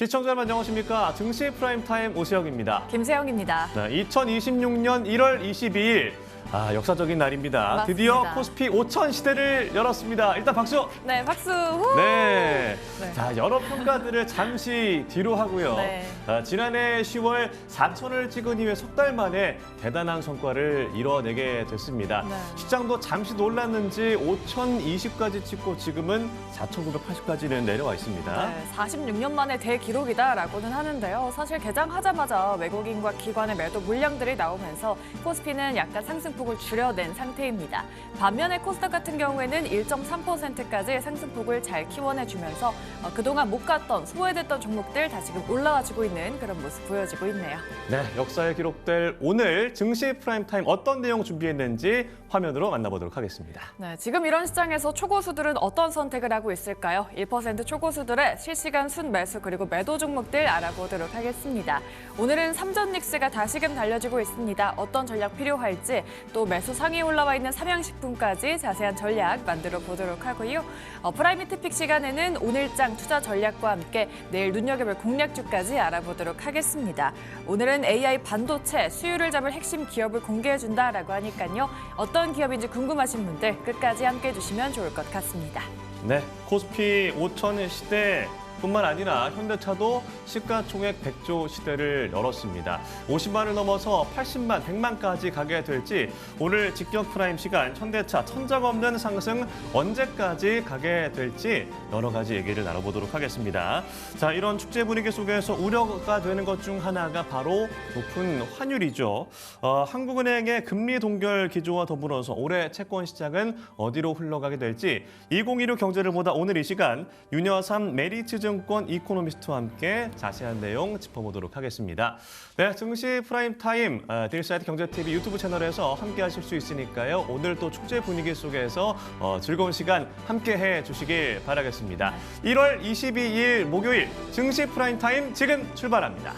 시청자 여러분 안녕하십니까. 증시 프라임타임 오시혁입니다. 김세영입니다. 네, 2026년 1월 22일. 역사적인 날입니다. 맞습니다. 드디어 코스피 5천 시대를 열었습니다. 일단 박수! 네, 박수! 후! 네. 네. 자, 여러 평가들을 잠시 뒤로 하고요. 네. 지난해 10월 4천을 찍은 이후에 석 달 만에 대단한 성과를 이뤄내게 됐습니다. 네. 시장도 잠시 놀랐는지 5,020까지 찍고 지금은 4,980까지는 내려와 있습니다. 네, 46년 만에 대기록이다라고는 하는데요. 사실 개장하자마자 외국인과 기관의 매도 물량들이 나오면서 코스피는 약간 상승폭을 줄여낸 상태입니다. 반면에 코스닥 같은 경우에는 1.3%까지 상승폭을 잘 키워내주면서 그동안 못 갔던, 소외됐던 종목들 다시금 올라와주고 있는 그런 모습 보여지고 있네요. 네, 역사에 기록될 오늘 증시 프라임타임 어떤 내용 준비했는지 화면으로 만나보도록 하겠습니다. 네, 지금 이런 시장에서 초고수들은 어떤 선택을 하고 있을까요? 1% 초고수들의 실시간 순매수 그리고 매도 종목들 알아보도록 하겠습니다. 오늘은 삼전닉스가 다시금 달려지고 있습니다. 어떤 전략 필요할지 또 매수 상위에 올라와 있는 삼양식품까지 자세한 전략 만들어 보도록 하고요. 프라이미트 픽 시간에는 오늘장 투자 전략과 함께 내일 눈여겨볼 공략주까지 알아보도록 하겠습니다. 오늘은 AI 반도체 수요를 잡을 핵심 기업을 공개해준다라고 하니까요. 어떤 기업인지 궁금하신 분들 끝까지 함께해 주시면 좋을 것 같습니다. 네, 코스피 5천 시대 뿐만 아니라 현대차도 시가총액 100조 시대를 열었습니다. 50만을 넘어서 80만, 100만까지 가게 될지 오늘 직격 프라임 시간 현대차 천장 없는 상승 언제까지 가게 될지 여러 가지 얘기를 나눠보도록 하겠습니다. 자, 이런 축제 분위기 속에서 우려가 되는 것 중 하나가 바로 높은 환율이죠. 한국은행의 금리 동결 기조와 더불어서 올해 채권 시장은 어디로 흘러가게 될지 2016 경제를 보다 오늘 이 시간 윤여삼 메리츠 증권 이코노미스트와 함께 자세한 내용 짚어보도록 하겠습니다. 네, 증시 프라임타임 딜사이트 경제TV 유튜브 채널에서 함께 하실 수 있으니까요. 오늘 또 축제 분위기 속에서 즐거운 시간 함께 해주시길 바라겠습니다. 1월 22일 목요일 증시 프라임타임 지금 출발합니다.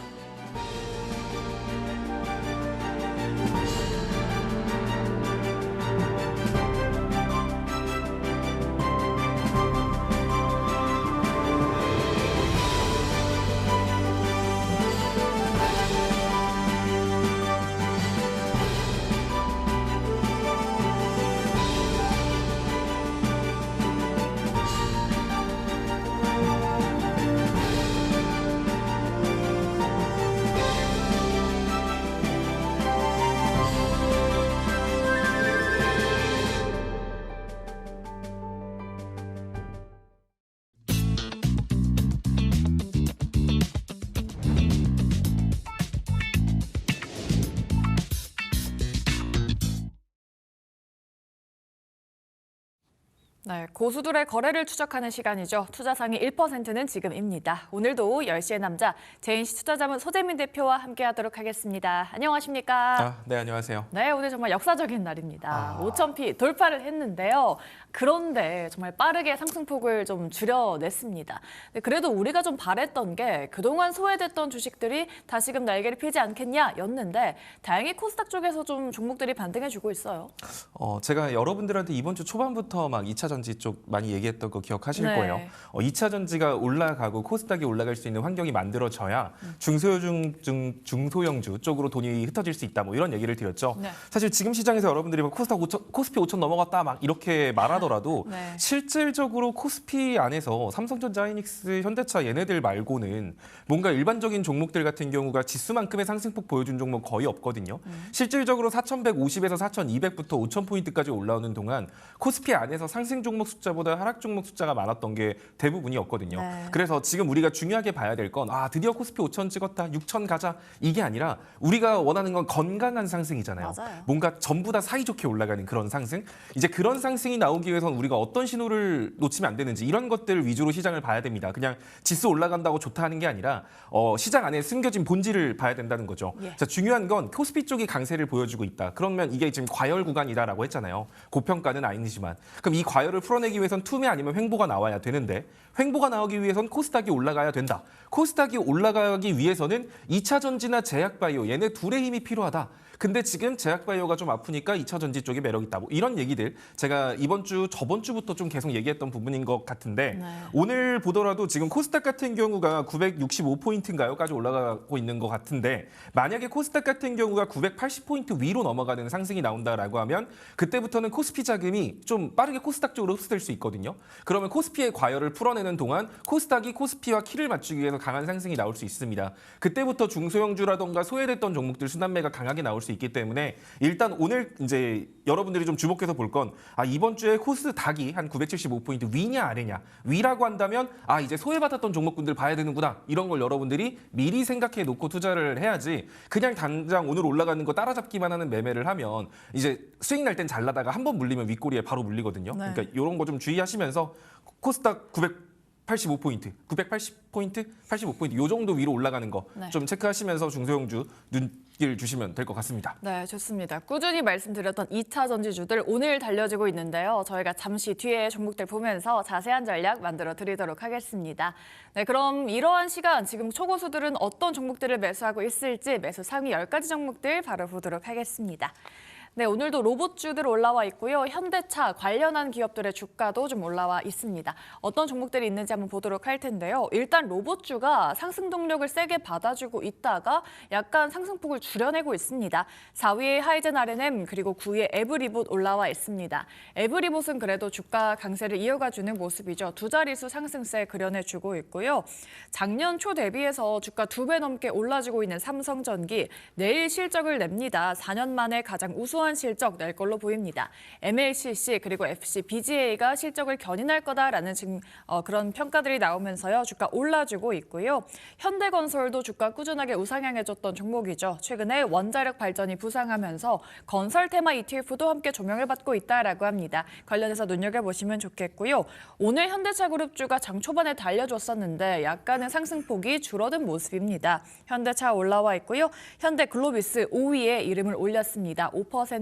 네, 고수들의 거래를 추적하는 시간이죠. 투자상위 1%는 지금입니다. 오늘도 10시의 남자 제인시 투자자문 소재민 대표와 함께하도록 하겠습니다. 안녕하십니까? 네, 안녕하세요. 네, 오늘 정말 역사적인 날입니다. 5,000피 돌파를 했는데요. 그런데 정말 빠르게 상승폭을 좀 줄여냈습니다. 그래도 우리가 좀 바랬던 게 그동안 소외됐던 주식들이 다시금 날개를 펴지 않겠냐였는데 다행히 코스닥 쪽에서 좀 종목들이 반등해주고 있어요. 제가 여러분들한테 이번 주 초반부터 막 2차 전지 쪽 많이 얘기했던 거 기억하실 네. 거예요. 2차 전지가 올라가고 코스닥이 올라갈 수 있는 환경이 만들어져야 중소형주 쪽으로 돈이 흩어질 수 있다. 뭐 이런 얘기를 드렸죠. 네. 사실 지금 시장에서 여러분들이 코스피 5천 넘어갔다 막 이렇게 말하더라도 네. 실질적으로 코스피 안에서 삼성전자, 하이닉스, 현대차 얘네들 말고는 뭔가 일반적인 종목들 같은 경우가 지수만큼의 상승폭 보여준 종목 거의 없거든요. 실질적으로 4,150에서 4,200부터 5,000포인트까지 올라오는 동안 코스피 안에서 상승 종목 숫자보다 하락 종목 숫자가 많았던 게 대부분이었거든요. 네. 그래서 지금 우리가 중요하게 봐야 될 건 드디어 코스피 5,000 찍었다, 6,000 가자 이게 아니라 우리가 원하는 건 건강한 상승이잖아요. 맞아요. 뭔가 전부 다 사이좋게 올라가는 그런 상승. 이제 그런 상승이 나오기 위해서는 우리가 어떤 신호를 놓치면 안 되는지 이런 것들 위주로 시장을 봐야 됩니다. 그냥 지수 올라간다고 좋다 하는 게 아니라 시장 안에 숨겨진 본질을 봐야 된다는 거죠. 예. 자, 중요한 건 코스피 쪽이 강세를 보여주고 있다. 그러면 이게 지금 과열 구간이다라고 했잖아요. 고평가는 아니지만. 그럼 이 과열을 풀어내기 위해선 투매 아니면 횡보가 나와야 되는데 횡보가 나오기 위해선 코스닥이 올라가야 된다. 코스닥이 올라가기 위해서는 2차 전지나 제약바이오 얘네 둘의 힘이 필요하다. 근데 지금 제약바이오가 좀 아프니까 2차 전지 쪽이 매력 있다. 뭐 이런 얘기들 제가 이번 주 저번 주부터 좀 계속 얘기했던 부분인 것 같은데 네. 오늘 보더라도 지금 코스닥 같은 경우가 965포인트인가요?까지 올라가고 있는 것 같은데 만약에 코스닥 같은 경우가 980포인트 위로 넘어가는 상승이 나온다라고 하면 그때부터는 코스피 자금이 좀 빠르게 코스닥 쪽으로 흡수될 수 있거든요. 그러면 코스피의 과열을 풀어내는 동안 코스닥이 코스피와 키를 맞추기 위해서 강한 상승이 나올 수 있습니다. 그때부터 중소형주라던가 소외됐던 종목들 순환매가 강하게 나올 수 있기 때문에 일단 오늘 이제 여러분들이 좀 주목해서 볼 건 이번 주에 코스닥이 한 975포인트 위냐 아래냐. 위라고 한다면 이제 소외받았던 종목군들 봐야 되는구나. 이런 걸 여러분들이 미리 생각해 놓고 투자를 해야지 그냥 당장 오늘 올라가는 거 따라잡기만 하는 매매를 하면 이제 수익 날 땐 잘 나다가 한 번 물리면 윗꼬리에 바로 물리거든요. 네. 그러니까 이런 거 좀 주의하시면서 코스닥 985포인트, 980포인트, 85포인트 요 정도 위로 올라가는 거 좀 네. 체크하시면서 중소형주 눈길 주시면 될 것 같습니다. 네, 좋습니다. 꾸준히 말씀드렸던 2차 전지주들 오늘 달려지고 있는데요. 저희가 잠시 뒤에 종목들 보면서 자세한 전략 만들어 드리도록 하겠습니다. 네, 그럼 이러한 시간 지금 초고수들은 어떤 종목들을 매수하고 있을지 매수 상위 10가지 종목들 바로 보도록 하겠습니다. 네, 오늘도 로봇주들 올라와 있고요. 현대차 관련한 기업들의 주가도 좀 올라와 있습니다. 어떤 종목들이 있는지 한번 보도록 할 텐데요. 일단 로봇주가 상승 동력을 세게 받아주고 있다가 약간 상승폭을 줄여내고 있습니다. 4위에 하이젠 R&M 그리고 9위에 에브리봇 올라와 있습니다. 에브리봇은 그래도 주가 강세를 이어가주는 모습이죠. 두 자릿수 상승세 그려내주고 있고요. 작년 초 대비해서 주가 2배 넘게 올라주고 있는 삼성전기 내일 실적을 냅니다. 4년 만에 가장 우수한 실적 낼 걸로 보입니다. MLCC 그리고 FC, BGA가 실적을 견인할 거다라는 지금 그런 평가들이 나오면서요. 주가 올라주고 있고요. 현대건설도 주가 꾸준하게 우상향해줬던 종목이죠. 최근에 원자력 발전이 부상하면서 건설 테마 ETF도 함께 조명을 받고 있다라고 합니다. 관련해서 눈여겨보시면 좋겠고요. 오늘 현대차그룹주가 장 초반에 달려줬었는데 약간의 상승폭이 줄어든 모습입니다. 현대차 올라와 있고요. 현대글로비스 5위에 이름을 올렸습니다. 5%대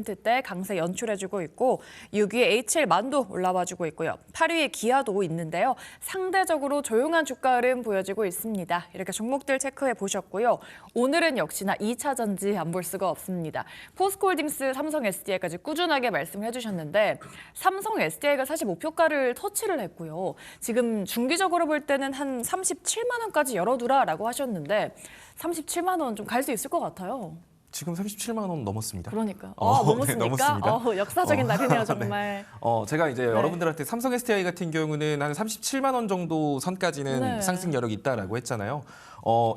강세 연출해주고 있고 6위에 HL만도 올라와주고 있고요. 8위에 기아도 있는데요. 상대적으로 조용한 주가 흐름 보여지고 있습니다. 이렇게 종목들 체크해 보셨고요. 오늘은 역시나 2차 전지 안 볼 수가 없습니다. 포스코홀딩스, 삼성 SDI까지 꾸준하게 말씀해 주셨는데 삼성 SDI가 사실 목표가를 터치를 했고요. 지금 중기적으로 볼 때는 한 37만 원까지 열어두라라고 하셨는데 37만 원 좀 갈 수 있을 것 같아요. 지금 37만 원 넘었습니다. 그러니까. 네, 넘었습니까? 넘었습니다. 역사적인 날이네요, 정말. 제가 이제 네. 여러분들한테 삼성 SDI 같은 경우는 한 37만 원 정도 선까지는 네. 상승 여력이 있다라고 했잖아요.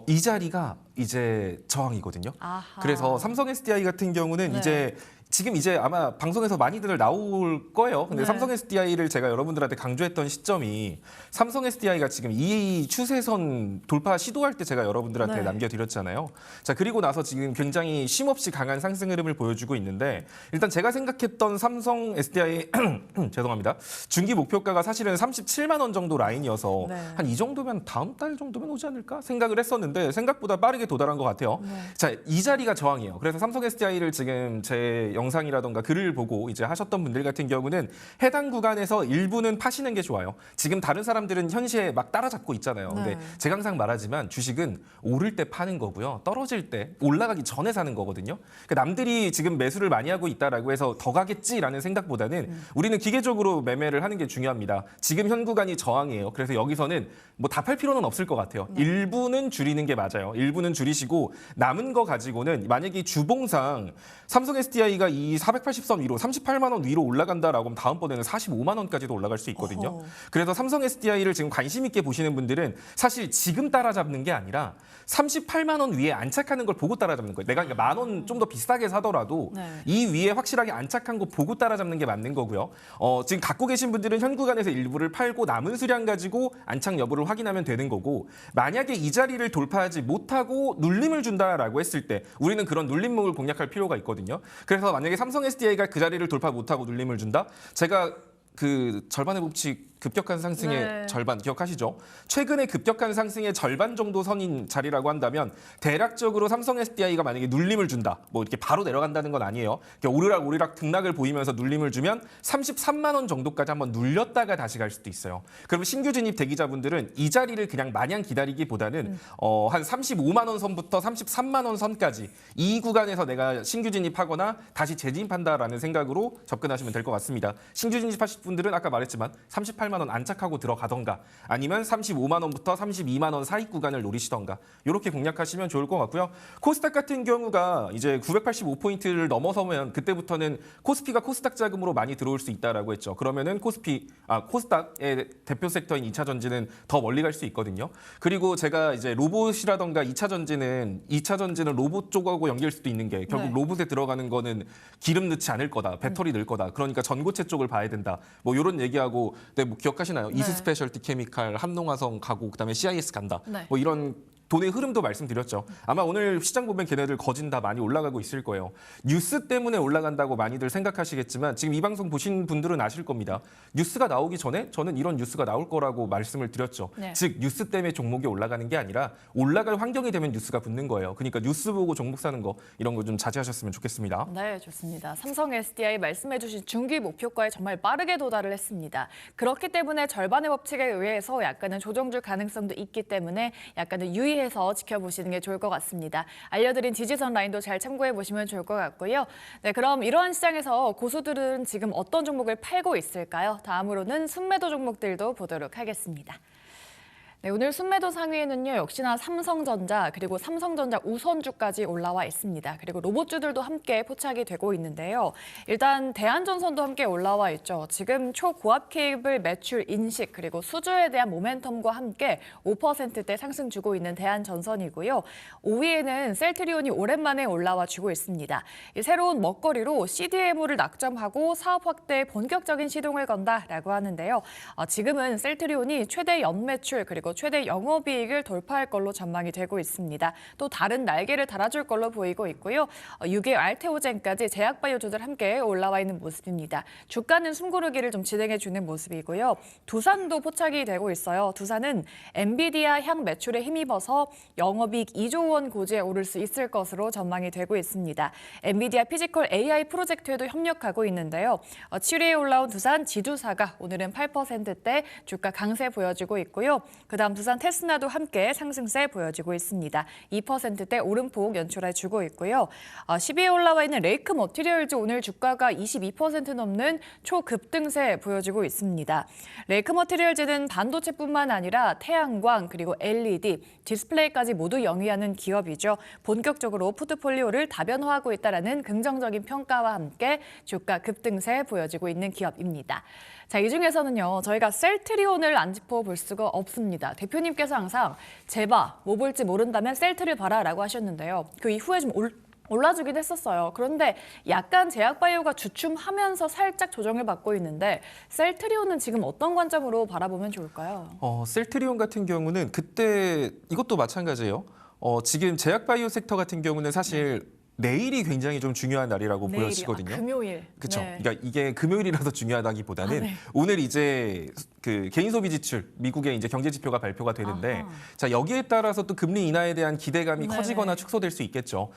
이 자리가 이제 저항이거든요. 아하. 그래서 삼성 SDI 같은 경우는 네. 지금 이제 아마 방송에서 많이들 나올 거예요. 근데 네. 삼성 SDI를 제가 여러분들한테 강조했던 시점이 삼성 SDI가 지금 이 추세선 돌파 시도할 때 제가 여러분들한테 네. 남겨드렸잖아요. 자, 그리고 나서 지금 굉장히 쉼없이 강한 상승 흐름을 보여주고 있는데 일단 제가 생각했던 삼성 SDI 죄송합니다. 중기 목표가가 사실은 37만 원 정도 라인이어서 네. 한 이 정도면 다음 달 정도면 오지 않을까 생각을 했었는데 생각보다 빠르게 도달한 것 같아요. 네. 자, 이 자리가 저항이에요. 그래서 삼성 SDI를 지금 제 영상이라던가 글을 보고 이제 하셨던 분들 같은 경우는 해당 구간에서 일부는 파시는 게 좋아요. 지금 다른 사람들은 현시에 막 따라잡고 있잖아요. 근데 네. 제가 항상 말하지만 주식은 오를 때 파는 거고요. 떨어질 때 올라가기 전에 사는 거거든요. 그러니까 남들이 지금 매수를 많이 하고 있다라고 해서 더 가겠지라는 생각보다는 우리는 기계적으로 매매를 하는 게 중요합니다. 지금 현 구간이 저항이에요. 그래서 여기서는 뭐 다 팔 필요는 없을 것 같아요. 일부는 줄이는 게 맞아요. 일부는 줄이시고 남은 거 가지고는 만약에 주봉상 삼성 SDI가 이 480선 위로 38만 원 위로 올라간다라고 하면 다음번에는 45만 원까지도 올라갈 수 있거든요. 어허. 그래서 삼성 SDI를 지금 관심 있게 보시는 분들은 사실 지금 따라잡는 게 아니라 38만 원 위에 안착하는 걸 보고 따라잡는 거예요. 내가 그러니까 만 원 좀 더 비싸게 사더라도 네. 이 위에 확실하게 안착한 거 보고 따라잡는 게 맞는 거고요. 지금 갖고 계신 분들은 현 구간에서 일부를 팔고 남은 수량 가지고 안착 여부를 확인하면 되는 거고 만약에 이 자리를 돌파하지 못하고 눌림을 준다라고 했을 때 우리는 그런 눌림목을 공략할 필요가 있거든요. 그래서 만약에 삼성 SDI가 그 자리를 돌파 못하고 눌림을 준다? 제가 그 절반의 법칙 급격한 상승의 네. 절반 기억하시죠? 최근에 급격한 상승의 절반 정도 선인 자리라고 한다면 대략적으로 삼성 SDI가 만약에 눌림을 준다. 뭐 이렇게 바로 내려간다는 건 아니에요. 오르락 오르락 등락을 보이면서 눌림을 주면 33만 원 정도까지 한번 눌렸다가 다시 갈 수도 있어요. 그러면 신규 진입 대기자분들은 이 자리를 그냥 마냥 기다리기보다는 한 35만 원 선부터 33만 원 선까지 이 구간에서 내가 신규 진입하거나 다시 재진입한다라는 생각으로 접근하시면 될 것 같습니다. 신규 진입하실 분들은 아까 말했지만 38만 원 안착하고 들어가던가 아니면 35만 원부터 32만 원 사이 구간을 노리시던가 이렇게 공략하시면 좋을 것 같고요. 코스닥 같은 경우가 이제 985포인트를 넘어서면 그때부터는 코스피가 코스닥 자금으로 많이 들어올 수 있다라고 했죠. 그러면은 코스닥의 대표 섹터인 2차 전지는 더 멀리 갈 수 있거든요. 그리고 제가 이제 로봇이라던가 2차 전지는 로봇 쪽하고 연결 수도 있는 게 결국 네. 로봇에 들어가는 거는 기름 넣지 않을 거다, 배터리 넣을 거다. 그러니까 전고체 쪽을 봐야 된다. 뭐 이런 얘기하고, 네, 뭐 기억하시나요? 네. 이스 스페셜티 케미칼, 한농화성 가고 그다음에 CIS 간다. 네. 뭐 이런 돈의 흐름도 말씀드렸죠. 아마 오늘 시장 보면 걔네들 거진 다 많이 올라가고 있을 거예요. 뉴스 때문에 올라간다고 많이들 생각하시겠지만 지금 이 방송 보신 분들은 아실 겁니다. 뉴스가 나오기 전에 저는 이런 뉴스가 나올 거라고 말씀을 드렸죠. 네. 즉 뉴스 때문에 종목이 올라가는 게 아니라 올라갈 환경이 되면 뉴스가 붙는 거예요. 그러니까 뉴스 보고 종목 사는 거 이런 거 좀 자제하셨으면 좋겠습니다. 네, 좋습니다. 삼성 SDI 말씀해주신 중기 목표가에 정말 빠르게 도달을 했습니다. 그렇기 때문에 절반의 법칙에 의해서 약간은 조정줄 가능성도 있기 때문에 약간은 유의해서 지켜보시는 게 좋을 것 같습니다. 알려드린 지지선 라인도 잘 참고해 보시면 좋을 것 같고요. 네, 그럼 이러한 시장에서 고수들은 지금 어떤 종목을 팔고 있을까요? 다음으로는 순매도 종목들도 보도록 하겠습니다. 네, 오늘 순매도 상위에는요, 역시나 삼성전자 그리고 삼성전자 우선주까지 올라와 있습니다. 그리고 로봇주들도 함께 포착이 되고 있는데요. 일단 대한전선도 함께 올라와 있죠. 지금 초고압 케이블 매출 인식 그리고 수주에 대한 모멘텀과 함께 5%대 상승 주고 있는 대한전선이고요. 5위에는 셀트리온이 오랜만에 올라와 주고 있습니다. 이 새로운 먹거리로 CDMO를 낙점하고 사업 확대에 본격적인 시동을 건다라고 하는데요. 지금은 셀트리온이 최대 연매출 그리고 최대 영업이익을 돌파할 걸로 전망이 되고 있습니다. 또 다른 날개를 달아줄 걸로 보이고 있고요. 6위 알테오젠까지 제약바이오주들 함께 올라와 있는 모습입니다. 주가는 숨고르기를 좀 진행해주는 모습이고요. 두산도 포착이 되고 있어요. 두산은 엔비디아 향 매출에 힘입어서 영업이익 2조 원 고지에 오를 수 있을 것으로 전망이 되고 있습니다. 엔비디아 피지컬 AI 프로젝트에도 협력하고 있는데요. 7위에 올라온 두산 지주사가 오늘은 8%대 주가 강세 보여주고 있고요. 그다음 두산 테스나도 함께 상승세 보여지고 있습니다. 2%대 오름폭 연출해주고 있고요. 10위에 올라와 있는 레이크 머티리얼즈 오늘 주가가 22% 넘는 초급등세 보여지고 있습니다. 레이크 머티리얼즈는 반도체뿐만 아니라 태양광 그리고 LED, 디스플레이까지 모두 영위하는 기업이죠. 본격적으로 포트폴리오를 다변화하고 있다는 긍정적인 평가와 함께 주가 급등세 보여지고 있는 기업입니다. 자, 이 중에서는요, 저희가 셀트리온을 안 짚어볼 수가 없습니다. 대표님께서 항상 제바, 뭐 볼지 모른다면 셀트를 봐라라고 하셨는데요. 그 이후에 좀 올라주긴 했었어요. 그런데 약간 제약바이오가 주춤하면서 살짝 조정을 받고 있는데 셀트리온은 지금 어떤 관점으로 바라보면 좋을까요? 셀트리온 같은 경우는 그때 이것도 마찬가지예요. 지금 제약바이오 섹터 같은 경우는 사실 내일이 굉장히 좀 중요한 날이라고 내일이, 보여지거든요. 금요일. 그렇죠. 네. 그러니까 이게 금요일이라서 중요하다기보다는 네. 오늘 이제 그 개인 소비 지출 미국의 이제 경제 지표가 발표가 되는데 아하. 자 여기에 따라서 또 금리 인하에 대한 기대감이 네네. 커지거나 축소될 수 있겠죠.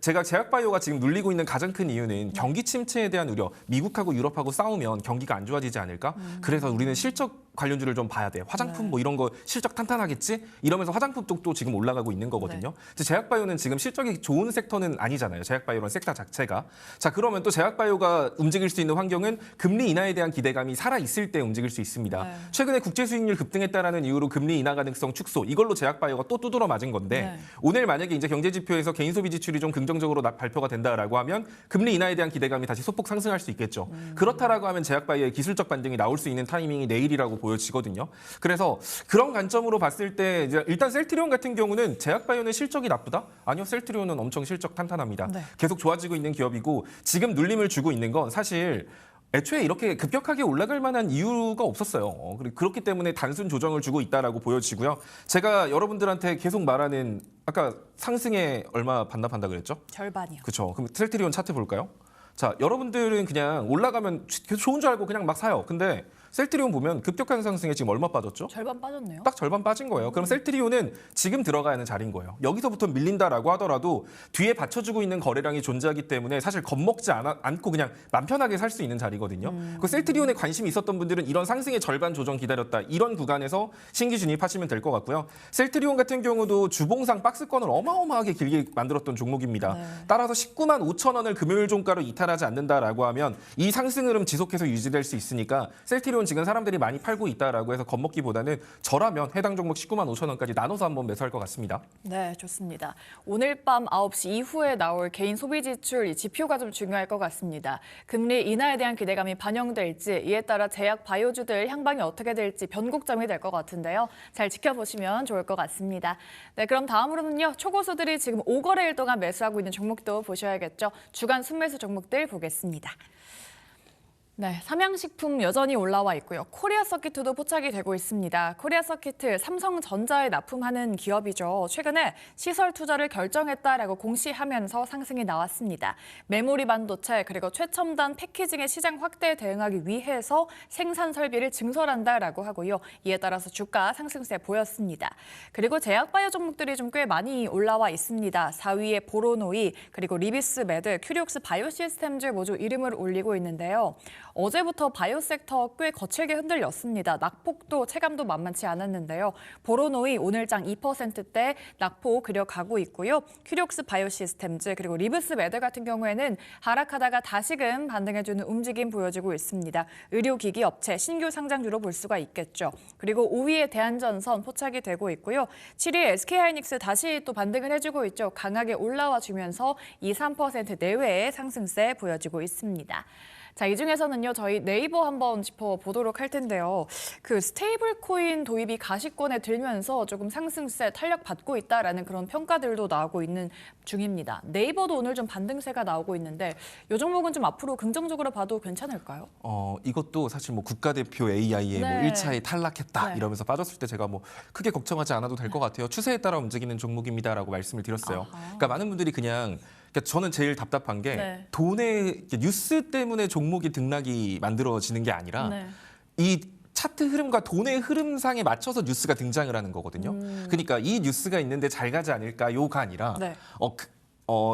제가 제약바이오가 지금 눌리고 있는 가장 큰 이유는 경기 침체에 대한 우려. 미국하고 유럽하고 싸우면 경기가 안 좋아지지 않을까? 그래서 우리는 실적 관련주를 좀 봐야 돼. 화장품 네. 뭐 이런 거 실적 탄탄하겠지? 이러면서 화장품 쪽도 지금 올라가고 있는 거거든요. 제약바이오는 지금 실적이 좋은 섹터는 아니잖아요. 제약바이오는 섹터 자체가. 자 그러면 또 제약바이오가 움직일 수 있는 환경은 금리 인하에 대한 기대감이 살아 있을 때 움직일 수 있습니다. 네. 최근에 국제 수익률 급등했다라는 이유로 금리 인하 가능성 축소. 이걸로 제약바이오가 또 두드러 맞은 건데 네. 오늘 만약에 이제 경제 지표에서 개인 소비 지출이 좀 긍정적으로 발표가 된다라고 하면 금리 인하에 대한 기대감이 다시 소폭 상승할 수 있겠죠. 그렇다라고 하면 제약바이오의 기술적 반등이 나올 수 있는 타이밍이 내일이라고 보여지거든요. 그래서 그런 관점으로 봤을 때 이제 일단 셀트리온 같은 경우는 제약바이오는 실적이 나쁘다? 아니요, 셀트리온은 엄청 실적 탄탄합니다. 네. 계속 좋아지고 있는 기업이고 지금 눌림을 주고 있는 건 사실 애초에 이렇게 급격하게 올라갈 만한 이유가 없었어요. 그렇기 때문에 단순 조정을 주고 있다라고 보여지고요. 제가 여러분들한테 계속 말하는 아까 상승에 얼마 반납한다 그랬죠? 절반이요. 그렇죠. 그럼 셀트리온 차트 볼까요? 자, 여러분들은 그냥 올라가면 좋은 줄 알고 그냥 막 사요. 근데 셀트리온 보면 급격한 상승에 지금 얼마 빠졌죠? 절반 빠졌네요. 딱 절반 빠진 거예요. 그럼 셀트리온은 지금 들어가야 하는 자리인 거예요. 여기서부터 밀린다라고 하더라도 뒤에 받쳐주고 있는 거래량이 존재하기 때문에 사실 겁먹지 않고 그냥 맘 편하게 살 수 있는 자리거든요. 그 셀트리온에 관심이 있었던 분들은 이런 상승의 절반 조정 기다렸다. 이런 구간에서 신규 진입하시면 될 것 같고요. 셀트리온 같은 경우도 주봉상 박스권을 어마어마하게 길게 만들었던 종목입니다. 네. 따라서 19만 5천 원을 금요일 종가로 이탈하지 않는다라고 하면 이 상승 흐름 지속해서 유지될 수 있으니까 셀트리온 지금 사람들이 많이 팔고 있다라고 해서 겁먹기보다는 저라면 해당 종목 19만 5천 원까지 나눠서 한번 매수할 것 같습니다. 네, 좋습니다. 오늘 밤 9시 이후에 나올 개인 소비 지출 이 지표가 좀 중요할 것 같습니다. 금리 인하에 대한 기대감이 반영될지 이에 따라 제약 바이오주들 향방이 어떻게 될지 변곡점이 될 것 같은데요. 잘 지켜보시면 좋을 것 같습니다. 네, 그럼 다음으로는요. 초고수들이 지금 5거래일 동안 매수하고 있는 종목도 보셔야겠죠. 주간 순매수 종목들 보겠습니다. 네, 삼양식품 여전히 올라와 있고요. 코리아 서키트도 포착이 되고 있습니다. 코리아 서키트 삼성전자에 납품하는 기업이죠. 최근에 시설 투자를 결정했다라고 공시하면서 상승이 나왔습니다. 메모리 반도체 그리고 최첨단 패키징의 시장 확대에 대응하기 위해서 생산 설비를 증설한다라고 하고요. 이에 따라서 주가 상승세 보였습니다. 그리고 제약바이오 종목들이 좀 꽤 많이 올라와 있습니다. 4위에 보로노이 그리고 리비스 메드, 큐리옥스 바이오시스템즈 모두 이름을 올리고 있는데요. 어제부터 바이오 섹터 꽤 거칠게 흔들렸습니다. 낙폭도 체감도 만만치 않았는데요. 보로노이 오늘장 2%대 낙폭 그려가고 있고요. 큐리옥스 바이오시스템즈 그리고 리브스 메드 같은 경우에는 하락하다가 다시금 반등해주는 움직임 보여지고 있습니다. 의료기기 업체 신규 상장주로 볼 수가 있겠죠. 그리고 5위에 대한전선 포착이 되고 있고요. 7위에 SK하이닉스 다시 또 반등을 해주고 있죠. 강하게 올라와 주면서 2~3% 내외의 상승세 보여지고 있습니다. 자, 이 중에서는요, 저희 네이버 한번 짚어보도록 할 텐데요. 그 스테이블 코인 도입이 가시권에 들면서 조금 상승세 탄력받고 있다라는 그런 평가들도 나오고 있는 중입니다. 네이버도 오늘 좀 반등세가 나오고 있는데 이 종목은 좀 앞으로 긍정적으로 봐도 괜찮을까요? 이것도 사실 뭐 국가대표 AI에 뭐 네. 1차에 탈락했다 네. 이러면서 빠졌을 때 제가 뭐 크게 걱정하지 않아도 될 것 같아요. 추세에 따라 움직이는 종목입니다라고 말씀을 드렸어요. 아하. 그러니까 많은 분들이 그러니까 저는 제일 답답한 게 네. 돈의 뉴스 때문에 종목이 등락이 만들어지는 게 아니라 네. 이 차트 흐름과 돈의 흐름상에 맞춰서 뉴스가 등장을 하는 거거든요. 그러니까 이 뉴스가 있는데 잘 가지 않을까요가 아니라 네.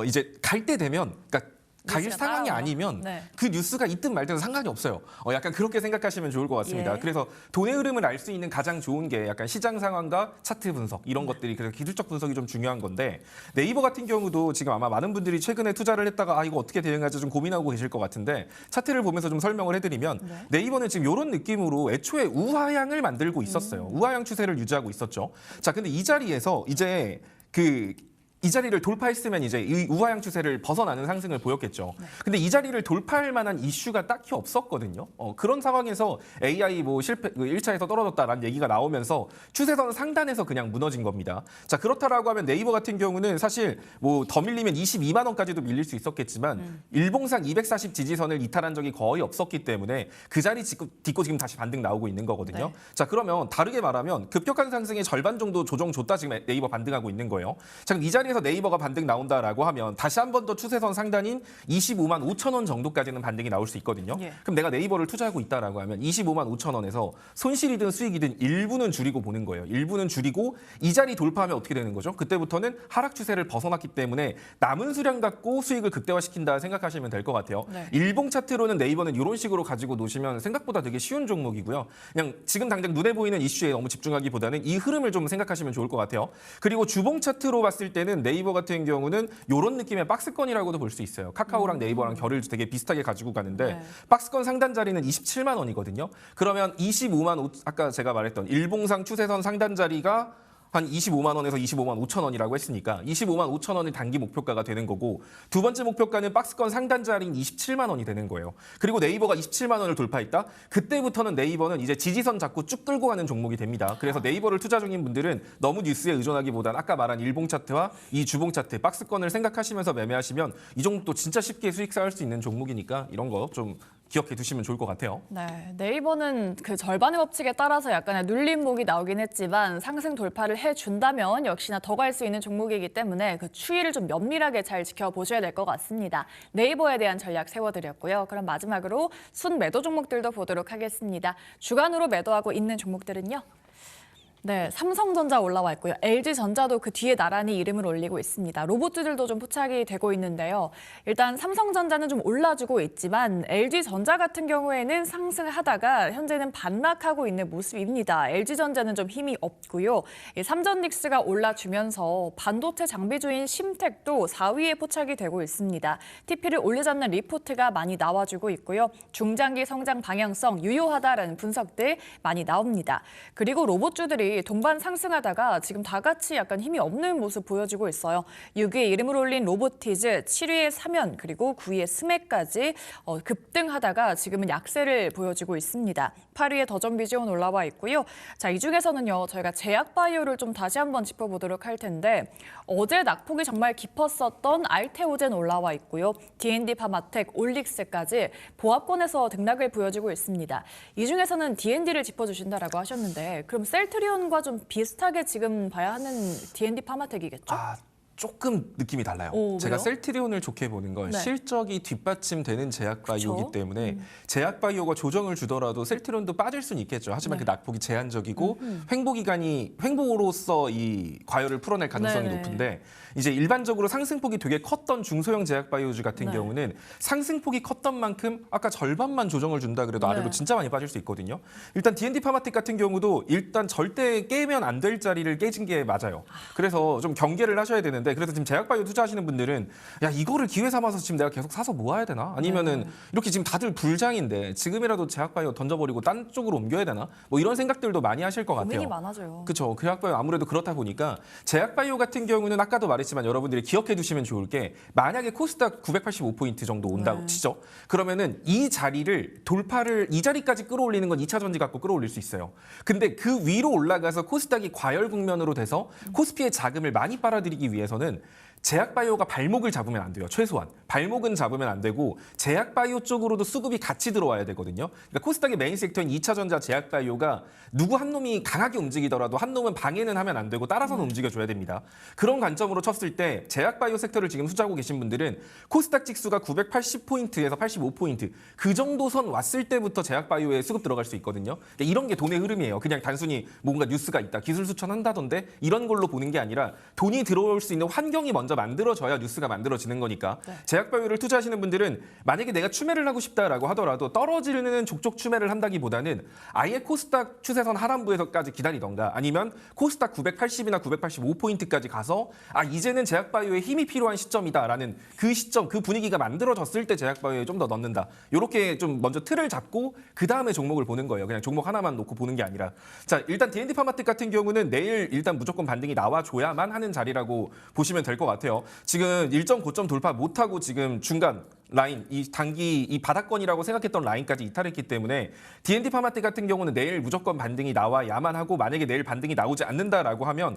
이제 갈 때 되면 그러니까 갈 뉴스가 상황이 따라오나? 아니면 네. 그 뉴스가 있든 말든 상관이 없어요. 약간 그렇게 생각하시면 좋을 것 같습니다. 예. 그래서 돈의 흐름을 알 수 있는 가장 좋은 게 약간 시장 상황과 차트 분석 이런 것들이 그래서 기술적 분석이 좀 중요한 건데 네이버 같은 경우도 지금 아마 많은 분들이 최근에 투자를 했다가 이거 어떻게 대응하지 좀 고민하고 계실 것 같은데 차트를 보면서 좀 설명을 해드리면 네이버는 지금 이런 느낌으로 애초에 우하향을 만들고 있었어요. 우하향 추세를 유지하고 있었죠. 자, 근데 이 자리에서 이제 이 자리를 돌파했으면 이제 이 우하향 추세를 벗어나는 상승을 보였겠죠. 근데 이 자리를 돌파할 만한 이슈가 딱히 없었거든요. 그런 상황에서 AI 뭐 실패 1차에서 떨어졌다라는 얘기가 나오면서 추세선 상단에서 그냥 무너진 겁니다. 자, 그렇다라고 하면 네이버 같은 경우는 사실 뭐 더 밀리면 22만 원까지도 밀릴 수 있었겠지만 일봉상 240 지지선을 이탈한 적이 거의 없었기 때문에 그 자리 딛고 지금 다시 반등 나오고 있는 거거든요. 네. 자, 그러면 다르게 말하면 급격한 상승의 절반 정도 조정 줬다 지금 네이버 반등하고 있는 거예요. 자, 그럼 이 자리에서 네이버가 반등 나온다라고 하면 다시 한 번 더 추세선 상단인 25만 5천 원 정도까지는 반등이 나올 수 있거든요. 예. 그럼 내가 네이버를 투자하고 있다라고 하면 25만 5천 원에서 손실이든 수익이든 일부는 줄이고 보는 거예요. 일부는 줄이고 이 자리 돌파하면 어떻게 되는 거죠? 그때부터는 하락 추세를 벗어났기 때문에 남은 수량 갖고 수익을 극대화시킨다 생각하시면 될 것 같아요. 네. 일봉 차트로는 네이버는 이런 식으로 가지고 놓으시면 생각보다 되게 쉬운 종목이고요. 그냥 지금 당장 눈에 보이는 이슈에 너무 집중하기보다는 이 흐름을 좀 생각하시면 좋을 것 같아요. 그리고 주봉 차트로 봤을 때는 네이버 같은 경우는 이런 느낌의 박스권이라고도 볼 수 있어요. 카카오랑 네이버랑 결을 되게 비슷하게 가지고 가는데 네. 박스권 상단 자리는 27만 원이거든요. 그러면 25만 5, 아까 제가 말했던 일봉상 추세선 상단 자리가 한 25만 원에서 25만 5천 원이라고 했으니까 25만 5천 원이 단기 목표가가 되는 거고 두 번째 목표가는 박스권 상단 자리인 27만 원이 되는 거예요. 그리고 네이버가 27만 원을 돌파했다? 그때부터는 네이버는 이제 지지선 잡고 쭉 끌고 가는 종목이 됩니다. 그래서 네이버를 투자 중인 분들은 너무 뉴스에 의존하기보다는 아까 말한 일봉 차트와 이 주봉 차트, 박스권을 생각하시면서 매매하시면 이 종목도 진짜 쉽게 수익 쌓을 수 있는 종목이니까 이런 거 좀 기억해 두시면 좋을 것 같아요. 네, 네이버는 그 절반의 법칙에 따라서 약간의 눌림목이 나오긴 했지만 상승 돌파를 해준다면 역시나 더 갈 수 있는 종목이기 때문에 그 추이를 좀 면밀하게 잘 지켜보셔야 될 것 같습니다. 네이버에 대한 전략 세워드렸고요. 그럼 마지막으로 순 매도 종목들도 보도록 하겠습니다. 주간으로 매도하고 있는 종목들은요. 네, 삼성전자 올라와 있고요. LG전자도 그 뒤에 나란히 이름을 올리고 있습니다. 로봇들도 좀 포착이 되고 있는데요. 일단 삼성전자는 좀 올라주고 있지만 LG전자 같은 경우에는 상승하다가 현재는 반락하고 있는 모습입니다. LG전자는 좀 힘이 없고요. 삼전닉스가 올라주면서 반도체 장비주인 심텍도 4위에 포착이 되고 있습니다. TP를 올려잡는 리포트가 많이 나와주고 있고요. 중장기 성장 방향성 유효하다라는 분석들 많이 나옵니다. 그리고 로봇주들이 동반 상승하다가 지금 다 같이 약간 힘이 없는 모습 보여주고 있어요. 6위에 이름을 올린 로보티즈, 7위에 사면, 그리고 9위에 스맥까지 급등하다가 지금은 약세를 보여주고 있습니다. 8위에 더전비지온 올라와 있고요. 자, 이 중에서는요, 저희가 제약바이오를 좀 다시 한번 짚어보도록 할 텐데 어제 낙폭이 정말 깊었었던 알테오젠 올라와 있고요. D&D 파마텍, 올릭스까지 보합권에서 등락을 보여주고 있습니다. 이 중에서는 D&D를 짚어주신다라고 하셨는데 그럼 셀트리온과 좀 비슷하게 지금 봐야 하는 D&D 파마텍이겠죠? 조금 느낌이 달라요. 오, 제가 왜요? 셀트리온을 좋게 보는 건 네. 실적이 뒷받침되는 제약바이오이기 그쵸? 때문에 제약바이오가 조정을 주더라도 셀트리온도 빠질 수는 있겠죠. 하지만 네. 그 낙폭이 제한적이고 횡보로서 이 과열을 풀어낼 가능성이 네네. 높은데 이제 일반적으로 상승폭이 되게 컸던 중소형 제약바이오주 같은 네. 경우는 상승폭이 컸던 만큼 아까 절반만 조정을 준다 그래도 아래로 네. 진짜 많이 빠질 수 있거든요. 일단 D&D 파마텍 같은 경우도 일단 절대 깨면 안 될 자리를 깨진 게 맞아요. 그래서 좀 경계를 하셔야 되는데 그래서 지금 제약바이오 투자하시는 분들은 야 이거를 기회 삼아서 지금 내가 계속 사서 모아야 되나? 아니면은 이렇게 지금 다들 불장인데 지금이라도 제약바이오 던져버리고 딴 쪽으로 옮겨야 되나? 뭐 이런 생각들도 많이 하실 것 고민이 같아요. 많아져요. 그렇죠. 제약바이오 아무래도 그렇다 보니까 제약바이오 같은 경우는 아까도 말했지만 여러분들이 기억해 두시면 좋을 게 만약에 코스닥 985포인트 정도 온다고 네. 치죠. 그러면은 이 자리를 돌파를 이 자리까지 끌어올리는 건 2차 전지 갖고 끌어올릴 수 있어요. 근데 그 위로 올라가서 코스닥이 과열 국면으로 돼서 코스피의 자금을 많이 빨아들이기 위해서는 제약바이오가 발목을 잡으면 안 돼요. 최소한. 발목은 잡으면 안 되고 제약바이오 쪽으로도 수급이 같이 들어와야 되거든요. 그러니까 코스닥의 메인 섹터인 2차 전자 제약바이오가 누구 한 놈이 강하게 움직이더라도 한 놈은 방해는 하면 안 되고 따라서는 움직여줘야 됩니다. 그런 관점으로 쳤을 때 제약바이오 섹터를 지금 투자하고 계신 분들은 코스닥 지수가 980포인트에서 85포인트 그 정도 선 왔을 때부터 제약바이오에 수급 들어갈 수 있거든요. 그러니까 이런 게 돈의 흐름이에요. 그냥 단순히 뭔가 뉴스가 있다. 기술 수천한다던데 이런 걸로 보는 게 아니라 돈이 들어올 수 있는 환경이 먼저 만들어져야 뉴스가 만들어지는 거니까 네. 제약바이오를 투자하시는 분들은 만약에 내가 추매를 하고 싶다라고 하더라도 떨어지는 족족 추매를 한다기보다는 아예 코스닥 추세선 하단부에서까지 기다리던가 아니면 코스닥 980이나 985포인트까지 가서 이제는 제약바이오에 힘이 필요한 시점이다라는 그 시점, 그 분위기가 만들어졌을 때 제약바이오에 좀 더 넣는다. 이렇게 좀 먼저 틀을 잡고 그 다음에 종목을 보는 거예요. 그냥 종목 하나만 놓고 보는 게 아니라. 자, 일단 D&D 파마텍 같은 경우는 내일 일단 무조건 반등이 나와줘야만 하는 자리라고 보시면 될 것 같아요. 지금 일정 고점 돌파 못하고 지금 중간 라인, 이 단기 이 바닥권이라고 생각했던 라인까지 이탈했기 때문에 D&D 파마텍 같은 경우는 내일 무조건 반등이 나와야만 하고 만약에 내일 반등이 나오지 않는다라고 하면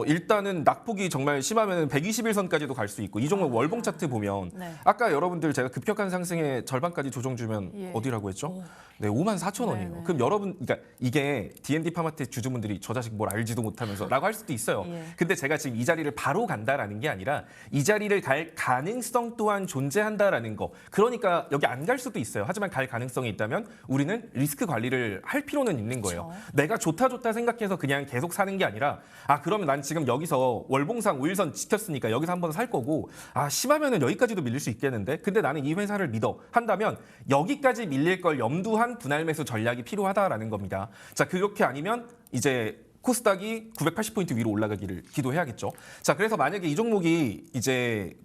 일단은 낙폭이 정말 심하면 121선까지도 갈 수 있고 이 종목 월봉 차트 보면 네. 아까 여러분들 제가 급격한 상승에 절반까지 조정 주면 예. 어디라고 했죠? 네, 54,000원이에요. 네네. 그럼 여러분, 그러니까 이게 D&D 파마텍 주주분들이 저 자식 뭘 알지도 못하면서라고 할 수도 있어요. 예. 근데 제가 지금 이 자리를 바로 간다라는 게 아니라 이 자리를 갈 가능성 또한 존재한다라는 거. 그러니까 여기 안 갈 수도 있어요. 하지만 갈 가능성이 있다면 우리는 리스크 관리를 할 필요는 있는 거예요. 그렇죠. 내가 좋다 생각해서 그냥 계속 사는 게 아니라 그러면 난 지금 여기서 월봉상 5일선 지켰으니까 여기서 한번 살 거고 심하면은 여기까지도 밀릴 수 있겠는데 근데 나는 이 회사를 믿어 한다면 여기까지 밀릴 걸 염두한 분할 매수 전략이 필요하다라는 겁니다. 자, 그렇게 아니면 이제 코스닥이 980포인트 위로 올라가기를 기도해야겠죠. 자, 그래서 만약에 이 종목이 이제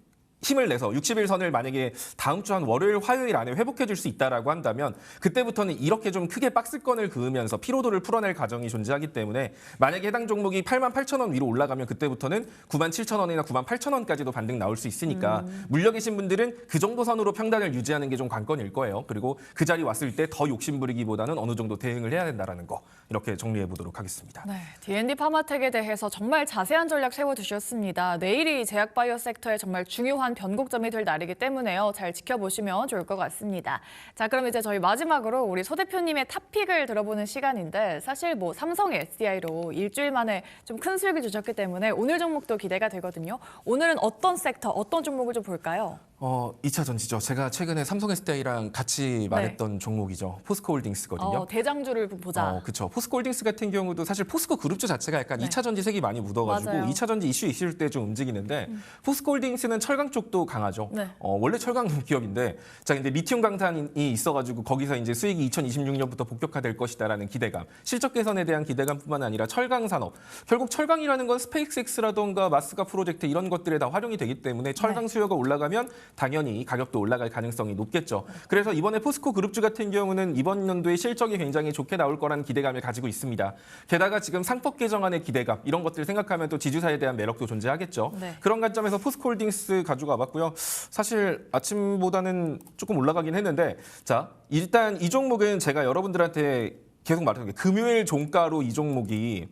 힘을 내서 60일선을 만약에 다음 주 한 월요일, 화요일 안에 회복해 줄 수 있다라고 한다면 그때부터는 이렇게 좀 크게 박스권을 그으면서 피로도를 풀어낼 과정이 존재하기 때문에 만약에 해당 종목이 88,000원 위로 올라가면 그때부터는 97,000원이나 98,000원까지도 반등 나올 수 있으니까 물려 계신 분들은 그 정도 선으로 평단을 유지하는 게 좀 관건일 거예요. 그리고 그 자리 왔을 때 더 욕심 부리기보다는 어느 정도 대응을 해야 된다라는 거 이렇게 정리해 보도록 하겠습니다. 네, D&D 파마텍에 대해서 정말 자세한 전략 세워두셨습니다. 내일이 제약바이오 섹터의 정말 중요한 중요한 변곡점이 될 날이기 때문에요. 잘 지켜보시면 좋을 것 같습니다. 자, 그럼 이제 저희 마지막으로 우리 소 대표님의 탑픽을 들어보는 시간인데 사실 뭐 삼성 SDI로 일주일 만에 좀 큰 수익을 주셨기 때문에 오늘 종목도 기대가 되거든요. 오늘은 어떤 섹터, 어떤 종목을 좀 볼까요? 2차 전지죠. 제가 최근에 삼성 SDI랑 같이 말했던 종목이죠. 포스코홀딩스거든요. 대장주를 보자. 그렇죠. 포스코홀딩스 같은 경우도 사실 포스코 그룹주 자체가 약간 2차 전지 색이 많이 묻어가지고 맞아요. 2차 전지 이슈 있을 때 좀 움직이는데 포스코홀딩스는 철강 쪽도 강하죠. 네. 원래 철강 기업인데 자 근데 리튬 강탄이 있어가지고 거기서 이제 수익이 2026년부터 본격화될 것이다라는 기대감, 실적 개선에 대한 기대감뿐만 아니라 철강 산업, 결국 철강이라는 건 스페이스X라던가 마스가 프로젝트 이런 것들에 다 활용이 되기 때문에 철강 수요가 올라가면 당연히 가격도 올라갈 가능성이 높겠죠. 그래서 이번에 포스코 그룹주 같은 경우는 이번 연도에 실적이 굉장히 좋게 나올 거라는 기대감을 가지고 있습니다. 게다가 지금 상법 개정안의 기대감 이런 것들 생각하면 또 지주사에 대한 매력도 존재하겠죠. 네. 그런 관점에서 포스코홀딩스 가지고 와봤고요. 사실 아침보다는 조금 올라가긴 했는데 자 일단 이 종목은 제가 여러분들한테 계속 말했던 게 금요일 종가로 이 종목이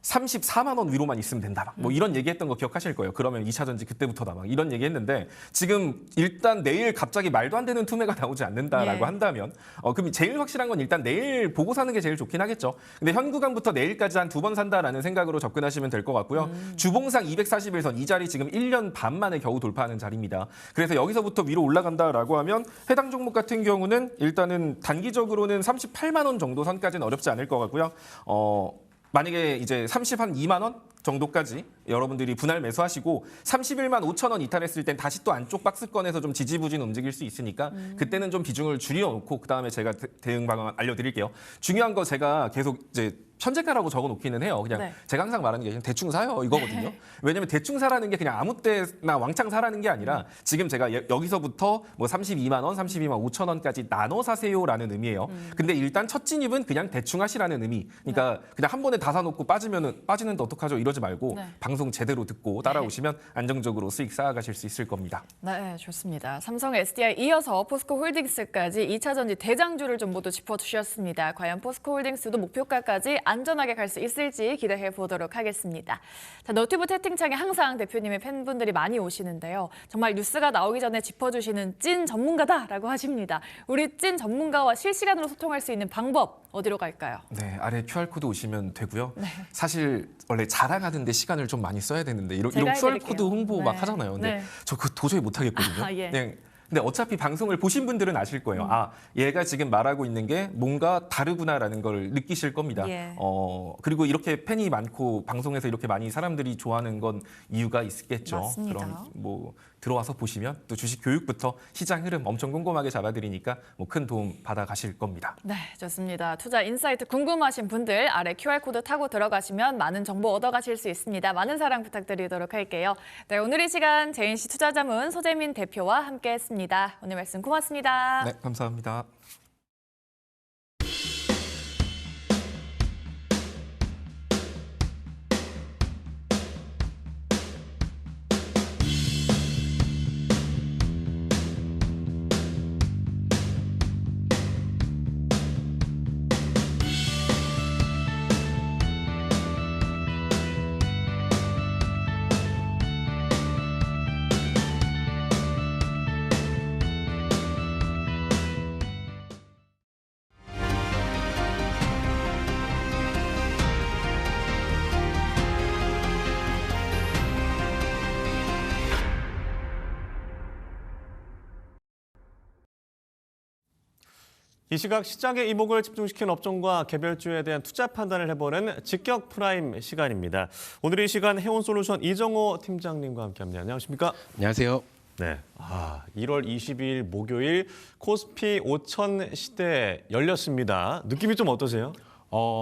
34만 원 위로만 있으면 된다. 뭐 이런 얘기했던 거 기억하실 거예요. 그러면 2차 전지 그때부터다. 막 이런 얘기했는데 지금 일단 내일 갑자기 말도 안 되는 투매가 나오지 않는다라고 예. 한다면 그럼 제일 확실한 건 일단 내일 보고 사는 게 제일 좋긴 하겠죠. 근데 현 구간부터 내일까지 한 2번 산다라는 생각으로 접근하시면 될 것 같고요. 주봉상 241선 이 자리 지금 1년 반 만에 겨우 돌파하는 자리입니다. 그래서 여기서부터 위로 올라간다라고 하면 해당 종목 같은 경우는 일단은 단기적으로는 38만 원 정도 선까지는 어렵지 않을 것 같고요. 만약에 이제 32만 원 정도까지 여러분들이 분할 매수하시고 31만 5천 원 이탈했을 땐 다시 또 안쪽 박스권에서 좀 지지부진 움직일 수 있으니까 그때는 좀 비중을 줄여놓고 그다음에 제가 대응 방안 알려드릴게요. 중요한 거 제가 계속 이제 현재가라고 적어놓기는 해요. 그냥 네. 제가 항상 말하는 게 그냥 대충 사요 이거거든요. 왜냐면 대충 사라는 게 그냥 아무 때나 왕창 사라는 게 아니라 지금 제가 여기서부터 뭐 32만 원, 32만 5천 원까지 나눠 사세요라는 의미예요. 근데 일단 첫 진입은 그냥 대충 하시라는 의미. 그러니까 그냥 한 번에 다 사놓고 빠지는데 어떡하죠? 이러지 말고 네. 방송 제대로 듣고 따라오시면 안정적으로 수익 쌓아가실 수 있을 겁니다. 네, 좋습니다. 삼성 SDI 이어서 포스코홀딩스까지 2차 전지 대장주를 좀 모두 짚어주셨습니다. 과연 포스코홀딩스도 목표가까지 안전하게 갈 수 있을지 기대해 보도록 하겠습니다. 자, 너튜브 채팅창에 항상 대표님의 팬분들이 많이 오시는데요. 정말 뉴스가 나오기 전에 짚어주시는 찐 전문가다라고 하십니다. 우리 찐 전문가와 실시간으로 소통할 수 있는 방법 어디로 갈까요? 네, 아래 QR코드 오시면 되고요. 네. 사실 원래 자랑하는데 시간을 좀 많이 써야 되는데 이런 제가 QR코드 해드릴게요. 홍보 네. 막 하잖아요. 근데 네. 저 그거 도저히 못 하겠거든요. 예. 그냥 근데 어차피 방송을 보신 분들은 아실 거예요. 아, 얘가 지금 말하고 있는 게 뭔가 다르구나라는 걸 느끼실 겁니다. 예. 그리고 이렇게 팬이 많고 방송에서 이렇게 많이 사람들이 좋아하는 건 이유가 있겠죠. 맞습니다. 그럼 뭐 들어와서 보시면 또 주식 교육부터 시장 흐름 엄청 꼼꼼하게 잡아드리니까 뭐 큰 도움 받아 가실 겁니다. 네, 좋습니다. 투자 인사이트 궁금하신 분들 아래 QR코드 타고 들어가시면 많은 정보 얻어가실 수 있습니다. 많은 사랑 부탁드리도록 할게요. 네, 오늘 이 시간 제인씨 투자자문 소재민 대표와 함께했습니다. 오늘 말씀 고맙습니다. 네, 감사합니다. 이 시각 시장의 이목을 집중시킨 업종과 개별주에 대한 투자 판단을 해보는 직격 프라임 시간입니다. 오늘 이 시간 해온솔루션 이정호 팀장님과 함께합니다. 안녕하십니까? 안녕하세요. 네, 1월 22일 목요일 코스피 5천 시대 열렸습니다. 느낌이 좀 어떠세요?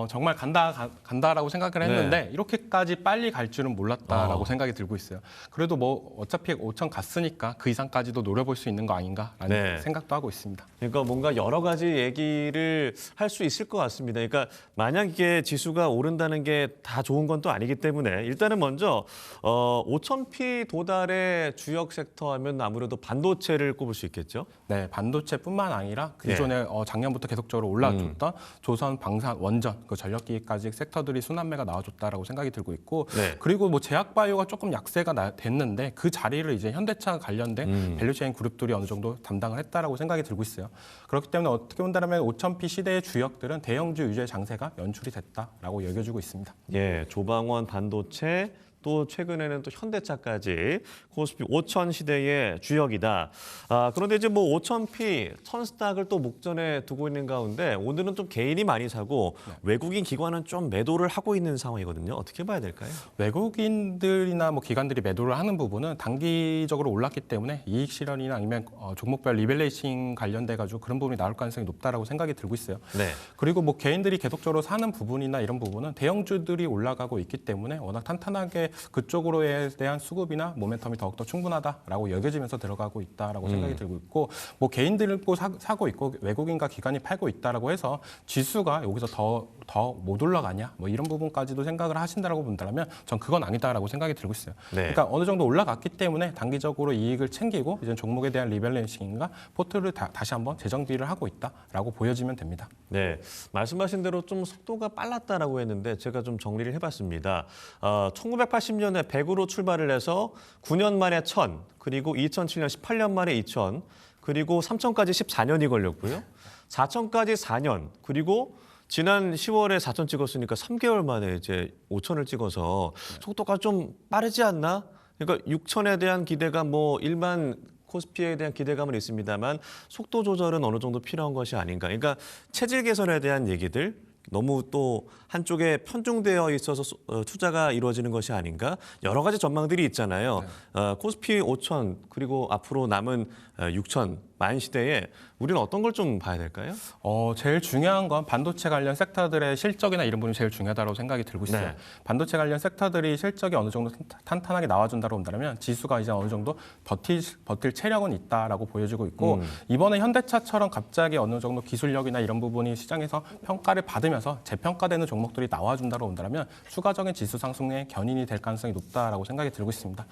정말 간다라고 생각을 했는데 이렇게까지 빨리 갈 줄은 몰랐다라고 생각이 들고 있어요. 그래도 뭐 어차피 5천 갔으니까 그 이상까지도 노려볼 수 있는 거 아닌가라는 생각도 하고 있습니다. 그러니까 뭔가 여러 가지 얘기를 할 수 있을 것 같습니다. 그러니까 만약 이게 지수가 오른다는 게 다 좋은 건 또 아니기 때문에 일단은 먼저 5,000피 도달의 주역 섹터 하면 아무래도 반도체를 꼽을 수 있겠죠? 네, 반도체뿐만 아니라 기존에 작년부터 계속적으로 올라줬던 조선, 방산, 원전 원전, 그 전력기기까지 섹터들이 순환매가 나와줬다라고 생각이 들고 있고 네. 그리고 뭐 제약바이오가 조금 약세가 됐는데 그 자리를 이제 현대차 관련된 밸류체인 그룹들이 어느 정도 담당을 했다라고 생각이 들고 있어요. 그렇기 때문에 어떻게 본다면 5000P 시대의 주역들은 대형주 위주의 장세가 연출이 됐다라고 여겨지고 있습니다. 예, 조방원 반도체 또 최근에는 또 현대차까지 코스피 5000 시대의 주역이다. 그런데 이제 뭐 5000P 1000스탁을 또 목전에 두고 있는 가운데 오늘은 좀 개인이 많이 사고 외국인 기관은 좀 매도를 하고 있는 상황이거든요. 어떻게 봐야 될까요? 외국인들이나 뭐 기관들이 매도를 하는 부분은 단기적으로 올랐기 때문에 이익 실현이나 아니면 종목별 리밸레이싱 관련돼 가지고 그런 부분이 나올 가능성이 높다라고 생각이 들고 있어요. 네. 그리고 뭐 개인들이 계속적으로 사는 부분이나 이런 부분은 대형주들이 올라가고 있기 때문에 워낙 탄탄하게 그쪽으로에 대한 수급이나 모멘텀이 더욱더 충분하다라고 여겨지면서 들어가고 있다라고 생각이 들고 있고 뭐 개인들이 사고 있고 외국인과 기관이 팔고 있다라고 해서 지수가 여기서 더 못 올라가냐 뭐 이런 부분까지도 생각을 하신다라고 본다면 전 그건 아니다라고 생각이 들고 있어요. 네. 그러니까 어느 정도 올라갔기 때문에 단기적으로 이익을 챙기고 이제 종목에 대한 리밸런싱과 포트를 다시 한번 재정비를 하고 있다라고 보여지면 됩니다. 네, 말씀하신 대로 좀 속도가 빨랐다라고 했는데 제가 좀 정리를 해봤습니다. 1980년에 100으로 출발을 해서 9년 만에 1000, 그리고 2007년 18년 만에 2000, 그리고 3000까지 14년이 걸렸고요. 4000까지 4년, 그리고 지난 10월에 4천 찍었으니까 3개월 만에 이제 5천을 찍어서 속도가 좀 빠르지 않나? 그러니까 6천에 대한 기대감, 뭐 일반 코스피에 대한 기대감은 있습니다만 속도 조절은 어느 정도 필요한 것이 아닌가. 그러니까 체질 개선에 대한 얘기들, 너무 또 한쪽에 편중되어 있어서 투자가 이루어지는 것이 아닌가. 여러 가지 전망들이 있잖아요. 코스피 5천 그리고 앞으로 남은 6천 만 시대에 우리는 어떤 걸 좀 봐야 될까요? 제일 중요한 건 반도체 관련 섹터들의 실적이나 이런 부분이 제일 중요하다고 생각이 들고 있어요. 네. 반도체 관련 섹터들이 실적이 어느 정도 탄탄하게 나와준다고 본다면 지수가 이제 어느 정도 버틸 체력은 있다라고 보여지고 있고 이번에 현대차처럼 갑자기 어느 정도 기술력이나 이런 부분이 시장에서 평가를 받으면서 재평가되는 종목들이 나와준다고 본다면 추가적인 지수 상승의 견인이 될 가능성이 높다라고 생각이 들고 있습니다.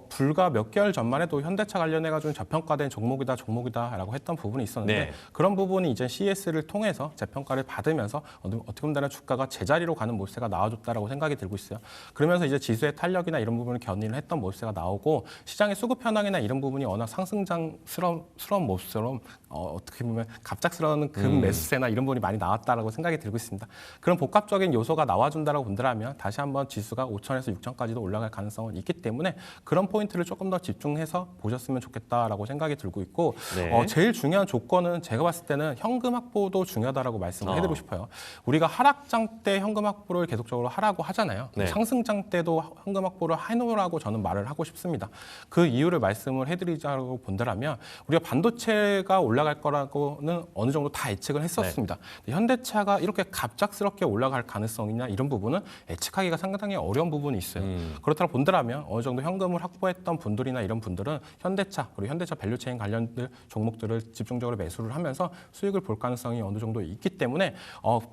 불과 몇 개월 전만 해도 현대차 관련해가지고 저평가된 종목이다라고 했던 부분이 있었는데 네. 그런 부분이 이제 CES를 통해서 재평가를 받으면서 어떻게 보면 주가가 제자리로 가는 모습가 나와줬다라고 생각이 들고 있어요. 그러면서 이제 지수의 탄력이나 이런 부분을 견인을 했던 모습가 나오고 시장의 수급 현황이나 이런 부분이 워낙 상승장스러운 모습처럼 어떻게 보면 갑작스러운 매수세나 이런 부분이 많이 나왔다라고 생각이 들고 있습니다. 그런 복합적인 요소가 나와준다라고 본다면 다시 한번 지수가 5천에서 6천까지도 올라갈 가능성은 있기 때문에 그런 포인트를 조금 더 집중해서 보셨으면 좋겠다라고 생각이 들고 있고 네. 제일 중요한 조건은 제가 봤을 때는 현금 확보도 중요하다라고 말씀을 해드리고 싶어요. 우리가 하락장 때 현금 확보를 계속적으로 하라고 하잖아요. 네. 상승장 때도 현금 확보를 해놓으라고 저는 말을 하고 싶습니다. 그 이유를 말씀을 해드리자고 본다면 우리가 반도체가 올라갈 거라고는 어느 정도 다 예측을 했었습니다. 네. 현대차가 이렇게 갑작스럽게 올라갈 가능성이나 이런 부분은 예측하기가 상당히 어려운 부분이 있어요. 그렇다고 본다면 어느 정도 현금을 확보했던 분들이나 이런 분들은 현대차 그리고 현대차 밸류체인 관련 종목들을 집중적으로 매수를 하면서 수익을 볼 가능성이 어느 정도 있기 때문에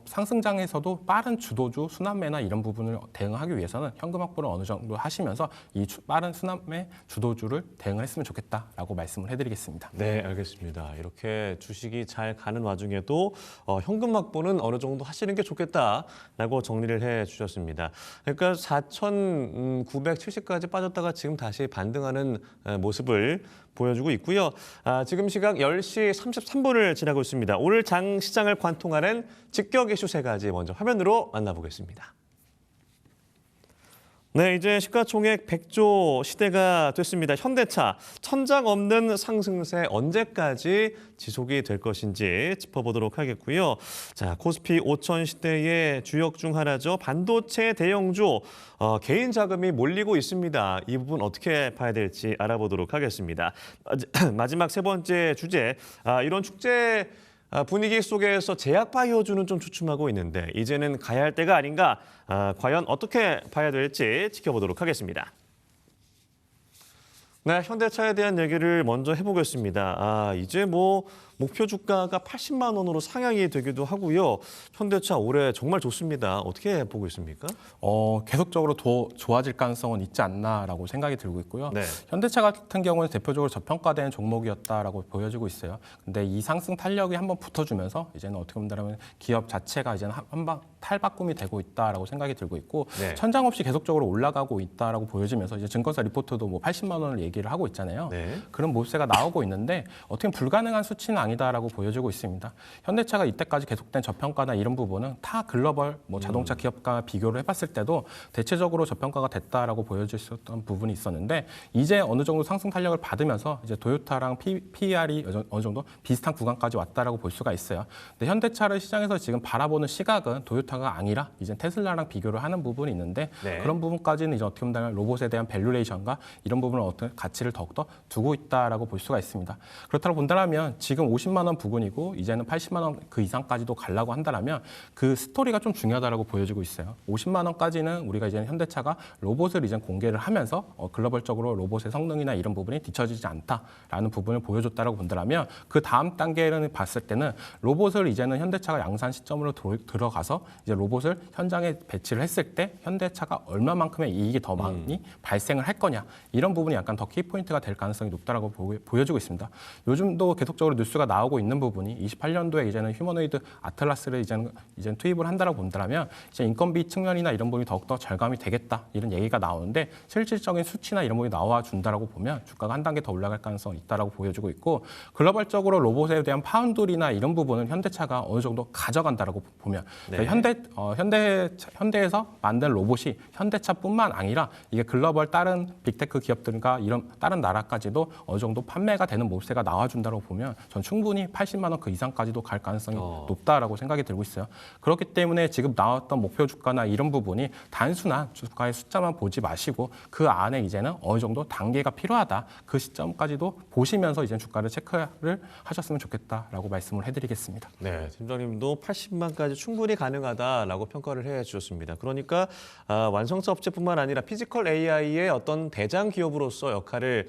상승장에서도 빠른 주도주 순환매나 이런 부분을 대응하기 위해서는 현금 확보를 어느 정도 하시면서 이 빠른 순환매 주도주를 대응을 했으면 좋겠다라고 말씀을 해드리겠습니다. 네, 알겠습니다. 이렇게 주식이 잘 가는 와중에도 현금 확보는 어느 정도 하시는 게 좋겠다라고 정리를 해 주셨습니다. 그러니까 4,970까지 빠졌다가 지금 다시 반등하는 모습을 보여주고 있고요. 지금 시각 10시 33분을 지나고 있습니다. 오늘 장 시장을 관통하는 직격 이슈 세 가지 먼저 화면으로 만나보겠습니다. 네, 이제 시가총액 100조 시대가 됐습니다. 현대차 천장 없는 상승세 언제까지 지속이 될 것인지 짚어보도록 하겠고요. 자, 코스피 5천 시대의 주역 중 하나죠. 반도체 대형주 개인 자금이 몰리고 있습니다. 이 부분 어떻게 봐야 될지 알아보도록 하겠습니다. 마지막 세 번째 주제, 이런 축제 분위기 속에서 제약바이오주는 좀 주춤하고 있는데 이제는 가야 할 때가 아닌가, 과연 어떻게 봐야 될지 지켜보도록 하겠습니다. 네, 현대차에 대한 얘기를 먼저 해보겠습니다. 이제 뭐 목표 주가가 80만 원으로 상향이 되기도 하고요. 현대차 올해 정말 좋습니다. 어떻게 보고 있습니까? 계속적으로 더 좋아질 가능성은 있지 않나라고 생각이 들고 있고요. 네. 현대차 같은 경우는 대표적으로 저평가된 종목이었다라고 보여지고 있어요. 근데 이 상승 탄력이 한번 붙어주면서 이제는 어떻게 본다면 기업 자체가 이제는 한방 탈바꿈이 되고 있다라고 생각이 들고 있고 네. 천장 없이 계속적으로 올라가고 있다라고 보여지면서 이제 증권사 리포트도 뭐 80만 원을 얘기를 하고 있잖아요. 네. 그런 모습세가 나오고 있는데 어떻게 보면 불가능한 수치는 아니다라고 보여지고 있습니다. 현대차가 이때까지 계속된 저평가나 이런 부분은 타 글로벌 뭐 자동차 기업과 비교를 해봤을 때도 대체적으로 저평가가 됐다라고 보여졌던 부분이 있었는데 이제 어느 정도 상승 탄력을 받으면서 이제 도요타랑 PER이 어느 정도 비슷한 구간까지 왔다라고 볼 수가 있어요. 근데 현대차를 시장에서 지금 바라보는 시각은 도요타가 아니라 이제 테슬라랑 비교를 하는 부분이 있는데 네. 그런 부분까지는 이제 어떻게 보면 로봇에 대한 밸류레이션과 이런 부분을 어떤 가치를 더욱더 두고 있다라고 볼 수가 있습니다. 그렇다고 본다면 지금 50만 원 부근이고 이제는 80만 원 그 이상까지도 가려고 한다면 그 스토리가 좀 중요하다라고 보여지고 있어요. 50만 원까지는 우리가 이제 현대차가 로봇을 이제 공개를 하면서 글로벌적으로 로봇의 성능이나 이런 부분이 뒤처지지 않다라는 부분을 보여줬다라고 본다면 그 다음 단계를 봤을 때는 로봇을 이제는 현대차가 양산 시점으로 들어가서 이제 로봇을 현장에 배치를 했을 때 현대차가 얼마만큼의 이익이 더 많이 발생을 할 거냐 이런 부분이 약간 더 키포인트가 될 가능성이 높다라고 보여지고 있습니다. 요즘도 계속적으로 뉴스가 나오고 있는 부분이 28년도에 이제는 휴머노이드 아틀라스를 이제는 투입을 한다라고 본다면 이제 인건비 측면이나 이런 부분이 더욱더 절감이 되겠다 이런 얘기가 나오는데 실질적인 수치나 이런 부분이 나와 준다라고 보면 주가가 한 단계 더 올라갈 가능성이 있다라고 보여지고 있고 글로벌적으로 로봇에 대한 파운드리나 이런 부분은 현대차가 어느 정도 가져간다라고 보면 네. 현대에서 만든 로봇이 현대차뿐만 아니라 이게 글로벌 다른 빅테크 기업들과 이런 다른 나라까지도 어느 정도 판매가 되는 모습세가 나와준다고 보면 전 충분히 80만 원 그 이상까지도 갈 가능성이 높다라고 생각이 들고 있어요. 그렇기 때문에 지금 나왔던 목표 주가나 이런 부분이 단순한 주가의 숫자만 보지 마시고 그 안에 이제는 어느 정도 단계가 필요하다. 그 시점까지도 보시면서 이제 주가를 체크를 하셨으면 좋겠다라고 말씀을 해드리겠습니다. 네, 팀장님도 80만까지 충분히 가능하다라고 평가를 해주셨습니다. 그러니까 완성차 업체뿐만 아니라 피지컬 AI의 어떤 대장 기업으로서 역할을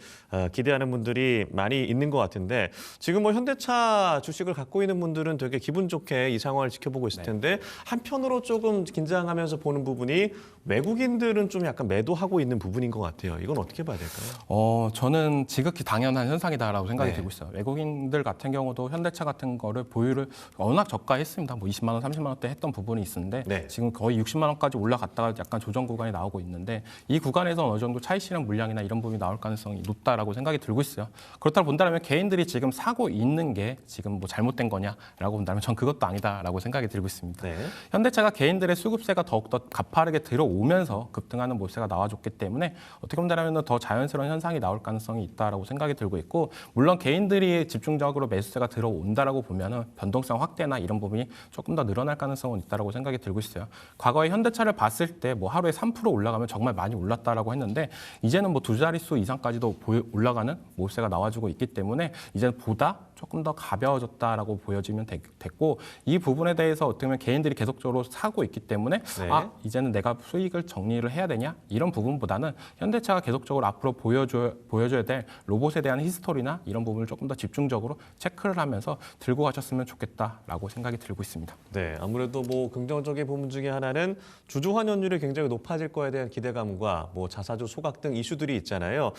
기대하는 분들이 많이 있는 것 같은데 지금 뭐 현대차 주식을 갖고 있는 분들은 되게 기분 좋게 이 상황을 지켜보고 있을 텐데 한편으로 조금 긴장하면서 보는 부분이 외국인들은 좀 약간 매도하고 있는 부분인 것 같아요. 이건 어떻게 봐야 될까요? 저는 지극히 당연한 현상이다라고 생각이 네. 들고 있어요. 외국인들 같은 경우도 현대차 같은 거를 보유를 워낙 저가했습니다. 뭐 20만 원, 30만 원대 했던 부분이 있었는데 네. 지금 거의 60만 원까지 올라갔다가 약간 조정 구간이 나오고 있는데 이 구간에서 어느 정도 차익 실현 물량이나 이런 부분이 나올 가능성이 높다라고 생각이 들고 있어요. 그렇다고 본다면 개인들이 지금 사고 있는 게 지금 뭐 잘못된 거냐라고 본다면 전 그것도 아니다라고 생각이 들고 있습니다. 네. 현대차가 개인들의 수급세가 더욱더 가파르게 들어오면서 급등하는 모습세가 나와줬기 때문에 어떻게 본다면 더 자연스러운 현상이 나올 가능성이 있다라고 생각이 들고 있고 물론 개인들이 집중적으로 매수세가 들어온다라고 보면은 변동성 확대나 이런 부분이 조금 더 늘어날 가능성은 있다라고 생각이 들고 있어요. 과거에 현대차를 봤을 때 뭐 하루에 3% 올라가면 정말 많이 올랐다라고 했는데 이제는 뭐 두 자릿수 이상까지도 올라가는 모습세가 나와주고 있기 때문에 이제는 보다 조금 더 가벼워졌다라고 보여지면 됐고 이 부분에 대해서 어떻게 보면 개인들이 계속적으로 사고 있기 때문에 네. 이제는 내가 수익을 정리를 해야 되냐 이런 부분보다는 현대차가 계속적으로 앞으로 보여줘야 될 로봇에 대한 히스토리나 이런 부분을 조금 더 집중적으로 체크를 하면서 들고 가셨으면 좋겠다라고 생각이 들고 있습니다. 네, 아무래도 뭐 긍정적인 부분 중에 하나는 주주 환원율이 굉장히 높아질 거에 대한 기대감과 뭐 자사주 소각 등 이슈들이 있잖아요.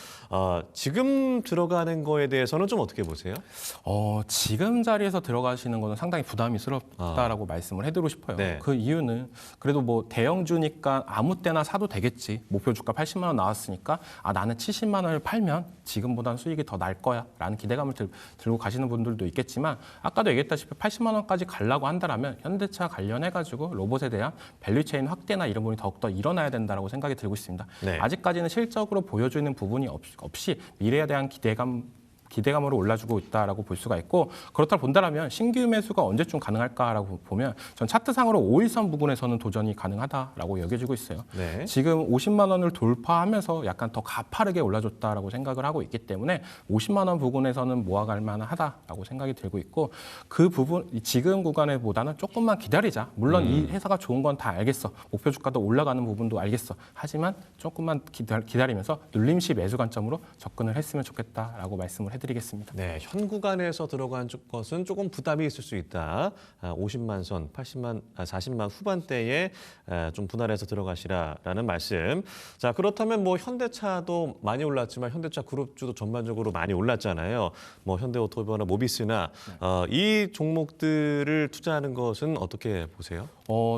지금 들어가는 거에 대해서는 좀 어떻게 보세요? 지금 자리에서 들어가시는 거는 상당히 부담스럽다라고 말씀을 해드리고 싶어요. 네. 그 이유는 그래도 뭐 대형주니까 아무 때나 사도 되겠지. 목표 주가 80만 원 나왔으니까 나는 70만 원을 팔면 지금보다는 수익이 더 날 거야 라는 기대감을 들고 가시는 분들도 있겠지만 아까도 얘기했다시피 80만 원까지 가려고 한다면 현대차 관련해가지고 로봇에 대한 밸류체인 확대나 이런 부분이 더욱더 일어나야 된다고 생각이 들고 있습니다. 네. 아직까지는 실적으로 보여주는 부분이 없이 미래에 대한 기대감으로 올라주고 있다라고 볼 수가 있고 그렇다고 본다면 신규 매수가 언제쯤 가능할까라고 보면 전 차트상으로 5일선 부근에서는 도전이 가능하다라고 여겨지고 있어요. 네. 지금 50만 원을 돌파하면서 약간 더 가파르게 올라줬다라고 생각을 하고 있기 때문에 50만 원 부근에서는 모아갈 만하다라고 생각이 들고 있고 그 부분 지금 구간에보다는 조금만 기다리자. 물론 이 회사가 좋은 건 다 알겠어. 목표 주가도 올라가는 부분도 알겠어. 하지만 조금만 기다리면서 눌림시 매수 관점으로 접근을 했으면 좋겠다라고 말씀을 해드립니다. 해드리겠습니다. 네, 현 구간에서 들어간 것은 조금 부담이 있을 수 있다. 50만 선, 40만 후반대에 좀 분할해서 들어가시라라는 말씀. 자, 그렇다면 뭐 현대차도 많이 올랐지만 현대차 그룹주도 전반적으로 많이 올랐잖아요. 뭐 현대오토모비나 모비스나 이 종목들을 투자하는 것은 어떻게 보세요?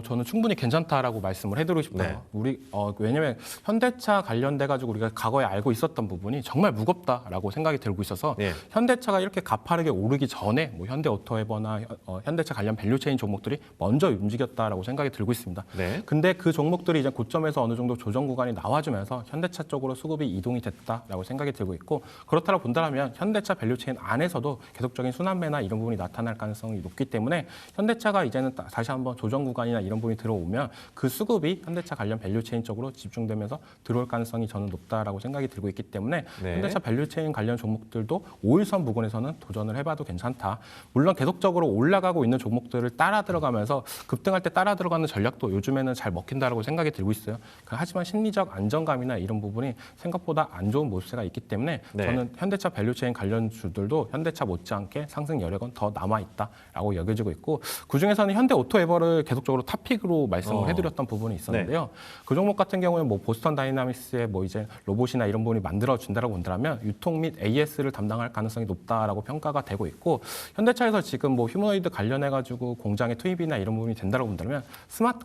저는 충분히 괜찮다라고 말씀을 해드리고 싶어요. 네. 왜냐하면 현대차 관련돼 가지고 우리가 과거에 알고 있었던 부분이 정말 무겁다라고 생각이 들고 있어서 네. 현대차가 이렇게 가파르게 오르기 전에 뭐 현대오토에버나 현대차 관련 밸류체인 종목들이 먼저 움직였다라고 생각이 들고 있습니다. 네. 근데 그 종목들이 이제 고점에서 어느 정도 조정 구간이 나와주면서 현대차 쪽으로 수급이 이동이 됐다라고 생각이 들고 있고 그렇다고 본다면 현대차 밸류체인 안에서도 계속적인 순환매나 이런 부분이 나타날 가능성이 높기 때문에 현대차가 이제는 다시 한번 조정 구간이나 이런 부분이 들어오면 그 수급이 현대차 관련 밸류체인 쪽으로 집중되면서 들어올 가능성이 저는 높다라고 생각이 들고 있기 때문에 네. 현대차 밸류체인 관련 종목들도 5일선 부근에서는 도전을 해봐도 괜찮다. 물론 계속적으로 올라가고 있는 종목들을 따라 들어가면서 급등할 때 따라 들어가는 전략도 요즘에는 잘 먹힌다라고 생각이 들고 있어요. 하지만 심리적 안정감이나 이런 부분이 생각보다 안 좋은 모습세가 있기 때문에 네. 저는 현대차 밸류체인 관련주들도 현대차 못지않게 상승 여력은 더 남아있다라고 여겨지고 있고 그중에서는 현대오토에버를 계속적으로 탑픽으로 말씀을 해드렸던 부분이 있었는데요. 그 종목 같은 경우에 뭐 보스턴 다이나믹스의 뭐 이제 로봇이나 이런 부분이 만들어준다라고 본다면 유통 및 AS를 담당할 가능성이 높다라고 평가가 되고 있고 현대차에서 지금 뭐 휴머노이드 관련해가지고 공장의 투입이나 이런 부분이 된다라고 본다면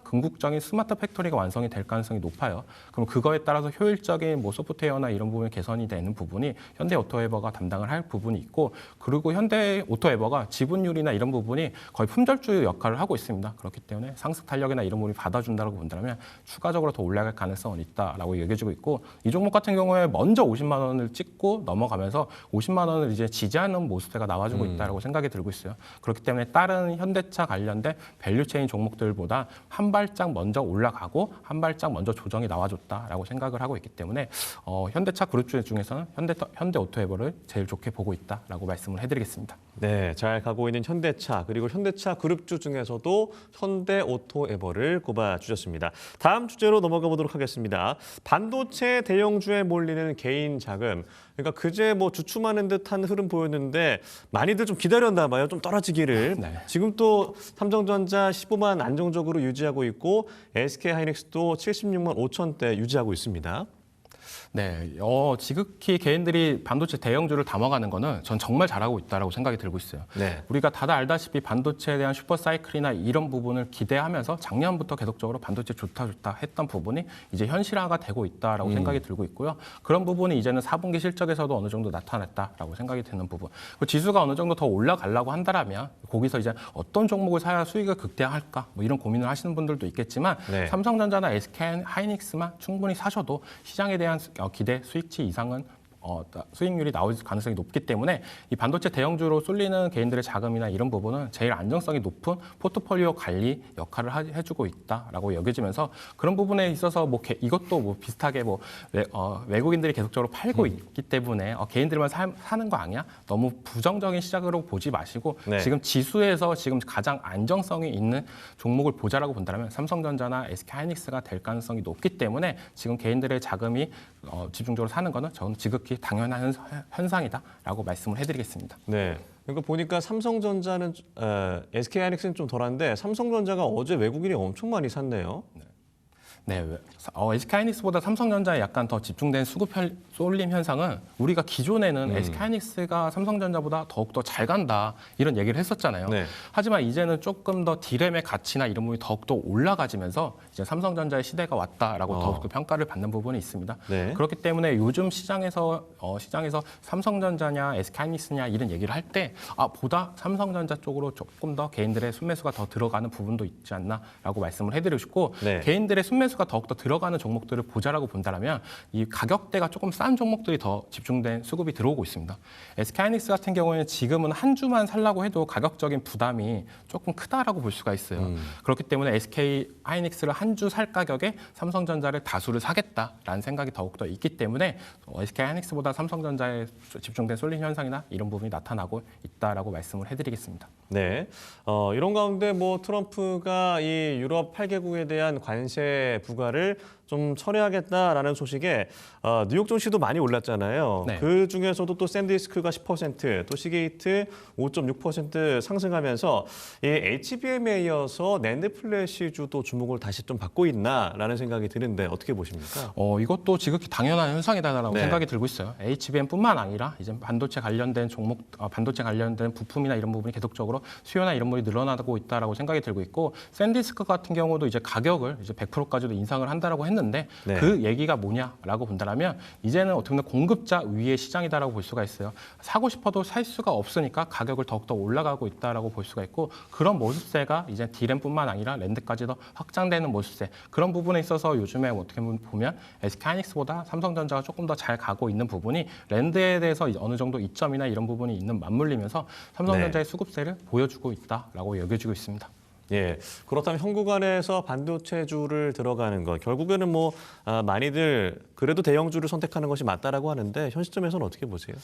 궁극적인 스마트 팩토리가 완성이 될 가능성이 높아요. 그럼 그거에 따라서 효율적인 뭐 소프트웨어나 이런 부분이 개선이 되는 부분이 현대오토에버가 담당을 할 부분이 있고 그리고 현대오토에버가 지분율이나 이런 부분이 거의 품절주 역할을 하고 있습니다. 그렇기 때문에 상승 탄력이나 이런 부분이 받아준다고 본다면 추가적으로 더 올라갈 가능성은 있다라고 여겨지고 있고 이 종목 같은 경우에 먼저 50만 원을 찍고 넘어가면서 50만 원을 이제 지지하는 모습세가 나와주고 있다라고 생각이 들고 있어요. 그렇기 때문에 다른 현대차 관련된 밸류체인 종목들보다 한 발짝 먼저 올라가고 한 발짝 먼저 조정이 나와줬다라고 생각을 하고 있기 때문에 현대차 그룹주 중에서는 현대오토에버를 제일 좋게 보고 있다라고 말씀을 해드리겠습니다. 네, 잘 가고 있는 현대차 그리고 현대차 그룹주 중에서도 현대오토에버를 꼽아주셨습니다. 다음 주제로 넘어가 보도록 하겠습니다. 반도체 대형주에 몰리는 개인 자금. 그러니까 그제 뭐 주춤하는 듯한 흐름 보였는데 많이들 좀 기다렸나 봐요. 좀 떨어지기를. 네. 지금 또 삼성전자 15만 안정적으로 유지하고 있고 SK하이닉스도 76만 5천대 유지하고 있습니다. 네, 지극히 개인들이 반도체 대형주를 담아가는 거는 전 정말 잘하고 있다라고 생각이 들고 있어요. 네. 우리가 다들 알다시피 반도체에 대한 슈퍼사이클이나 이런 부분을 기대하면서 작년부터 계속적으로 반도체 좋다 했던 부분이 이제 현실화가 되고 있다라고 생각이 들고 있고요. 그런 부분이 이제는 4분기 실적에서도 어느 정도 나타났다라고 생각이 드는 부분. 그 지수가 어느 정도 더 올라가려고 한다라면 거기서 이제 어떤 종목을 사야 수익을 극대화할까 뭐 이런 고민을 하시는 분들도 있겠지만 네. 삼성전자나 SK하이닉스만 충분히 사셔도 시장에 대한 기대 수익치 이상은 수익률이 나올 가능성이 높기 때문에 이 반도체 대형주로 쏠리는 개인들의 자금이나 이런 부분은 제일 안정성이 높은 포트폴리오 관리 역할을 해주고 있다라고 여겨지면서 그런 부분에 있어서 뭐 이것도 뭐 비슷하게 뭐 외국인들이 계속적으로 팔고 있기 때문에 개인들만 사는 거 아니야? 너무 부정적인 시작으로 보지 마시고 네. 지금 지수에서 지금 가장 안정성이 있는 종목을 보자라고 본다면 삼성전자나 SK하이닉스가 될 가능성이 높기 때문에 지금 개인들의 자금이 집중적으로 사는 거는 저는 지극히 당연한 현상이다라고 말씀을 해드리겠습니다. 네. 그러니까 보니까 삼성전자는 SK하이닉스는 좀 덜한데 삼성전자가 어제 외국인이 엄청 많이 샀네요. 네, SK하이닉스보다 삼성전자에 약간 더 집중된 수급 쏠림 현상은 우리가 기존에는 SK하이닉스가 삼성전자보다 더욱더 잘 간다 이런 얘기를 했었잖아요. 네. 하지만 이제는 조금 더 디램의 가치나 이런 부분이 더욱더 올라가지면서 이제 삼성전자의 시대가 왔다라고 더욱더 평가를 받는 부분이 있습니다. 네. 그렇기 때문에 요즘 시장에서 삼성전자냐 SK하이닉스냐 이런 얘기를 할 때 보다 삼성전자 쪽으로 조금 더 개인들의 순매수가 더 들어가는 부분도 있지 않나라고 말씀을 해드리고 싶고 네. 개인들의 순매수가 더욱더 들어가는 종목들을 보자라고 본다면 이 가격대가 조금 싼 종목들이 더 집중된 수급이 들어오고 있습니다. SK하이닉스 같은 경우에는 지금은 한 주만 살라고 해도 가격적인 부담이 조금 크다라고 볼 수가 있어요. 그렇기 때문에 SK하이닉스를 한 주 살 가격에 삼성전자를 다수를 사겠다라는 생각이 더욱더 있기 때문에 SK하이닉스보다 삼성전자에 집중된 쏠림 현상이나 이런 부분이 나타나고 있다라고 말씀을 해드리겠습니다. 네. 이런 가운데 뭐 트럼프가 이 유럽 8개국에 대한 관세 부과를 좀 철회하겠다라는 소식에 뉴욕 증시도 많이 올랐잖아요. 네. 그 중에서도 또 샌디스크가 10%, 또 시게이트 5.6% 상승하면서 이 HBM에 이어서 낸드 플래시주도 주목을 다시 좀 받고 있나라는 생각이 드는데 어떻게 보십니까? 이것도 지극히 당연한 현상이다라고 네. 생각이 들고 있어요. HBM뿐만 아니라 이제 반도체 관련된 종목, 반도체 관련된 부품이나 이런 부분이 계속적으로 수요나 이런 부분이 늘어나고 있다라고 생각이 들고 있고, 샌디스크 같은 경우도 이제 가격을 이제 100%까지도 인상을 한다라고 했는데 네. 그 얘기가 뭐냐라고 본다면 이제는 어떻게 보면 공급자 위의 시장이다라고 볼 수가 있어요. 사고 싶어도 살 수가 없으니까 가격을 더욱더 올라가고 있다라고 볼 수가 있고, 그런 모습세가 이제 D램뿐만 아니라 랜드까지도 확장되는 모습세, 그런 부분에 있어서 요즘에 어떻게 보면 SK하이닉스보다 삼성전자가 조금 더 잘 가고 있는 부분이 랜드에 대해서 어느 정도 이점이나 이런 부분이 있는 맞물리면서 삼성전자의 수급세를 보여주고 있다라고 여겨지고 있습니다. 예, 그렇다면 현 구간에서 반도체주를 들어가는 것, 결국에는 뭐 많이들 그래도 대형주를 선택하는 것이 맞다라고 하는데 현 시점에서는 어떻게 보세요?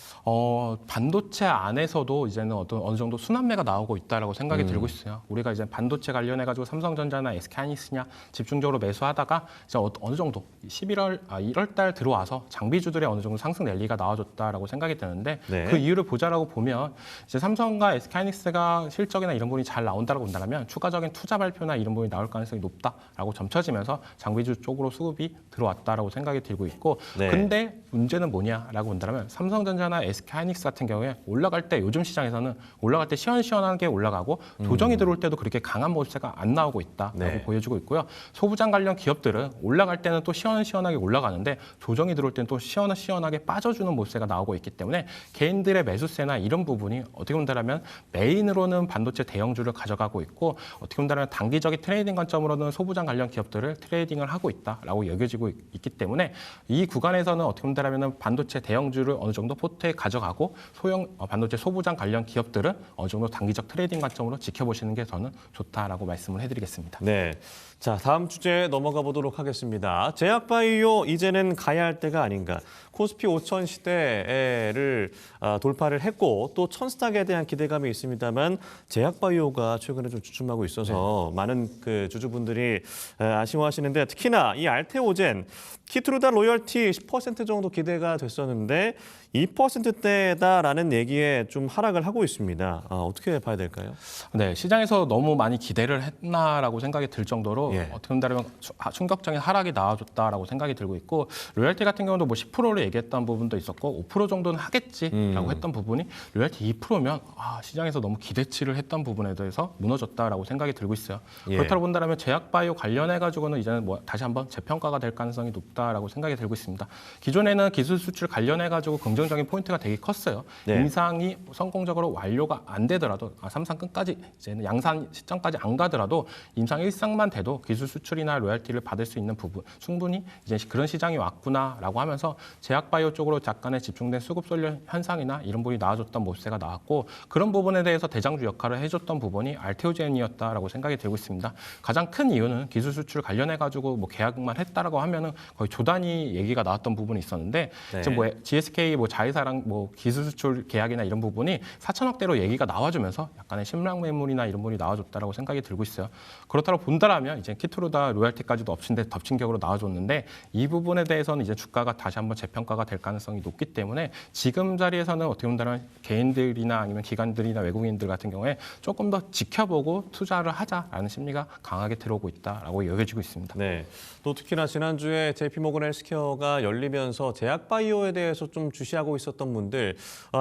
반도체 안에서도 이제는 어느 정도 순환매가 나오고 있다라고 생각이 들고 있어요. 우리가 이제 반도체 관련해가지고 삼성전자나 SK하이닉스냐 집중적으로 매수하다가 이제 어느 정도 1월 달 들어와서 장비주들의 어느 정도 상승 랠리가 나와줬다라고 생각이 드는데 네. 그 이유를 보자라고 보면 이제 삼성과 SK하이닉스가 실적이나 이런 부분이 잘 나온다라고 본다면 추가적인 투자 발표나 이런 부분이 나올 가능성이 높다라고 점쳐지면서 장비주 쪽으로 수급이 들어왔다라고 생각이 들고 있고, 네. 근데 문제는 뭐냐라고 본다면 삼성전자나 SK하이닉스 같은 경우에 올라갈 때 요즘 시장에서는 올라갈 때 시원시원하게 올라가고 조정이 들어올 때도 그렇게 강한 모습세가 안 나오고 있다라고 네. 보여주고 있고요. 소부장 관련 기업들은 올라갈 때는 또 시원시원하게 올라가는데 조정이 들어올 때는 또 시원시원하게 빠져주는 모습세가 나오고 있기 때문에 개인들의 매수세나 이런 부분이 어떻게 본다면 메인으로는 반도체 대형주를 가져가고 있고, 어떻게 본다면 단기적인 트레이딩 관점으로는 소부장 관련 기업들을 트레이딩을 하고 있다라고 여겨지고 있기 때문에 이 구간에서는 어떻게 본다면 반도체 대형주를 어느 정도 포트에 가져가고 소형 반도체 소부장 관련 기업들은 어느 정도 단기적 트레이딩 관점으로 지켜보시는 게 저는 좋다라고 말씀을 해드리겠습니다. 네. 자, 다음 주제 넘어가 보도록 하겠습니다. 제약바이오 이제는 가야 할 때가 아닌가. 코스피 5천 시대를 돌파를 했고 또 천스탁에 대한 기대감이 있습니다만 제약바이오가 최근에 좀 주춤하고 있어서 많은 그 주주분들이 아쉬워하시는데, 특히나 이 알테오젠 키트루다 로열티 10% 정도 기대가 됐었는데 2%대다라는 얘기에 좀 하락을 하고 있습니다. 어떻게 봐야 될까요? 네, 시장에서 너무 많이 기대를 했나라고 생각이 들 정도로 예. 어떻게 본다면 충격적인 하락이 나와줬다라고 생각이 들고 있고, 로열티 같은 경우도 뭐 10%를 얘기했던 부분도 있었고 5% 정도는 하겠지라고 했던 부분이 로열티 2%면 시장에서 너무 기대치를 했던 부분에 대해서 무너졌다라고 생각이 들고 있어요. 예. 그렇다고 본다면 제약바이오 관련해가지고는 이제는 뭐 다시 한번 재평가가 될 가능성이 높다라고 생각이 들고 있습니다. 기존에는 기술 수출 관련해가지고 긍정적인 포인트가 되게 컸어요. 네. 임상이 성공적으로 완료가 안 되더라도 삼상 끝까지 이제는 양산 시점까지 안 가더라도 임상 1상만 돼도 기술 수출이나 로열티를 받을 수 있는 부분 충분히 이제 그런 시장이 왔구나라고 하면서 제약바이오 쪽으로 약간의 집중된 수급 쏠려 현상이나 이런 부분이 나와줬던 모습세가 나왔고, 그런 부분에 대해서 대장주 역할을 해줬던 부분이 알테오젠이었다라고 생각이 들고 있습니다. 가장 큰 이유는 기술 수출 관련해가지고 뭐 계약만 했다라고 하면은 거의 조 단위 얘기가 나왔던 부분이 있었는데 네. 지금 뭐 GSK 뭐 자회사랑 뭐 기술 수출 계약이나 이런 부분이 4천억대로 얘기가 나와주면서 약간의 심량 매물이나 이런 부분이 나와줬다라고 생각이 들고 있어요. 그렇다고 본다라면 이제 키트루다 로열티까지도 덮친 격으로 나와줬는데 이 부분에 대해서는 이제 주가가 다시 한번 재평가가 될 가능성이 높기 때문에 지금 자리에서는 어떻게 본다면 개인들이나 아니면 기관들이나 외국인들 같은 경우에 조금 더 지켜보고 투자를 하자라는 심리가 강하게 들어오고 있다라고 여겨지고 있습니다. 네. 또 특히나 지난주에 JP모건 헬스케어가 열리면서 제약바이오에 대해서 좀 주시하고 있었던 분들,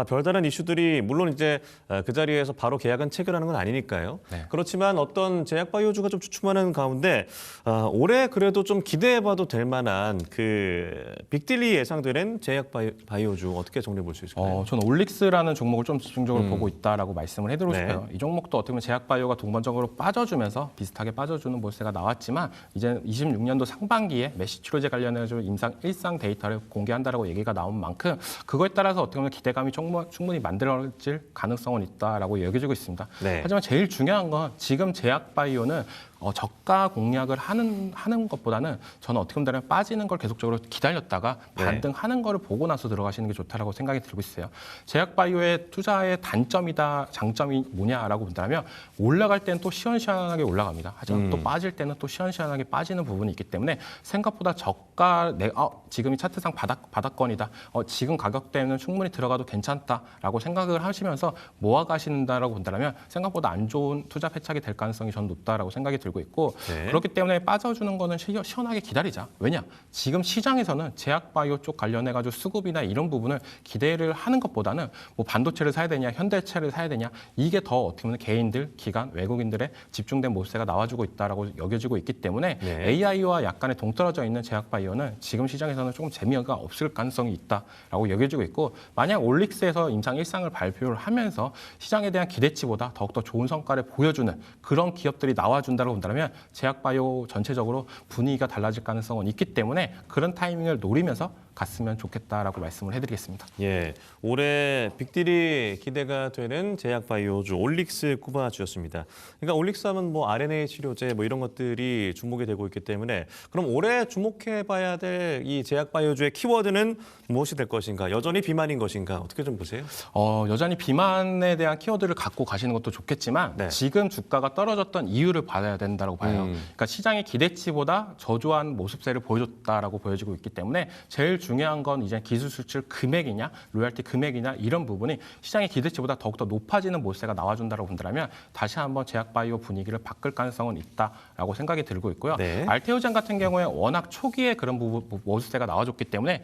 별다른 이슈들이 물론 이제 그 자리에서 바로 계약은 체결하는 건 아니니까요. 네. 그렇지만 어떤 제약바이오주가 좀 주춤하는 가운데 올해 그래도 좀 기대해봐도 될 만한 그 빅딜이 예상되는 제약바이오주 어떻게 정리해 볼 수 있을까요? 저는 올릭스라는 종목을 좀 집중적으로 보고 있다라고 말씀을 해드리고 네. 싶어요. 이 종목도 어떻게 보면 제약바이오가 동반적으로 빠져주면서 비슷하게 빠져주는 모습가 나왔지만 이제 26년도 상반기에 메시 치료제 관련해서 임상 1상 데이터를 공개한다라고 얘기가 나온 만큼 그거에 따라서 어떻게 보면 기대감이 충분히 만들어질 가능성은 있다라고 여겨지고 있습니다. 네. 하지만 제일 중요한 건 지금 제약바이오는 저가 공략을 하는 것보다는 저는 어떻게 보면 빠지는 걸 계속적으로 기다렸다가 반등하는 거를 보고 나서 들어가시는 게 좋다라고 생각이 들고 있어요. 제약바이오의 투자의 단점이다, 장점이 뭐냐라고 본다면 올라갈 때는 또 시원시원하게 올라갑니다. 하지만 또 빠질 때는 또 시원시원하게 빠지는 부분이 있기 때문에 생각보다 저가 지금이 차트상 바닥권이다. 지금 가격대는 충분히 들어가도 괜찮다라고 생각을 하시면서 모아가신다라고 본다면 생각보다 안 좋은 투자 패착이 될 가능성이 저는 높다라고 생각이 들고 있고 그렇기 때문에 빠져주는 거는 시원하게 기다리자. 왜냐? 지금 시장에서는 제약바이오 쪽 관련해가지고 수급이나 이런 부분을 기대를 하는 것보다는 뭐 반도체를 사야 되냐, 현대차를 사야 되냐 이게 더 어떻게 보면 개인들, 기관, 외국인들의 집중된 모습세가 나와주고 있다라고 여겨지고 있기 때문에 AI와 약간의 동떨어져 있는 제약바이오는 지금 시장에서는 조금 재미가 없을 가능성이 있다라고 여겨지고 있고 만약 올릭스에서 임상 1상을 발표를 하면서 시장에 대한 기대치보다 더욱더 좋은 성과를 보여주는 그런 기업들이 나와준다고 본다면 제약바이오 전체적으로 분위기가 달라질 가능성은 있기 때문에 그런 타이밍을 노리면서 갔으면 좋겠다라고 말씀을 해드리겠습니다. 예, 올해 빅딜이 기대가 되는 제약바이오주 올릭스 꼽아주셨습니다. 그러니까 올릭스 하면 뭐 RNA 치료제 뭐 이런 것들이 주목이 되고 있기 때문에 그럼 올해 주목해봐야 될 이 제약바이오주의 키워드는 무엇이 될 것인가? 여전히 비만인 것인가? 어떻게 좀 보세요? 여전히 비만에 대한 키워드를 갖고 가시는 것도 좋겠지만 지금 주가가 떨어졌던 이유를 봐야 된다고 봐요. 그러니까 시장의 기대치보다 저조한 모습세를 보여줬다라고 보여지고 있기 때문에 제일 중요한 건 이제 기술 수출 금액이냐, 로열티 금액이냐 이런 부분이 시장의 기대치보다 더욱더 높아지는 모습세가 나와준다고 본다면 다시 한번 제약바이오 분위기를 바꿀 가능성은 있다라고 생각이 들고 있고요. 알테오젠 같은 경우에 워낙 초기에 그런 모습세가 나와줬기 때문에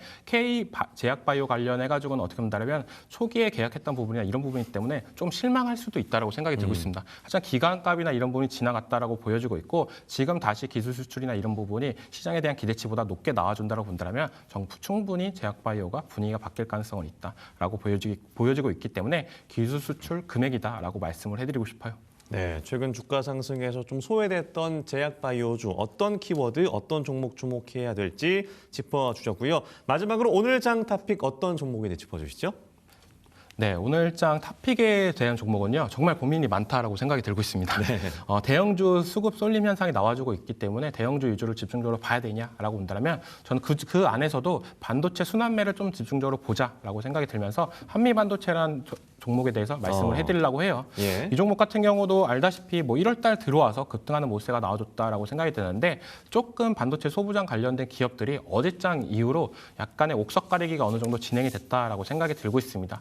제약바이오 관련해가지고는 어떻게 본다면 초기에 계약했던 부분이나 이런 부분이기 때문에 좀 실망할 수도 있다라고 생각이 들고 있습니다. 하지만 기간값이나 이런 부분이 지나갔다라고 보여지고 있고 지금 다시 기술 수출이나 이런 부분이 시장에 대한 기대치보다 높게 나와준다고 본다면 충분히 제약바이오가 분위기가 바뀔 가능성은 있다라고 보여지고 있기 때문에 기술 수출 금액이다라고 말씀을 해드리고 싶어요. 네, 최근 주가 상승에서 좀 소외됐던 제약바이오주 어떤 키워드, 어떤 종목 주목해야 될지 짚어주셨고요. 마지막으로 오늘 장 토픽 어떤 종목인지 짚어주시죠. 네, 오늘장 탑픽에 대한 종목은요. 정말 고민이 많다라고 생각이 들고 있습니다. 대형주 수급 쏠림 현상이 나와주고 있기 때문에 대형주 위주로 집중적으로 봐야 되냐라고 본다면 저는 그 안에서도 반도체 순환매를 좀 집중적으로 보자라고 생각이 들면서 한미반도체라는 종목에 대해서 말씀을 해드리려고 해요. 이 종목 같은 경우도 알다시피 뭐 1월 달 들어와서 급등하는 모습세가 나와줬다라고 생각이 드는데 조금 반도체 소부장 관련된 기업들이 어제장 이후로 약간의 옥석 가리기가 어느 정도 진행이 됐다라고 생각이 들고 있습니다.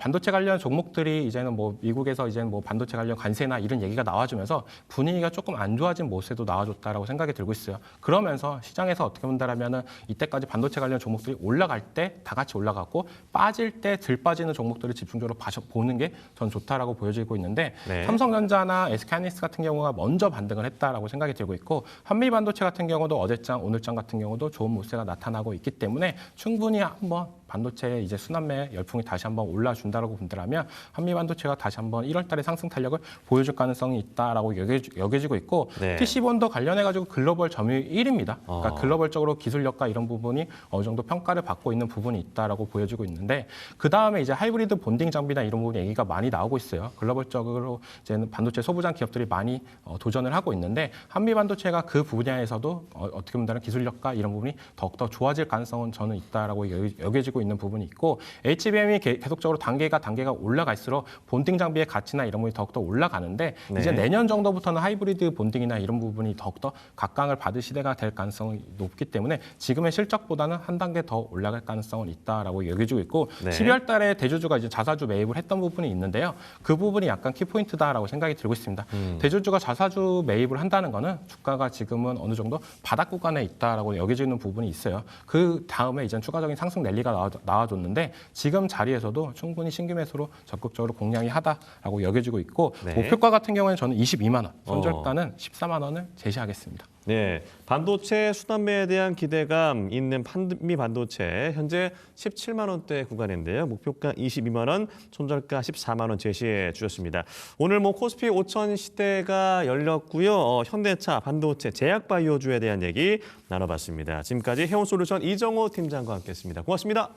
반도체 관련 종목들이 이제는 뭐 미국에서 이제는 뭐 반도체 관련 관세나 이런 얘기가 나와주면서 분위기가 조금 안 좋아진 모습도 나와줬다라고 생각이 들고 있어요. 그러면서 시장에서 어떻게 본다라면은 이때까지 반도체 관련 종목들이 올라갈 때 다 같이 올라갔고 빠질 때 들 빠지는 종목들을 집중적으로 보는 게 전 좋다라고 보여지고 있는데 삼성전자나 SK하이닉스 같은 경우가 먼저 반등을 했다라고 생각이 들고 있고 한미반도체 같은 경우도 어제장, 오늘장 같은 경우도 좋은 모습세가 나타나고 있기 때문에 충분히 한번 반도체의 이제 순환매 열풍이 다시 한번 올라준다라고 본다면 한미반도체가 다시 한번 1월 달에 상승 탄력을 보여줄 가능성이 있다라고 여겨지고 있고 PC본도 관련해가지고 글로벌 점유율 1위입니다. 그러니까 글로벌적으로 기술력과 이런 부분이 어느 정도 평가를 받고 있는 부분이 있다라고 보여지고 있는데 그 다음에 이제 하이브리드 본딩 장비나 이런 부분 얘기가 많이 나오고 있어요. 글로벌적으로 이제는 반도체 소부장 기업들이 많이 도전을 하고 있는데 한미반도체가 그 분야에서도 어떻게 보면 기술력과 이런 부분이 더욱더 좋아질 가능성은 저는 있다라고 여겨지고 있는 부분이 있고 HBM이 계속적으로 단계가 올라갈수록 본딩 장비의 가치나 이런 부분이 더욱더 올라가는데 이제 내년 정도부터는 하이브리드 본딩이나 이런 부분이 더욱더 각광을 받을 시대가 될 가능성이 높기 때문에 지금의 실적보다는 한 단계 더 올라갈 가능성은 있다라고 여겨지고 있고 12월 달에 대주주가 이제 자사주 매입을 했던 부분이 있는데요. 그 부분이 약간 키포인트다라고 생각이 들고 있습니다. 대주주가 자사주 매입을 한다는 거는 주가가 지금은 어느 정도 바닥 구간에 있다라고 여겨지는 부분이 있어요. 그 다음에 이제 추가적인 상승 랠리가 나와줬는데 지금 자리에서도 충분히 신규 매수로 적극적으로 공략이 하다라고 여겨지고 있고 목표가 같은 경우에는 저는 22만 원, 손절가는 14만 원을 제시하겠습니다. 네, 반도체 순환매에 대한 기대감 있는 한미 반도체 현재 17만 원대 구간인데요. 목표가 22만 원, 손절가 14만 원 제시해 주셨습니다. 오늘 뭐 코스피 5천 시대가 열렸고요. 현대차, 반도체, 제약바이오주에 대한 얘기 나눠봤습니다. 지금까지 해온솔루션 이정호 팀장과 함께했습니다. 고맙습니다.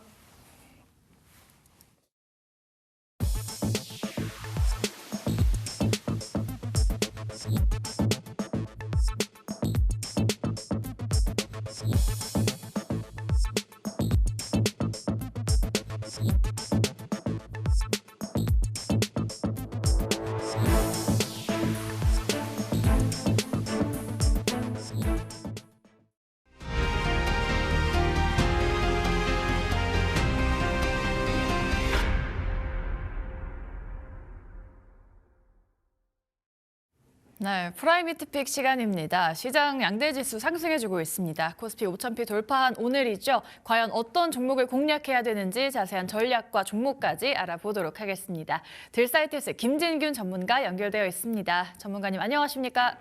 네, 프라임 히트픽 시간입니다. 시장 양대지수 상승해주고 있습니다. 코스피 5,000피 돌파한 오늘이죠. 과연 어떤 종목을 공략해야 되는지 자세한 전략과 종목까지 알아보도록 하겠습니다. 들사이트에서 김진균 전문가 연결되어 있습니다. 전문가님 안녕하십니까?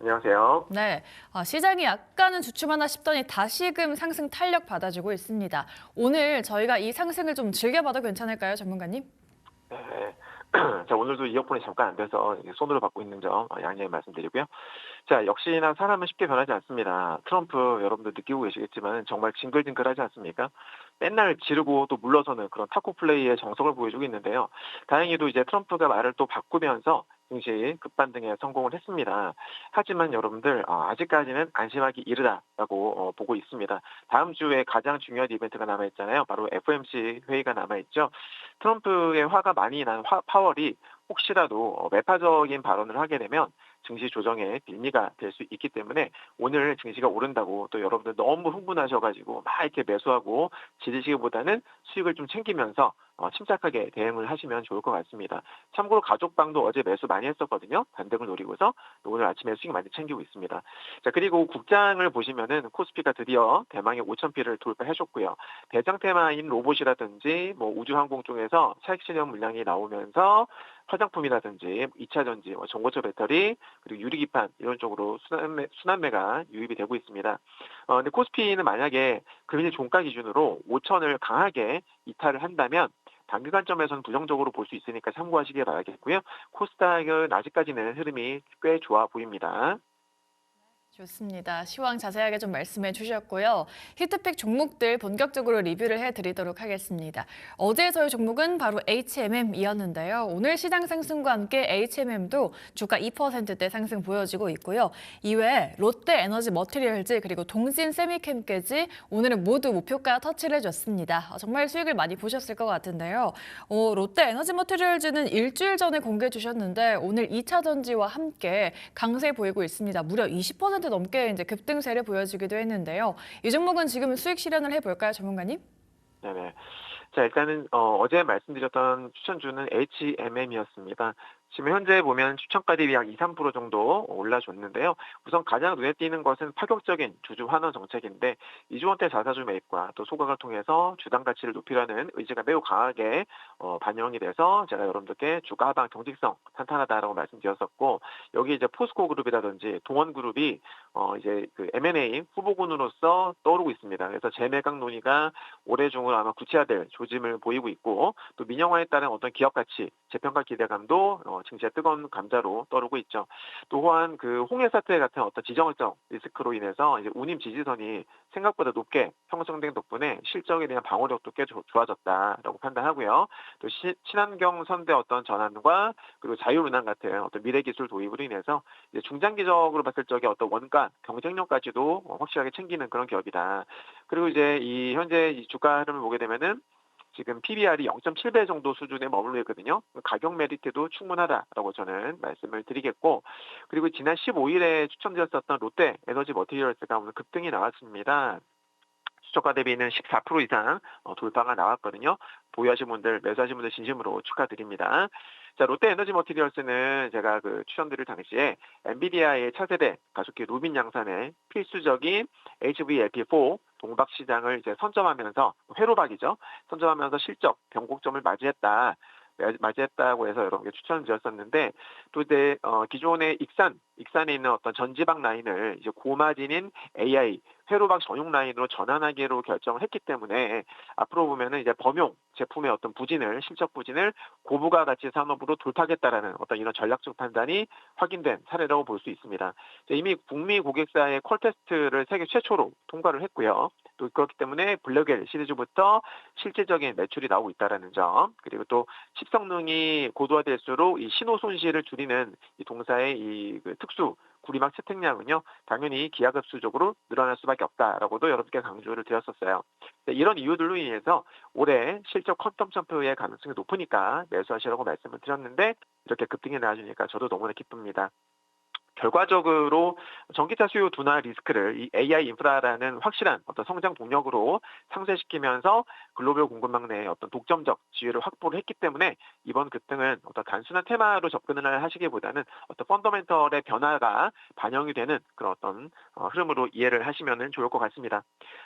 안녕하세요. 네, 시장이 약간은 주춤하나 싶더니 다시금 상승 탄력 받아주고 있습니다. 오늘 저희가 이 상승을 좀 즐겨봐도 괜찮을까요, 전문가님? 네. 자, 오늘도 이어폰이 잠깐 안 돼서 손으로 받고 있는 점 양해 말씀드리고요. 자, 역시나 사람은 쉽게 변하지 않습니다. 트럼프 여러분들 느끼고 계시겠지만 정말 징글징글하지 않습니까? 맨날 지르고 또 물러서는 그런 타코 플레이의 정석을 보여주고 있는데요. 다행히도 이제 트럼프가 말을 또 바꾸면서 증시 급반등에 성공을 했습니다. 하지만 여러분들 아직까지는 안심하기 이르다라고 보고 있습니다. 다음 주에 가장 중요한 이벤트가 남아있잖아요. 바로 FOMC 회의가 남아있죠. 트럼프의 화가 많이 난 파월이 혹시라도 매파적인 발언을 하게 되면 증시 조정의 빌미가 될 수 있기 때문에 오늘 증시가 오른다고 또 여러분들 너무 흥분하셔가지고 막 이렇게 매수하고 지르시기보다는 수익을 좀 챙기면서 침착하게 대응을 하시면 좋을 것 같습니다. 참고로 가족방도 어제 매수 많이 했었거든요. 반등을 노리고서 오늘 아침에 수익 많이 챙기고 있습니다. 자, 그리고 국장을 보시면은 코스피가 드디어 대망의 5,000피를 돌파해줬고요. 대장 테마인 로봇이라든지 뭐 우주항공 쪽에서 차익 실현 물량이 나오면서 화장품이라든지 2차 전지, 전고체 배터리, 그리고 유리기판 이런 쪽으로 순환매가 유입이 되고 있습니다. 근데 코스피는 만약에 금일 종가 기준으로 5,000을 강하게 이탈을 한다면 단기 관점에서는 부정적으로 볼 수 있으니까 참고하시기 바라겠고요. 코스닥은 아직까지는 흐름이 꽤 좋아 보입니다. 좋습니다. 시황 자세하게 좀 말씀해 주셨고요. 히트픽 종목들 본격적으로 리뷰를 해드리도록 하겠습니다. 어제 저희 종목은 바로 HMM이었는데요. 오늘 시장 상승과 함께 HMM도 주가 2%대 상승 보여지고 있고요. 이외에 롯데 에너지 머티리얼즈 그리고 동진 세미캠까지 오늘은 모두 목표가 터치를 해줬습니다. 정말 수익을 많이 보셨을 것 같은데요. 롯데 에너지 머티리얼즈는 일주일 전에 공개해 주셨는데 오늘 2차 전지와 함께 강세 보이고 있습니다. 무려 20% 넘게 이제 급등세를 보여주기도 했는데요. 이 종목은 지금 수익 실현을 해볼까요, 전문가님? 네네. 자, 일단은 어제 말씀드렸던 추천주는 HMM이었습니다. 지금 현재 보면 추천가들이 약 2, 3% 정도 올라줬는데요. 우선 가장 눈에 띄는 것은 파격적인 주주 환원 정책인데 이주원태 자사주 매입과 또 소각을 통해서 주당 가치를 높이려는 의지가 매우 강하게 반영이 돼서 제가 여러분들께 주가 하방 경직성 탄탄하다라고 말씀드렸었고 여기 이제 포스코 그룹이라든지 동원 그룹이 이제 그 M&A 후보군으로서 떠오르고 있습니다. 그래서 재매각 논의가 올해 중으로 아마 구체화될 조짐을 보이고 있고 또 민영화에 따른 어떤 기업 가치 재평가 기대감도 증시의 뜨거운 감자로 떠오르고 있죠. 또한 그 홍해 사태 같은 어떤 지정학적 리스크로 인해서 이제 운임 지지선이 생각보다 높게 형성된 덕분에 실적에 대한 방어력도 꽤 좋아졌다라고 판단하고요. 또 친환경 선대 어떤 전환과 그리고 자율운항 같은 어떤 미래 기술 도입으로 인해서 이제 중장기적으로 봤을 적에 어떤 원가 경쟁력까지도 확실하게 챙기는 그런 기업이다. 그리고 이제 이 현재 이 주가 흐름을 보게 되면은 지금 PBR이 0.7배 정도 수준에 머물러 있거든요. 가격 메리트도 충분하다라고 저는 말씀을 드리겠고 그리고 지난 15일에 추천드렸었던 롯데 에너지 머티리얼스가 오늘 급등이 나왔습니다. 수저가 대비는 14% 이상 돌파가 나왔거든요. 보유하신 분들, 매수하신 분들 진심으로 축하드립니다. 자, 롯데 에너지 머티리얼스는 제가 그 추천드릴 당시에 엔비디아의 차세대 가속기 루빈 양산의 필수적인 HVLP4 동박 시장을 이제 선점하면서 회로박이죠. 선점하면서 실적 변곡점을 맞이했다고 해서 여러분께 추천을 드렸었는데 또 이제 기존의 익산에 있는 어떤 전지박 라인을 이제 고마진인 AI 회로박 전용 라인으로 전환하기로 결정을 했기 때문에 앞으로 보면은 이제 범용 제품의 어떤 실적 부진을 고부가 가치 산업으로 돌파하겠다라는 어떤 이런 전략적 판단이 확인된 사례라고 볼 수 있습니다. 이미 북미 고객사의 콜 테스트를 세계 최초로 통과를 했고요. 또 그렇기 때문에 블랙웰 시리즈부터 실질적인 매출이 나오고 있다라는 점, 그리고 또 칩성능이 고도화될수록 이 신호 손실을 줄이는 이 동사의 이 그 특수 구리막 채택량은요 당연히 기하급수적으로 늘어날 수밖에 없다라고도 여러분께 강조를 드렸었어요. 이런 이유들로 인해서 올해 실적 퀀텀 점프의 가능성이 높으니까 매수하시라고 말씀을 드렸는데 이렇게 급등이 나와주니까 저도 너무나 기쁩니다. 결과적으로 전기차 수요 둔화 리스크를 이 AI 인프라라는 확실한 어떤 성장 동력으로 상쇄시키면서 글로벌 공급망 내에 어떤 독점적 지위를 확보를 했기 때문에 이번 급등은 어떤 단순한 테마로 접근을 하시기보다는 어떤 펀더멘털의 변화가 반영이 되는 그런 어떤 흐름으로 이해를 하시면 좋을 것 같습니다.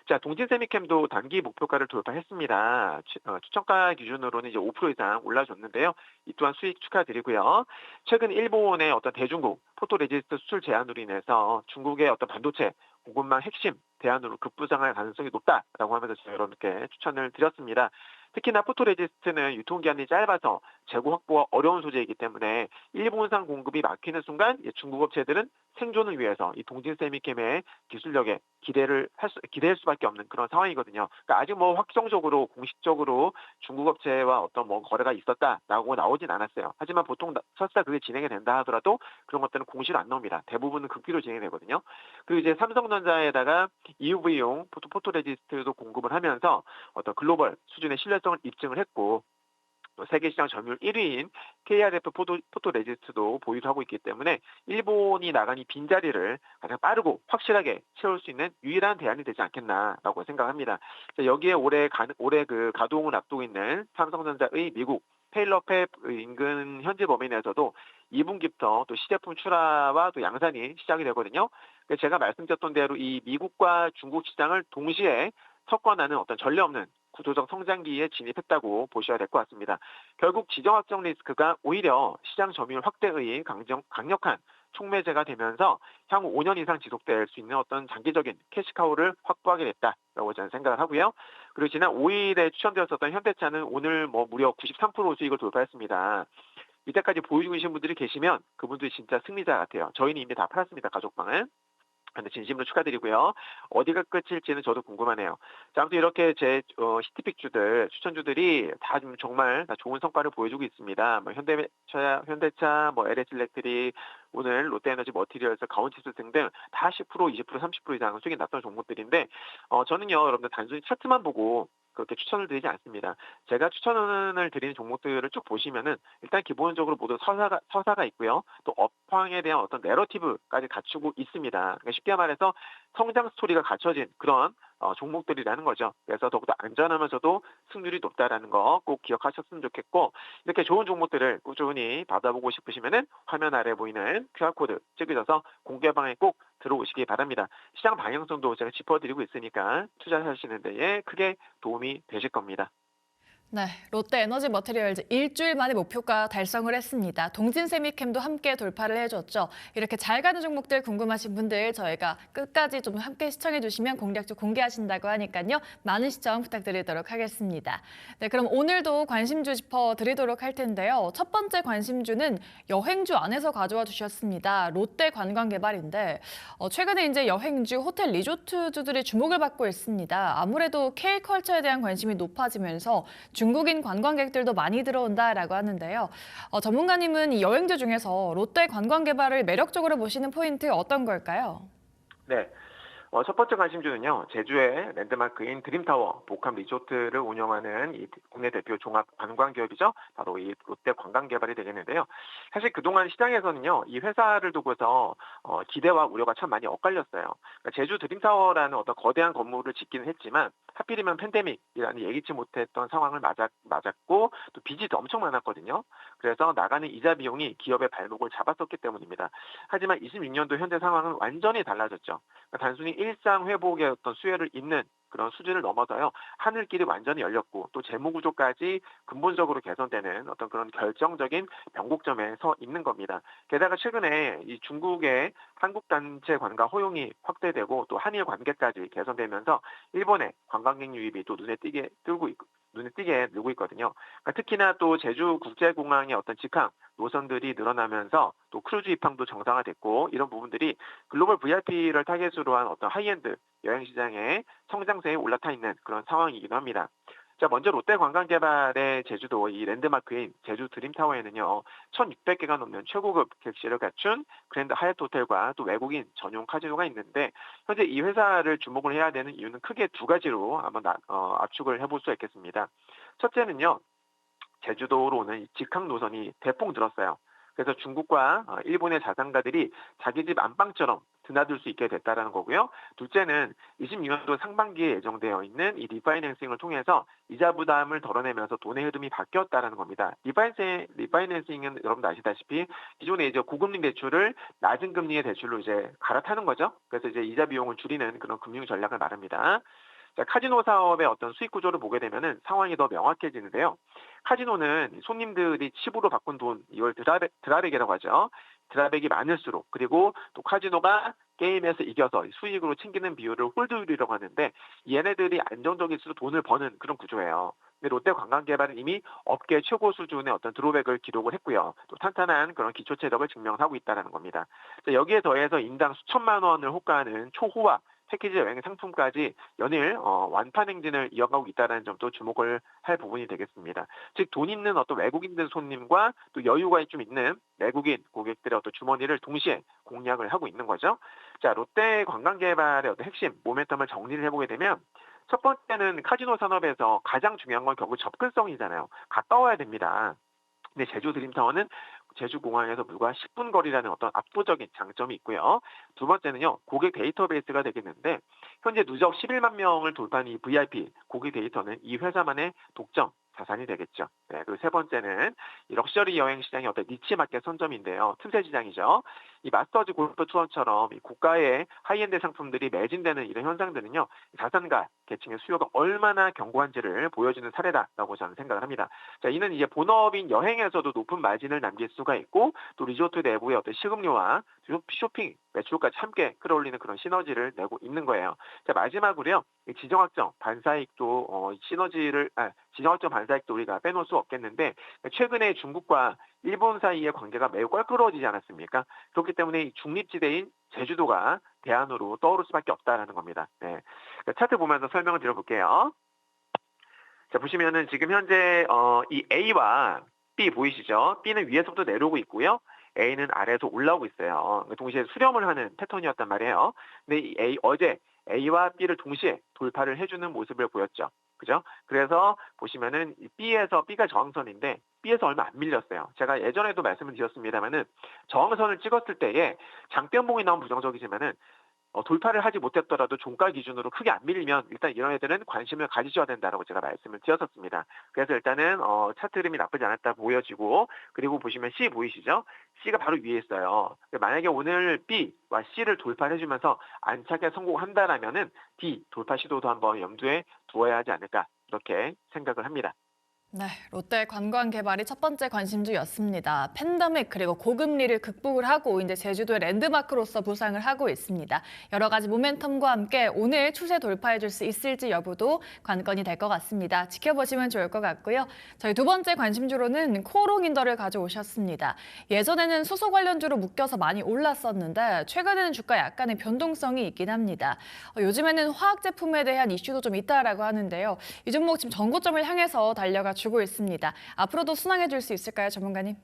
자, 동진세미캠도 단기 목표가를 돌파했습니다. 추천가 기준으로는 이제 5% 이상 올라줬는데요. 이 또한 수익 축하드리고요. 최근 일본의 어떤 대중국 포토레지스트 수출 제한으로 인해서 중국의 어떤 반도체 공급망 핵심 대안으로 급부상할 가능성이 높다라고 하면서 제가 여러분께 추천을 드렸습니다. 특히나 포토레지스트는 유통기한이 짧아서 재고 확보가 어려운 소재이기 때문에 일본산 공급이 막히는 순간 중국 업체들은 생존을 위해서 이 동진세미캠의 기술력에 기대할 수밖에 없는 그런 상황이거든요. 그러니까 아직 뭐 확정적으로 공식적으로 중국 업체와 어떤 뭐 거래가 있었다라고 나오진 않았어요. 하지만 보통 설사 그게 진행이 된다 하더라도 그런 것들은 공시로 안 나옵니다. 대부분은 극비로 진행되거든요. 그리고 이제 삼성전자에다가 EUV용 포토레지스트도 공급을 하면서 어떤 글로벌 수준의 신뢰성을 입증을 했고 세계 시장 점유율 1위인 KRF 포토레지스트도 보유를 하고 있기 때문에 일본이 나간 이 빈자리를 가장 빠르고 확실하게 채울 수 있는 유일한 대안이 되지 않겠나라고 생각합니다. 여기에 올해 그 가동을 앞두고 있는 삼성전자의 미국 페일러팹 인근 현지 범위 내에서도 2분기부터 또 시제품 출하와 또 양산이 시작이 되거든요. 제가 말씀드렸던 대로 이 미국과 중국 시장을 동시에 석권하는 어떤 전례 없는 구조적 성장기에 진입했다고 보셔야 될 것 같습니다. 결국 지정 확정 리스크가 오히려 시장 점유율 확대의 강력한 촉매제가 되면서 향후 5년 이상 지속될 수 있는 어떤 장기적인 캐시카우를 확보하게 됐다라고 저는 생각을 하고요. 그리고 지난 5일에 추천드렸었던 현대차는 오늘 뭐 무려 93% 수익을 돌파했습니다. 이때까지 보여주고 계신 분들이 계시면 그분들이 진짜 승리자 같아요. 저희는 이미 다 팔았습니다. 가족방을. 근데 진심으로 축하드리고요. 어디가 끝일지는 저도 궁금하네요. 자, 아무튼 이렇게 제 히트픽주들, 추천주들이 다 정말 다 좋은 성과를 보여주고 있습니다. 뭐 현대차, 뭐 LS일렉트릭, 오늘 롯데에너지 머티리얼스, 가온치스 등등 다 10%, 20%, 30% 이상 수익이 났던 종목들인데 저는요, 여러분들 단순히 차트만 보고 그렇게 추천을 드리지 않습니다. 제가 추천을 드리는 종목들을 쭉 보시면은 일단 기본적으로 모두 서사가 있고요. 또 업황에 대한 어떤 내러티브까지 갖추고 있습니다. 그러니까 쉽게 말해서 성장 스토리가 갖춰진 그런 종목들이라는 거죠. 그래서 더욱더 안전하면서도 승률이 높다라는 거 꼭 기억하셨으면 좋겠고 이렇게 좋은 종목들을 꾸준히 받아보고 싶으시면은 화면 아래 보이는 QR코드 찍으셔서 공개방에 꼭 들어오시기 바랍니다. 시장 방향성도 제가 짚어드리고 있으니까 투자하시는 데에 크게 도움이 되실 겁니다. 네, 롯데에너지 머티리얼즈 일주일 만에 목표가 달성을 했습니다. 동진세미캠도 함께 돌파를 해줬죠. 이렇게 잘 가는 종목들 궁금하신 분들 저희가 끝까지 좀 함께 시청해 주시면 공략도 공개하신다고 하니까요. 많은 시청 부탁드리도록 하겠습니다. 네, 그럼 오늘도 관심주 짚어드리도록 할 텐데요. 첫 번째 관심주는 여행주 안에서 가져와 주셨습니다. 롯데관광개발인데 최근에 이제 여행주, 호텔, 리조트주들이 주목을 받고 있습니다. 아무래도 K컬처에 대한 관심이 높아지면서 중국인 관광객들도 많이 들어온다라고 하는데요. 전문가님은 이 여행주 중에서 롯데 관광개발을 매력적으로 보시는 포인트 어떤 걸까요? 네. 첫 번째 관심주는요, 제주의 랜드마크인 드림타워 복합 리조트를 운영하는 이 국내 대표 종합 관광 기업이죠. 바로 이 롯데 관광개발이 되겠는데요. 사실 그동안 시장에서는요, 이 회사를 두고서 기대와 우려가 참 많이 엇갈렸어요. 그러니까 제주 드림타워라는 어떤 거대한 건물을 짓기는 했지만 하필이면 팬데믹이라는 예기치 못했던 상황을 맞았고 또 빚이 엄청 많았거든요. 그래서 나가는 이자 비용이 기업의 발목을 잡았었기 때문입니다. 하지만 26년도 현재 상황은 완전히 달라졌죠. 그러니까 단순히 일상 회복의 어떤 수혜를 잇는 그런 수준을 넘어서요. 하늘길이 완전히 열렸고 또 재무 구조까지 근본적으로 개선되는 어떤 그런 결정적인 변곡점에 서 있는 겁니다. 게다가 최근에 이 중국의 한국 단체 관광 허용이 확대되고 또 한일 관계까지 개선되면서 일본의 관광객 유입이 또 눈에 띄게 늘고 있거든요. 그러니까 특히나 또 제주 국제공항의 어떤 직항 노선들이 늘어나면서 또 크루즈 입항도 정상화됐고 이런 부분들이 글로벌 VIP를 타겟으로 한 어떤 하이엔드 여행 시장의 성장세에 올라타 있는 그런 상황이기도 합니다. 자, 먼저 롯데관광개발의 제주도 이 랜드마크인 제주 드림타워에는요, 1,600개가 넘는 최고급 객실을 갖춘 그랜드 하얏트 호텔과 또 외국인 전용 카지노가 있는데 현재 이 회사를 주목을 해야 되는 이유는 크게 두 가지로 한번 압축을 해볼 수 있겠습니다. 첫째는요, 제주도로 오는 직항 노선이 대폭 늘었어요. 그래서 중국과 일본의 자산가들이 자기 집 안방처럼 드나들 수 있게 됐다라는 거고요. 둘째는 26년도 상반기에 예정되어 있는 이 리파이낸싱을 통해서 이자 부담을 덜어내면서 돈의 흐름이 바뀌었다라는 겁니다. 리파이낸싱은 여러분도 아시다시피 기존에 이제 고금리 대출을 낮은 금리의 대출로 이제 갈아타는 거죠. 그래서 이제 이자 비용을 줄이는 그런 금융 전략을 말합니다. 자, 카지노 사업의 어떤 수익 구조를 보게 되면은 상황이 더 명확해지는데요. 카지노는 손님들이 칩으로 바꾼 돈, 이걸 드라백이라고 하죠. 드라백이 많을수록, 그리고 또 카지노가 게임에서 이겨서 수익으로 챙기는 비율을 홀드율이라고 하는데, 얘네들이 안정적일수록 돈을 버는 그런 구조예요. 근데 롯데관광개발은 이미 업계 최고 수준의 어떤 드로백을 기록을 했고요. 또 탄탄한 그런 기초 체력을 증명하고 있다는 겁니다. 자, 여기에 더해서 인당 수천만 원을 호가하는 초호화 패키지 여행 상품까지 연일 완판 행진을 이어가고 있다는 점도 주목을 할 부분이 되겠습니다. 즉 돈 있는 어떤 외국인들 손님과 또 여유가 좀 있는 내국인 고객들의 어떤 주머니를 동시에 공략을 하고 있는 거죠. 자, 롯데 관광개발의 어떤 핵심 모멘텀을 정리를 해보게 되면 첫 번째는 카지노 산업에서 가장 중요한 건 결국 접근성이잖아요. 가까워야 됩니다. 근데 제주 드림타워는 제주공항에서 불과 10분 거리라는 어떤 압도적인 장점이 있고요. 두 번째는요, 고객 데이터베이스가 되겠는데, 현재 누적 11만 명을 돌파한 이 VIP 고객 데이터는 이 회사만의 독점 자산이 되겠죠. 네, 그리고 세 번째는 이 럭셔리 여행 시장의 어떤 니치 마켓 선점인데요. 틈새 시장이죠. 이 마스터즈 골프 투어처럼 이 고가의 하이엔드 상품들이 매진되는 이런 현상들은요, 자산가 계층의 수요가 얼마나 견고한지를 보여주는 사례다라고 저는 생각을 합니다. 자, 이는 이제 본업인 여행에서도 높은 마진을 남길 수가 있고, 또 리조트 내부의 어떤 식음료와 쇼핑 매출까지 함께 끌어올리는 그런 시너지를 내고 있는 거예요. 자, 마지막으로요, 지정학적 반사익도 지정학적 반사익도 우리가 빼놓을 수 없겠는데, 최근에 중국과 일본 사이의 관계가 매우 껄끄러워지지 않았습니까? 그렇기 때문에 이 중립지대인 제주도가 대안으로 떠오를 수밖에 없다라는 겁니다. 네. 차트 보면서 설명을 드려볼게요. 자, 보시면은 지금 현재 이 A와 B 보이시죠? B는 위에서부터 내려오고 있고요. A는 아래에서 올라오고 있어요. 동시에 수렴을 하는 패턴이었단 말이에요. 근데 이 어제 A와 B를 동시에 돌파를 해주는 모습을 보였죠. 그죠? 그래서 보시면은 B에서 B가 저항선인데 B에서 얼마 안 밀렸어요. 제가 예전에도 말씀을 드렸습니다만은 저항선을 찍었을 때에 장변봉이 나오면 부정적이지만은 돌파를 하지 못했더라도 종가 기준으로 크게 안 밀리면 일단 이런 애들은 관심을 가지셔야 된다라고 제가 말씀을 드렸었습니다. 그래서 일단은 차트 흐름이 나쁘지 않았다 보여지고, 그리고 보시면 C 보이시죠? C가 바로 위에 있어요. 만약에 오늘 B와 C를 돌파를 해주면서 안착에 성공한다라면은 D 돌파 시도도 한번 염두에 두어야 하지 않을까, 이렇게 생각을 합니다. 네, 롯데 관광개발이 첫 번째 관심주였습니다. 팬데믹 그리고 고금리를 극복을 하고 이제 제주도의 랜드마크로서 부상을 하고 있습니다. 여러 가지 모멘텀과 함께 오늘 추세 돌파해줄 수 있을지 여부도 관건이 될 것 같습니다. 지켜보시면 좋을 것 같고요. 저희 두 번째 관심주로는 코오롱인더를 가져오셨습니다. 예전에는 수소 관련주로 묶여서 많이 올랐었는데 최근에는 주가 약간의 변동성이 있긴 합니다. 요즘에는 화학 제품에 대한 이슈도 좀 있다라고 하는데요. 이 종목 지금 전고점을 향해서 달려가 주고 있습니다. 앞으로도 순항해 줄 수 있을까요, 전문가님?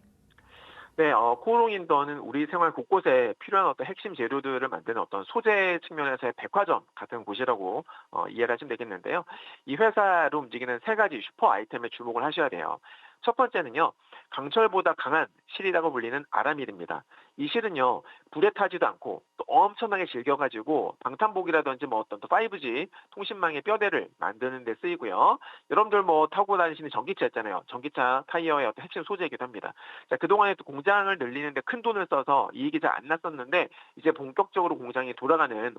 네, 코오롱인더는 우리 생활 곳곳에 필요한 어떤 핵심 재료들을 만드는 어떤 소재 측면에서의 백화점 같은 곳이라고 이해를 하시면 되겠는데요. 이 회사로 움직이는 세 가지 슈퍼 아이템에 주목을 하셔야 돼요. 첫 번째는요, 강철보다 강한 실이라고 불리는 아라밀입니다. 이 실은요, 불에 타지도 않고 또 엄청나게 질겨가지고 방탄복이라든지 뭐 어떤 또 5G 통신망의 뼈대를 만드는 데 쓰이고요. 여러분들 뭐 타고 다니시는 전기차 있잖아요. 전기차 타이어의 어떤 핵심 소재이기도 합니다. 자, 그동안에 또 공장을 늘리는데 큰 돈을 써서 이익이 잘 안 났었는데 이제 본격적으로 공장이 돌아가는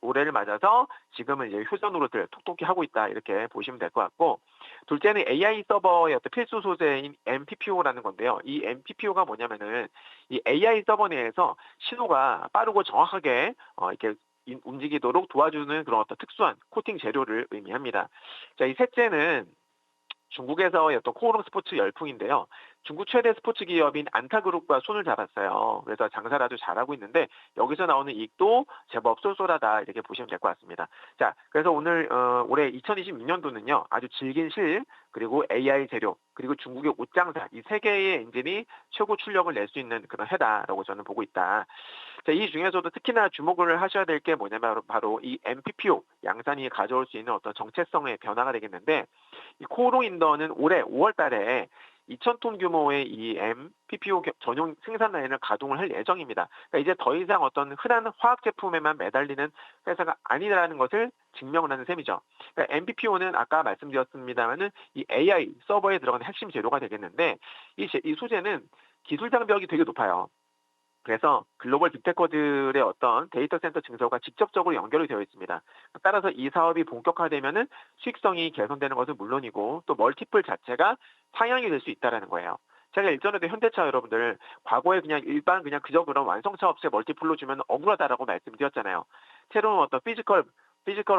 올해를 맞아서 지금은 이제 효전으로들 톡톡히 하고 있다, 이렇게 보시면 될 것 같고, 둘째는 AI 서버의 어떤 필수 소재인 MPPO라는 건데요. 이 MPPO가 뭐냐면은 이 AI 서버 내에서 신호가 빠르고 정확하게 이렇게 움직이도록 도와주는 그런 어떤 특수한 코팅 재료를 의미합니다. 자, 이 셋째는 중국에서의 어떤 코오롱 스포츠 열풍인데요. 중국 최대 스포츠 기업인 안타그룹과 손을 잡았어요. 그래서 장사를 아주 잘하고 있는데 여기서 나오는 이익도 제법 쏠쏠하다, 이렇게 보시면 될 것 같습니다. 자, 그래서 올해 2026년도는요. 아주 질긴 실, 그리고 AI 재료, 그리고 중국의 옷장사, 이 세 개의 엔진이 최고 출력을 낼 수 있는 그런 해다라고 저는 보고 있다. 자, 이 중에서도 특히나 주목을 하셔야 될 게 뭐냐면 바로 이 MPPO 양산이 가져올 수 있는 어떤 정체성의 변화가 되겠는데, 이 코오롱 인더는 올해 5월 달에 2,000톤 규모의 이 MPPO 전용 생산 라인을 가동을 할 예정입니다. 그러니까 이제 더 이상 어떤 흔한 화학 제품에만 매달리는 회사가 아니라는 것을 증명을 하는 셈이죠. 그러니까 MPPO는 아까 말씀드렸습니다만은 이 AI 서버에 들어가는 핵심 재료가 되겠는데 이 소재는 기술 장벽이 되게 높아요. 그래서 글로벌 빅테커들의 어떤 데이터 센터 증설과 직접적으로 연결이 되어 있습니다. 따라서 이 사업이 본격화되면은 수익성이 개선되는 것은 물론이고 또 멀티플 자체가 상향이 될 수 있다라는 거예요. 제가 일전에도 현대차 여러분들 과거에 그냥 일반 그냥 그저 그런 완성차 업체 멀티플로 주면 억울하다라고 말씀드렸잖아요. 새로운 어떤 피지컬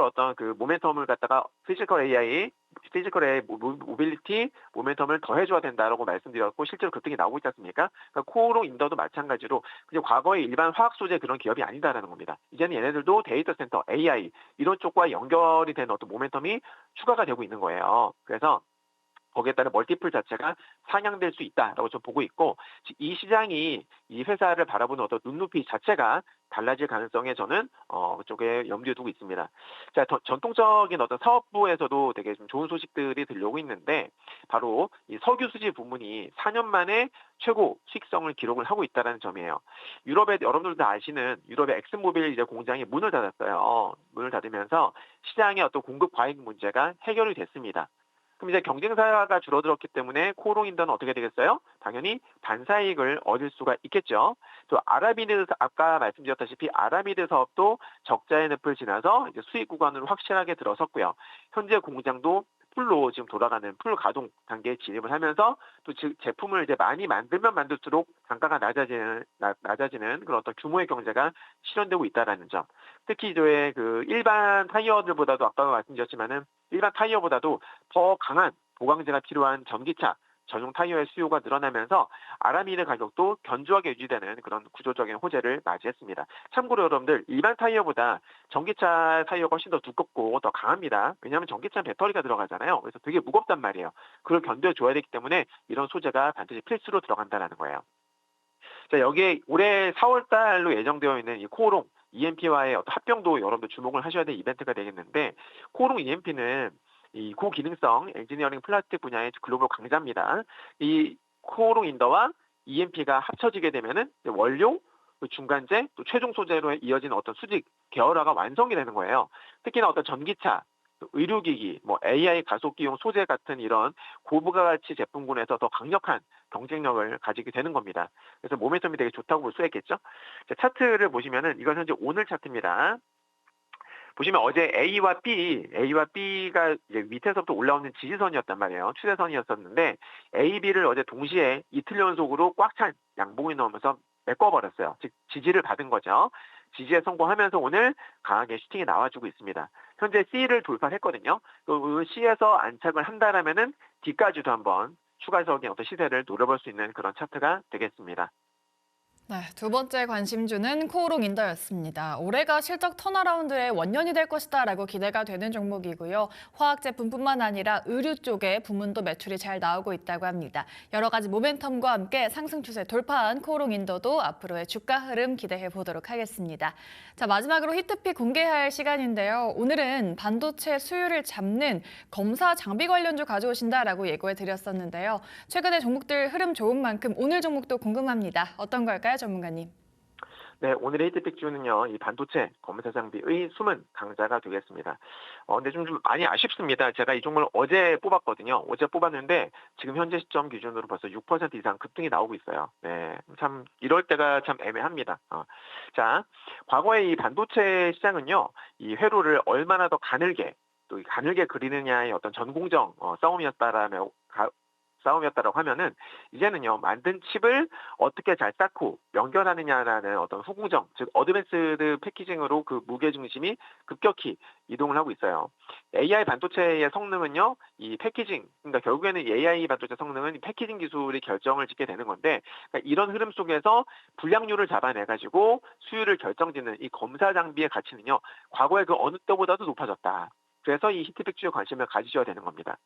어떤 그 모멘텀을 갖다가 피지컬 AI 모빌리티 모멘텀을 더해줘야 된다라고 말씀드렸고 실제로 급등이 나오고 있지 않습니까? 그러니까 코오롱 인더도 마찬가지로 그냥 과거의 일반 화학 소재 그런 기업이 아니다라는 겁니다. 이제는 얘네들도 데이터 센터 AI 이런 쪽과 연결이 되는 어떤 모멘텀이 추가가 되고 있는 거예요. 그래서 거기에 따른 멀티플 자체가 상향될 수 있다라고 좀 보고 있고 이 시장이 이 회사를 바라보는 어떤 눈높이 자체가 달라질 가능성에 저는 그쪽에 염두에 두고 있습니다. 자, 전통적인 어떤 사업부에서도 되게 좀 좋은 소식들이 들려오고 있는데 바로 이 석유 수지 부문이 4년 만에 최고 수익성을 기록을 하고 있다는 점이에요. 유럽에 여러분들도 다 아시는 유럽의 엑슨모빌 이제 공장이 문을 닫았어요. 문을 닫으면서 시장의 어떤 공급 과잉 문제가 해결이 됐습니다. 그럼 이제 경쟁사가 줄어들었기 때문에 코오롱인더는 어떻게 되겠어요? 당연히 반사이익을 얻을 수가 있겠죠. 또 아라미드 아까 말씀드렸다시피 아라미드 사업도 적자의 늪을 지나서 이제 수익 구간으로 확실하게 들어섰고요. 현재 공장도 풀로 지금 돌아가는 풀 가동 단계에 진입을 하면서 또 제품을 이제 많이 만들면 만들수록 단가가 낮아지는 그런 어떤 규모의 경제가 실현되고 있다라는 점. 특히 이제 그 일반 타이어들보다도 아까 말씀드렸지만은 일반 타이어보다도 더 강한 보강제가 필요한 전기차 전용 타이어의 수요가 늘어나면서 아라미드 가격도 견조하게 유지되는 그런 구조적인 호재를 맞이했습니다. 참고로 여러분들 일반 타이어보다 전기차 타이어가 훨씬 더 두껍고 더 강합니다. 왜냐하면 전기차는 배터리가 들어가잖아요. 그래서 되게 무겁단 말이에요. 그걸 견뎌줘야 되기 때문에 이런 소재가 반드시 필수로 들어간다는 거예요. 자, 여기에 올해 4월 달로 예정되어 있는 이 코오롱 EMP와의 어떤 합병도 여러분들 주목을 하셔야 될 이벤트가 되겠는데 코오롱 EMP는 이 고기능성 엔지니어링 플라스틱 분야의 글로벌 강자입니다. 이 코오롱 인더와 EMP가 합쳐지게 되면은 원료, 중간재, 또 최종 소재로 이어지는 어떤 수직 계열화가 완성이 되는 거예요. 특히나 어떤 전기차, 의료기기, AI 가속기용 소재 같은 이런 고부가가치 제품군에서 더 강력한 경쟁력을 가지게 되는 겁니다. 그래서 모멘텀이 되게 좋다고 볼 수 있겠죠. 자, 차트를 보시면은 이건 현재 오늘 차트입니다. 보시면 어제 A와 B가 이제 밑에서부터 올라오는 지지선이었단 말이에요. 추세선이었었는데 A, B를 어제 동시에 이틀 연속으로 꽉 찬 양봉이 나오면서 메꿔버렸어요. 즉 지지를 받은 거죠. 지지에 성공하면서 오늘 강하게 슈팅이 나와주고 있습니다. 현재 C를 돌파했거든요. 그 C에서 안착을 한다라면은 D까지도 한번 추가적인 어떤 시세를 노려볼 수 있는 그런 차트가 되겠습니다. 네, 두 번째 관심주는 코오롱 인더였습니다. 올해가 실적 턴어라운드의 원년이 될 것이다라고 기대가 되는 종목이고요. 화학 제품뿐만 아니라 의류 쪽에 부문도 매출이 잘 나오고 있다고 합니다. 여러 가지 모멘텀과 함께 상승 추세 돌파한 코오롱 인더도 앞으로의 주가 흐름 기대해 보도록 하겠습니다. 자, 마지막으로 히트픽 공개할 시간인데요. 오늘은 반도체 수요를 잡는 검사 장비 관련주 가져오신다라고 예고해 드렸었는데요. 최근에 종목들 흐름 좋은 만큼 오늘 종목도 궁금합니다. 어떤 걸까요? 전문가님. 네, 오늘의 히트픽 주는요, 이 반도체 검사 장비의 숨은 강자가 되겠습니다. 근데 좀 많이 아쉽습니다. 제가 이 종목을 어제 뽑았거든요. 어제 뽑았는데 지금 현재 시점 기준으로 벌써 6% 이상 급등이 나오고 있어요. 네, 참 이럴 때가 참 애매합니다. 자, 과거의 이 반도체 시장은요, 이 회로를 얼마나 더 가늘게 또 가늘게 그리느냐의 어떤 전공정 싸움이었다라고 하면은 이제는요 만든 칩을 어떻게 잘 쌓고 연결하느냐라는 어떤 후공정 즉 어드밴스드 패키징으로 그 무게 중심이 급격히 이동을 하고 있어요. AI 반도체의 성능은요 이 패키징 그러니까 결국에는 AI 반도체 성능은 패키징 기술이 결정을 짓게 되는 건데 그러니까 이런 흐름 속에서 불량률을 잡아내 가지고 수율을 결정짓는 이 검사 장비의 가치는요 과거의 그 어느 때보다도 높아졌다. 그래서 이 히트픽 주에 관심을 가지셔야 되는 겁니다.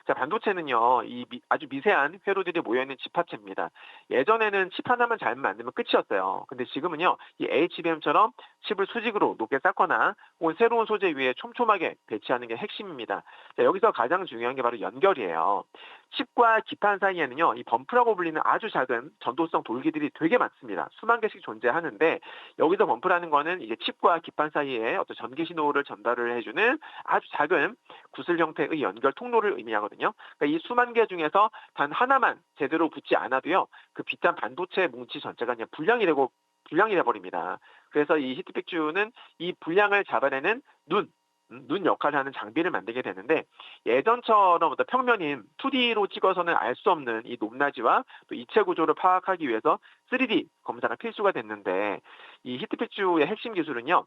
자, 반도체는요, 아주 미세한 회로들이 모여있는 집합체입니다. 예전에는 칩 하나만 잘 만들면 끝이었어요. 근데 지금은요, 이 HBM처럼 칩을 수직으로 높게 쌓거나 혹은 새로운 소재 위에 촘촘하게 배치하는 게 핵심입니다. 자, 여기서 가장 중요한 게 바로 연결이에요. 칩과 기판 사이에는요, 이 범프라고 불리는 아주 작은 전도성 돌기들이 되게 많습니다. 수만 개씩 존재하는데 여기서 범프라는 거는 이제 칩과 기판 사이에 어떤 전기 신호를 전달을 해주는 아주 작은 구슬 형태의 연결 통로를 의미하거든요. 그러니까 이 수만 개 중에서 단 하나만 제대로 붙지 않아도요, 그 비탄 반도체 뭉치 전체가 그냥 불량이 돼버립니다. 그래서 이 히트픽주는 이 불량을 잡아내는 눈 역할을 하는 장비를 만들게 되는데, 예전처럼 어떤 평면인 2D로 찍어서는 알 수 없는 이 높낮이와 또 이체 구조를 파악하기 위해서 3D 검사가 필수가 됐는데, 이 히트픽주의 핵심 기술은요,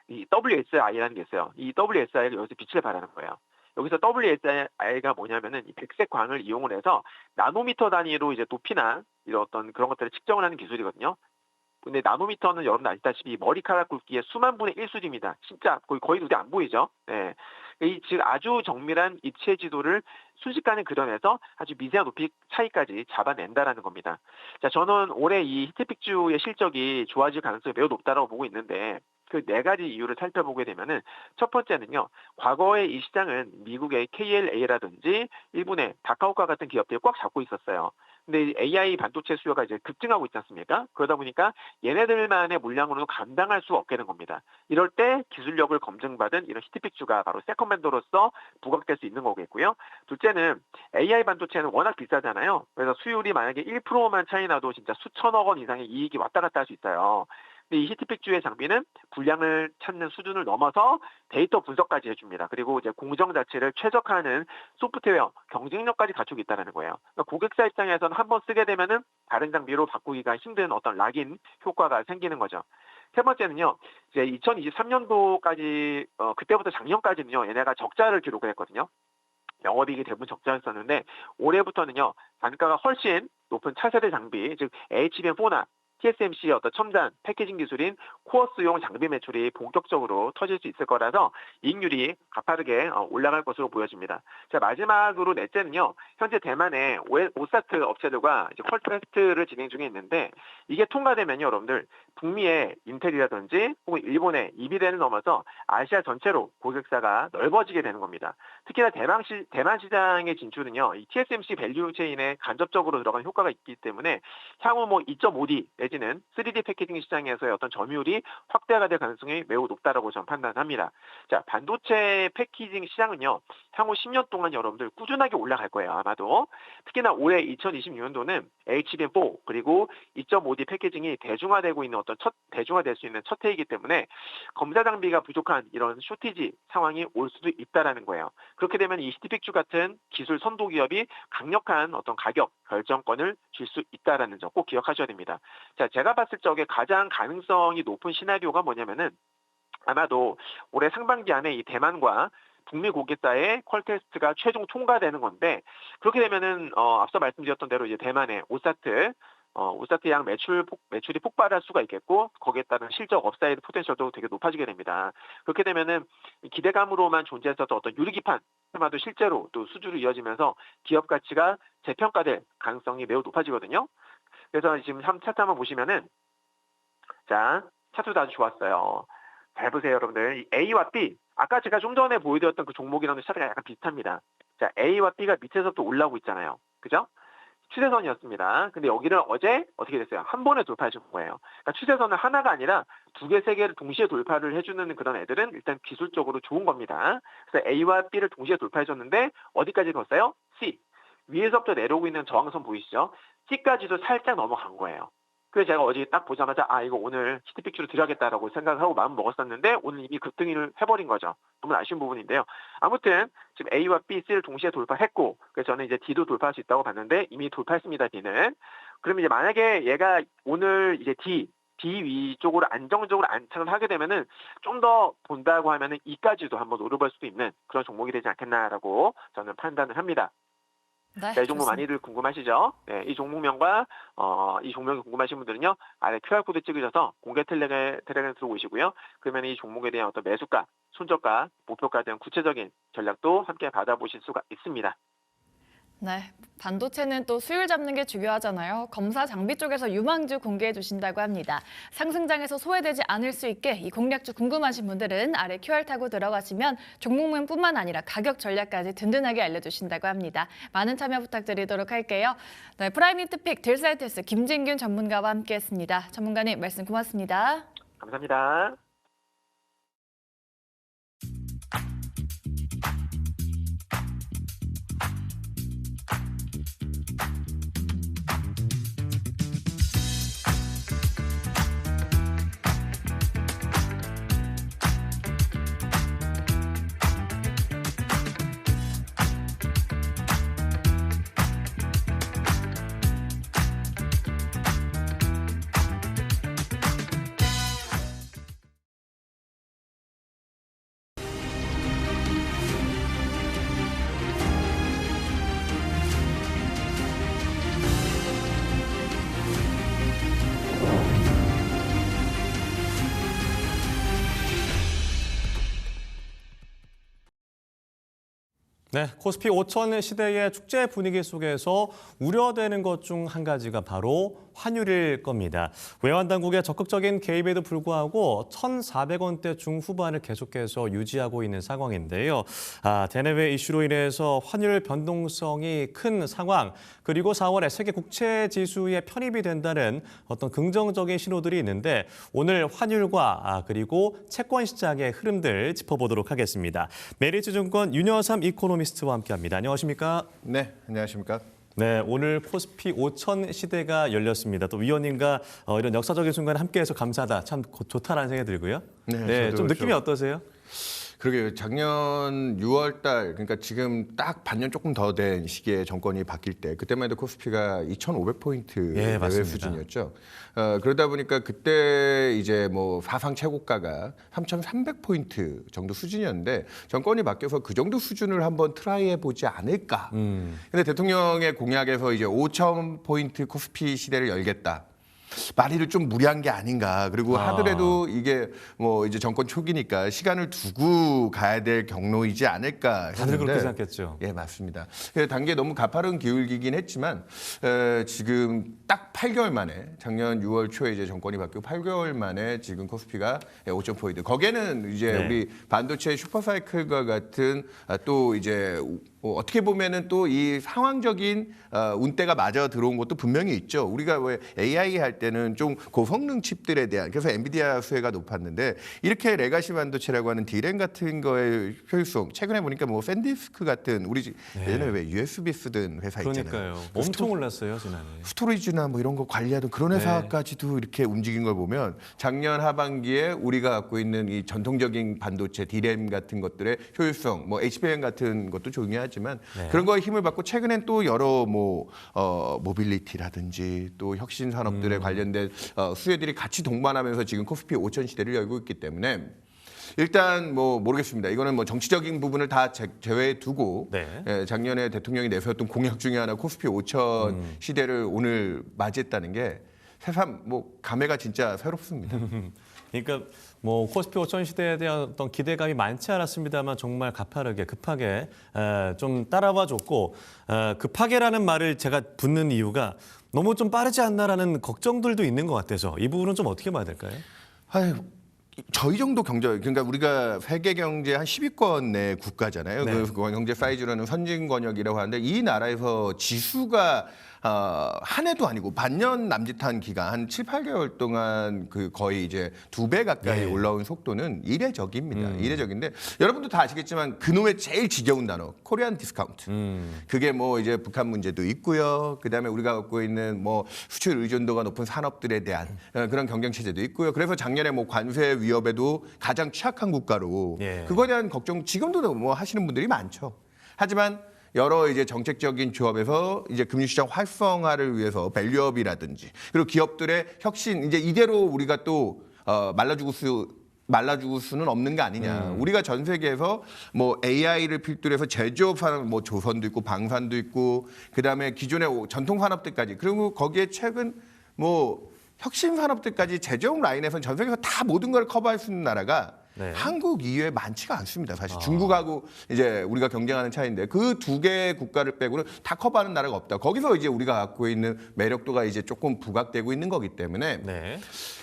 이 WSI라는 게 있어요. 이 WSI가 여기서 빛을 발하는 거예요. 여기서 WSI가 뭐냐면은 이 백색 광을 이용을 해서 나노미터 단위로 이제 높이나 이런 어떤 그런 것들을 측정을 하는 기술이거든요. 근데 나노미터는 여러분 아시다시피 머리카락 굵기의 수만 분의 1수준입니다. 진짜 거의 눈에 안 보이죠. 네. 즉 아주 정밀한 입체 지도를 순식간에 그려내서 아주 미세한 높이 차이까지 잡아낸다라는 겁니다. 자, 저는 올해 이 히트픽주의 실적이 좋아질 가능성이 매우 높다고 보고 있는데, 그 네 가지 이유를 살펴보게 되면은, 첫 번째는요, 과거에 이 시장은 미국의 KLA라든지 일본의 다카오카 같은 기업들이 꽉 잡고 있었어요. 근데 이 AI 반도체 수요가 이제 급증하고 있지 않습니까? 그러다 보니까 얘네들만의 물량으로는 감당할 수 없게 된 겁니다. 이럴 때 기술력을 검증받은 이런 히트픽주가 바로 세컨밴더로서 부각될 수 있는 거겠고요. 둘째는 AI 반도체는 워낙 비싸잖아요. 그래서 수율이 만약에 1%만 차이 나도 진짜 수천억 원 이상의 이익이 왔다 갔다 할 수 있어요. 근데 이 히트픽주의 장비는 불량을 찾는 수준을 넘어서 데이터 분석까지 해줍니다. 그리고 이제 공정 자체를 최적화하는 소프트웨어, 경쟁력까지 갖추고 있다는 거예요. 그러니까 고객사 입장에서는 한번 쓰게 되면은 다른 장비로 바꾸기가 힘든 어떤 락인 효과가 생기는 거죠. 세 번째는요, 이제 2023년도까지, 그때부터 작년까지는요, 얘네가 적자를 기록을 했거든요. 영업이익이 대부분 적자였었는데, 올해부터는요, 단가가 훨씬 높은 차세대 장비, 즉 HBM4나 TSMC의 어떤 첨단 패키징 기술인 코어스용 장비 매출이 본격적으로 터질 수 있을 거라서 이익률이 가파르게 올라갈 것으로 보여집니다. 자, 마지막으로 넷째는요, 현재 대만의 오사트 업체들과 이제 퀄테스트를 진행 중에 있는데, 이게 통과되면요, 여러분들 북미의 인텔이라든지 혹은 일본의 이비덴을 넘어서 아시아 전체로 고객사가 넓어지게 되는 겁니다. 특히나 대만 시장의 진출은요, 이 TSMC 밸류 체인에 간접적으로 들어가는 효과가 있기 때문에 향후 2.5D 내지는 3D 패키징 시장에서의 어떤 점유율이 확대가 될 가능성이 매우 높다라고 저는 판단합니다. 자, 반도체 패키징 시장은요, 향후 10년 동안 여러분들 꾸준하게 올라갈 거예요, 아마도. 특히나 올해 2026년도는 HBM4 그리고 2.5D 패키징이 대중화되고 있는 대중화될 수 있는 첫 해이기 때문에 검사 장비가 부족한 이런 쇼티지 상황이 올 수도 있다라는 거예요. 그렇게 되면 이 히트픽주 같은 기술 선도 기업이 강력한 어떤 가격 결정권을 줄 수 있다라는 점 꼭 기억하셔야 됩니다. 자, 제가 봤을 적에 가장 가능성이 높은 시나리오가 뭐냐면은, 아마도 올해 상반기 안에 이 대만과 북미 고객사의 퀄테스트가 최종 통과되는 건데, 그렇게 되면은 앞서 말씀드렸던 대로 이제 대만의 오사트 양 매출이 폭발할 수가 있겠고, 거기에 따른 실적 업사이드 포텐셜도 되게 높아지게 됩니다. 그렇게 되면은 기대감으로만 존재했었던 어떤 유리기판 테마도 실제로 또 수주로 이어지면서 기업 가치가 재평가될 가능성이 매우 높아지거든요. 그래서 지금 차트 한번 보시면은, 자, 차트도 아주 좋았어요. 잘 보세요, 여러분들. 이 A와 B, 아까 제가 좀 전에 보여드렸던 그 종목이랑 차트가 약간 비슷합니다. 자, A와 B가 밑에서부터 올라오고 있잖아요. 그죠? 추세선이었습니다. 근데 여기를 어제 어떻게 됐어요? 한 번에 돌파해 준 거예요. 그러니까 추세선은 하나가 아니라 두 개, 세 개를 동시에 돌파를 해주는 그런 애들은 일단 기술적으로 좋은 겁니다. 그래서 A와 B를 동시에 돌파해 줬는데 어디까지 갔어요? C. 위에서부터 내려오고 있는 저항선 보이시죠? C까지도 살짝 넘어간 거예요. 그래서 제가 어제 딱 보자마자 이거 오늘 히트픽주로 들어야겠다라고 생각하고 마음 먹었었는데 오늘 이미 급등을 해버린 거죠. 너무 아쉬운 부분인데요. 아무튼 지금 A와 B, C를 동시에 돌파했고, 그래서 저는 이제 D도 돌파할 수 있다고 봤는데 이미 돌파했습니다, D는. 그러면 이제 만약에 얘가 오늘 이제 D 위쪽으로 안정적으로 안착을 하게 되면은 좀 더 본다고 하면은 E까지도 한번 노려볼 수도 있는 그런 종목이 되지 않겠나라고 저는 판단을 합니다. 네, 자, 이 종목 좋습니다. 많이들 궁금하시죠? 네, 이 종목명과 이 종목이 궁금하신 분들은요, 아래 QR코드 찍으셔서 공개 텔레그램에 들어오시고요. 그러면 이 종목에 대한 어떤 매수가, 손절가, 목표가에 대한 구체적인 전략도 함께 받아보실 수가 있습니다. 네. 반도체는 또 수율 잡는 게 중요하잖아요. 검사 장비 쪽에서 유망주 공개해 주신다고 합니다. 상승장에서 소외되지 않을 수 있게 이 공략주 궁금하신 분들은 아래 QR 타고 들어가시면 종목명뿐만 아니라 가격 전략까지 든든하게 알려주신다고 합니다. 많은 참여 부탁드리도록 할게요. 네, 프라임 힌트픽 딜사이트스 김진균 전문가와 함께했습니다. 전문가님 말씀 고맙습니다. 감사합니다. 네, 코스피 5천 시대의 축제 분위기 속에서 우려되는 것 중 한 가지가 바로 환율일 겁니다. 외환 당국의 적극적인 개입에도 불구하고 1,400원대 중후반을 계속해서 유지하고 있는 상황인데요. 대내외 이슈로 인해서 환율 변동성이 큰 상황, 그리고 4월에 세계 국채 지수에 편입이 된다는 어떤 긍정적인 신호들이 있는데 오늘 환율과 그리고 채권 시장의 흐름들 짚어보도록 하겠습니다. 메리츠증권 윤여삼 이코노미스트와 함께합니다. 안녕하십니까? 네, 안녕하십니까? 네, 오늘 코스피 5천 시대가 열렸습니다. 또 위원님과 이런 역사적인 순간에 함께해서 감사하다. 참 좋다라는 생각이 들고요. 네, 좀 느낌이 어떠세요? 그러게요. 작년 6월 달, 그러니까 지금 딱 반년 조금 더 된 시기에 정권이 바뀔 때, 그때만 해도 코스피가 2,500포인트 예, 내외 맞습니다. 수준이었죠. 그러다 보니까 그때 이제 뭐 사상 최고가가 3,300포인트 정도 수준이었는데 정권이 바뀌어서 그 정도 수준을 한번 트라이해 보지 않을까. 근데 대통령의 공약에서 이제 5,000포인트 코스피 시대를 열겠다. 말이를 좀 무리한 게 아닌가. 그리고 하더라도 이게 뭐 이제 정권 초기니까 시간을 두고 가야 될 경로이지 않을까 했는데 다들 그렇게 생각했죠. 예, 맞습니다. 단계에 너무 가파른 기울기긴 했지만 지금 딱 8개월 만에 작년 6월 초에 이제 정권이 바뀌고 8개월 만에 지금 코스피가 5,000포인트. 거기에는 이제 네. 우리 반도체 슈퍼사이클과 같은 또 이제 어떻게 보면은 또 이 상황적인 운대가 맞아 들어온 것도 분명히 있죠. 우리가 왜 AI 할 때는 좀 고성능 칩들에 대한 그래서 엔비디아 수혜가 높았는데 이렇게 레가시 반도체라고 하는 D램 같은 거의 효율성 최근에 보니까 뭐 샌디스크 같은 우리 예전에 왜 USB 쓰던 회사 있잖아요. 그러니까요. 엄청 올랐어요, 지난해. 스토리지나 뭐 이런 거 관리하던 그런 회사까지도 이렇게 움직인 걸 보면 작년 하반기에 우리가 갖고 있는 이 전통적인 반도체 D램 같은 것들의 효율성, 뭐 HBM 같은 것도 중요하지만 그런 거에 힘을 받고 최근엔 또 여러 뭐 모빌리티라든지 또 혁신 산업들에 관련된 수혜들이 같이 동반하면서 지금 코스피 5천 시대를 열고 있기 때문에 일단 뭐 모르겠습니다. 이거는 뭐 정치적인 부분을 다 제외해 두고 작년에 대통령이 내세웠던 공약 중에 하나 코스피 5천 시대를 오늘 맞이했다는 게 새삼 뭐 감회가 진짜 새롭습니다. 그러니까 뭐 코스피 5천 시대에 대한 어떤 기대감이 많지 않았습니다만 정말 가파르게 급하게 좀 따라와 줬고 급하게라는 말을 제가 붙는 이유가 너무 좀 빠르지 않나라는 걱정들도 있는 것 같아서 이 부분은 좀 어떻게 봐야 될까요? 아유, 저희 정도 경제, 그러니까 우리가 세계 경제 한 10위권 내 국가잖아요. 그 경제 사이즈로는 선진 권역이라고 하는데 이 나라에서 지수가 한 해도 아니고 반년 남짓한 기간 한 7, 8개월 동안 그 거의 이제 2배 가까이 올라온 속도는 이례적입니다. 이례적인데 여러분도 다 아시겠지만 그놈의 제일 지겨운 단어 코리안 디스카운트. 그게 뭐 이제 북한 문제도 있고요. 그다음에 우리가 갖고 있는 뭐 수출 의존도가 높은 산업들에 대한 그런 경쟁 체제도 있고요. 그래서 작년에 뭐 관세 위협에도 가장 취약한 국가로 그거에 대한 걱정 지금도 뭐 하시는 분들이 많죠. 하지만 여러 이제 정책적인 조합에서 이제 금융시장 활성화를 위해서 밸류업이라든지 그리고 기업들의 혁신 이제 이대로 우리가 또 말라주고 수는 없는 거 아니냐. 우리가 전 세계에서 뭐 AI를 필두로 해서 제조업 산업 뭐 조선도 있고 방산도 있고 그다음에 기존의 전통 산업들까지 그리고 거기에 최근 뭐 혁신 산업들까지 제조업 라인에서는 전 세계에서 다 모든 걸 커버할 수 있는 나라가 네. 한국 이외에 많지가 않습니다. 사실 중국하고 이제 우리가 경쟁하는 차이인데 그 두 개의 국가를 빼고는 다 커버하는 나라가 없다. 거기서 이제 우리가 갖고 있는 매력도가 이제 조금 부각되고 있는 거기 때문에 네.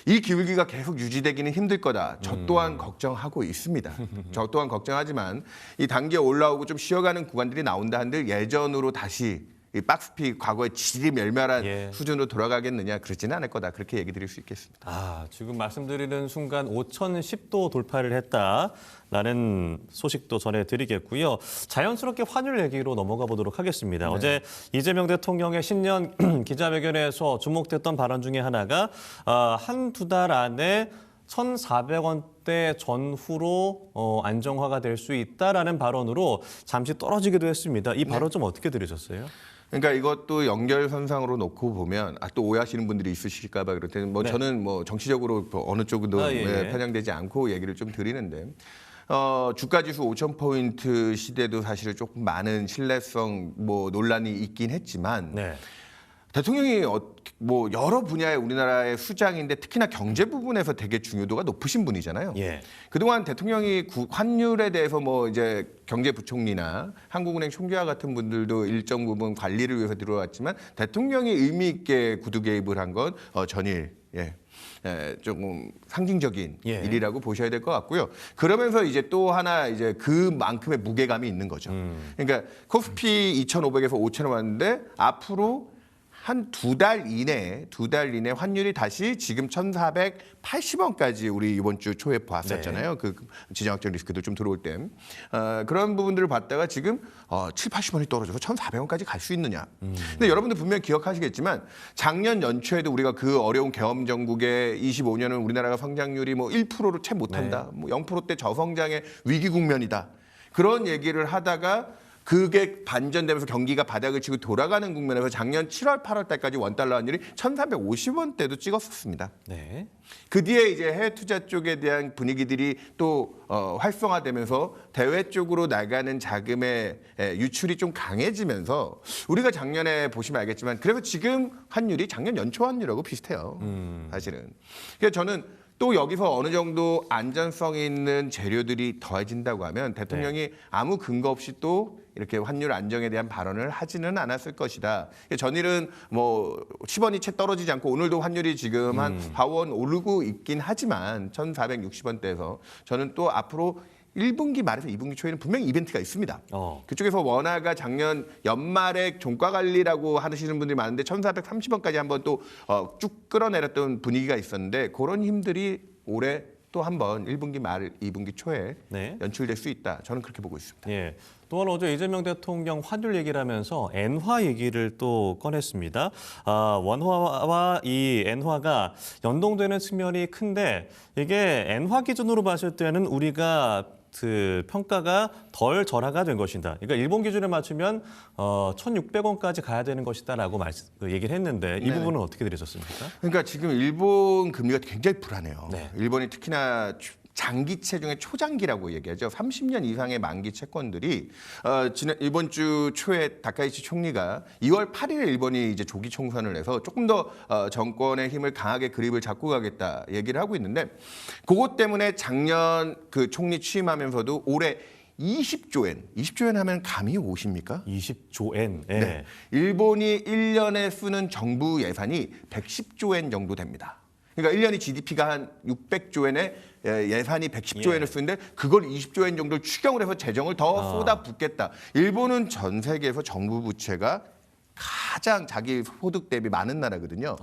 이 기울기가 계속 유지되기는 힘들 거다. 저 또한 걱정하고 있습니다. 저 또한 걱정하지만 이 단계 올라오고 좀 쉬어가는 구간들이 나온다 한들 예전으로 다시 이 박스피 과거의 질이 멸멸한 예. 수준으로 돌아가겠느냐 그렇지는 않을 거다. 그렇게 얘기 드릴 수 있겠습니다. 지금 말씀드리는 순간 5,010도 돌파를 했다라는 소식도 전해드리겠고요. 자연스럽게 환율 얘기로 넘어가 보도록 하겠습니다. 네. 어제 이재명 대통령의 신년 기자회견에서 주목됐던 발언 중에 하나가 한두 달 안에 1,400원대 전후로 안정화가 될 수 있다라는 발언으로 잠시 떨어지기도 했습니다. 이 발언 좀 어떻게 들으셨어요? 그러니까 이것도 연결선상으로 놓고 보면 또 오해하시는 분들이 있으실까 봐 그럴 때는 뭐 네. 저는 뭐 정치적으로 어느 쪽도 예. 편향되지 않고 얘기를 좀 드리는데 주가지수 5,000포인트 시대도 사실은 조금 많은 신뢰성 뭐 논란이 있긴 했지만 네. 대통령이 뭐 여러 분야의 우리나라의 수장인데 특히나 경제 부분에서 되게 중요도가 높으신 분이잖아요. 예. 그동안 대통령이 환율에 대해서 뭐 이제 경제부총리나 한국은행 총재와 같은 분들도 일정 부분 관리를 위해서 들어왔지만 대통령이 의미 있게 구두 개입을 한 건 전일. 조금 상징적인 예. 일이라고 보셔야 될 것 같고요. 그러면서 이제 또 하나 이제 그만큼의 무게감이 있는 거죠. 그러니까 코스피 2,500에서 5,000원 왔는데 앞으로 한 두 달 이내에 환율이 다시 지금 1,480원까지 우리 이번 주 초에 봤었잖아요. 그 지정학적 리스크도 좀 들어올 때. 그런 부분들을 봤다가 지금 7, 80원이 떨어져서 1,400원까지 갈 수 있느냐. 근데 여러분들 분명히 기억하시겠지만 작년 연초에도 우리가 그 어려운 계엄 정국에 25년은 우리나라가 성장률이 뭐 1%로 채 못한다. 뭐 0%대 저성장의 위기 국면이다. 그런 얘기를 하다가 그게 반전되면서 경기가 바닥을 치고 돌아가는 국면에서 작년 7월, 8월 달까지 원달러 환율이 1,450원대도 찍었었습니다. 네. 그 뒤에 이제 해외 투자 쪽에 대한 분위기들이 또 활성화되면서 대외 쪽으로 나가는 자금의 유출이 좀 강해지면서 우리가 작년에 보시면 알겠지만 그래서 지금 환율이 작년 연초 환율하고 비슷해요. 사실은. 그래서 저는 또 여기서 어느 정도 안전성 있는 재료들이 더해진다고 하면 대통령이 아무 근거 없이 또 이렇게 환율 안정에 대한 발언을 하지는 않았을 것이다. 전일은 뭐 10원이 채 떨어지지 않고 오늘도 환율이 지금 한 4원 오르고 있긴 하지만 1,460원대에서 저는 또 앞으로 1분기 말에서 2분기 초에는 분명히 이벤트가 있습니다. 그쪽에서 원화가 작년 연말에 종가 관리라고 하시는 분들이 많은데 1,430원까지 한번 또 쭉 끌어내렸던 분위기가 있었는데 그런 힘들이 올해 또 한 번 1분기 말 2분기 초에 네. 연출될 수 있다. 저는 그렇게 보고 있습니다. 예. 또한 어제 이재명 대통령 환율 얘기를 하면서 엔화 얘기를 또 꺼냈습니다. 원화와 이 엔화가 연동되는 측면이 큰데 이게 엔화 기준으로 봤을 때는 우리가 그 평가가 덜 절하가 된 것이다. 그러니까 일본 기준에 맞추면 1,600원까지 가야 되는 것이다라고 얘기를 했는데 이 부분은 어떻게 들으셨습니까? 그러니까 지금 일본 금리가 굉장히 불안해요. 네. 일본이 특히나 장기채 중에 초장기라고 얘기하죠. 30년 이상의 만기 채권들이 이번 주 초에 다카이치 총리가 2월 8일에 일본이 이제 조기 총선을 해서 조금 더 정권의 힘을 강하게 그립을 잡고 가겠다 얘기를 하고 있는데 그것 때문에 작년 그 총리 취임하면서도 올해 20조 엔 하면 감이 오십니까? 20조 엔. 예. 네. 일본이 1년에 쓰는 정부 예산이 110조 엔 정도 됩니다. 그러니까 1년이 GDP가 한 600조 엔에 예산이 110조 엔을 쓰는데 그걸 20조 엔 정도를 추경을 해서 재정을 더 쏟아붓겠다. 일본은 전 세계에서 정부 부채가 가장 자기 소득 대비 많은 나라거든요.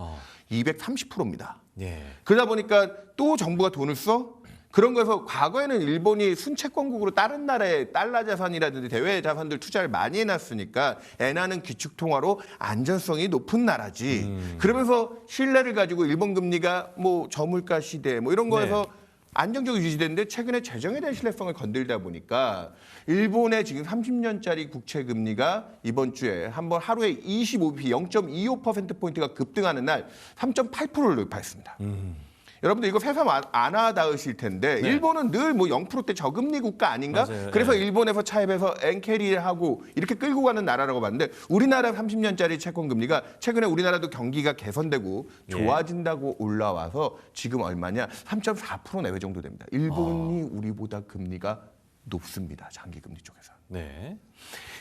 230%입니다. 예. 그러다 보니까 또 정부가 돈을 써? 그런 거에서 과거에는 일본이 순채권국으로 다른 나라의 달러 자산이라든지 대외 자산들 투자를 많이 해놨으니까 엔화는 기축통화로 안전성이 높은 나라지. 그러면서 신뢰를 가지고 일본 금리가 뭐 저물가 시대 뭐 이런 거에서 안정적으로 유지됐는데 최근에 재정에 대한 신뢰성을 건들다 보니까 일본의 지금 30년짜리 국채 금리가 이번 주에 한번 하루에 25bp 0.25%포인트가 급등하는 날 3.8%를 돌파했습니다. 여러분들 이거 새삼 안 와닿으실 텐데 네. 일본은 늘 뭐 0%대 저금리 국가 아닌가? 맞아요. 그래서 네. 일본에서 차입해서 엔캐리하고 이렇게 끌고 가는 나라라고 봤는데 우리나라 30년짜리 채권 금리가 최근에 우리나라도 경기가 개선되고 좋아진다고 올라와서 지금 얼마냐? 3.4% 내외 정도 됩니다. 일본이 우리보다 금리가 높습니다. 장기 금리 쪽에서. 네.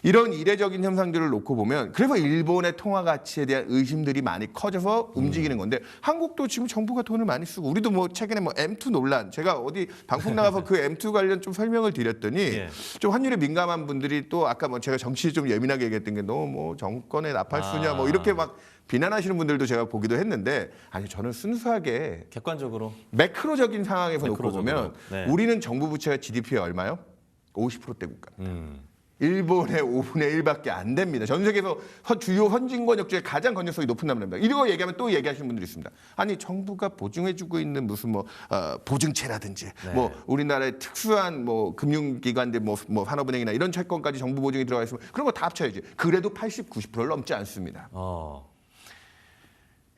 이런 이례적인 현상들을 놓고 보면 그래서 일본의 통화 가치에 대한 의심들이 많이 커져서 움직이는 건데 한국도 지금 정부가 돈을 많이 쓰고 우리도 뭐 최근에 뭐 M2 논란 제가 어디 방송 나가서 그 M2 관련 좀 설명을 드렸더니 예. 좀 환율에 민감한 분들이 또 아까 뭐 제가 정치에 좀 예민하게 얘기했던 게 너무 뭐 정권의 나팔수냐 뭐 이렇게 막 비난하시는 분들도 제가 보기도 했는데 아니 저는 순수하게 객관적으로. 매크로적인 상황에서 놓고 매크로적으로. 보면 네. 우리는 정부 부채가 GDP의 얼마요? 50%대 국가입니다. 일본의 5분의 1밖에 안 됩니다. 전 세계에서 주요 선진권역 중에 가장 건전성이 높은 나라입니다. 이거 얘기하면 또 얘기하시는 분들이 있습니다. 아니 정부가 보증해주고 있는 무슨 뭐 보증채라든지 네. 뭐 우리나라의 특수한 뭐 금융기관들 뭐 산업은행이나 이런 채권까지 정부 보증이 들어가 있으면 그런 거 다 합쳐야지. 그래도 80, 90%를 넘지 않습니다.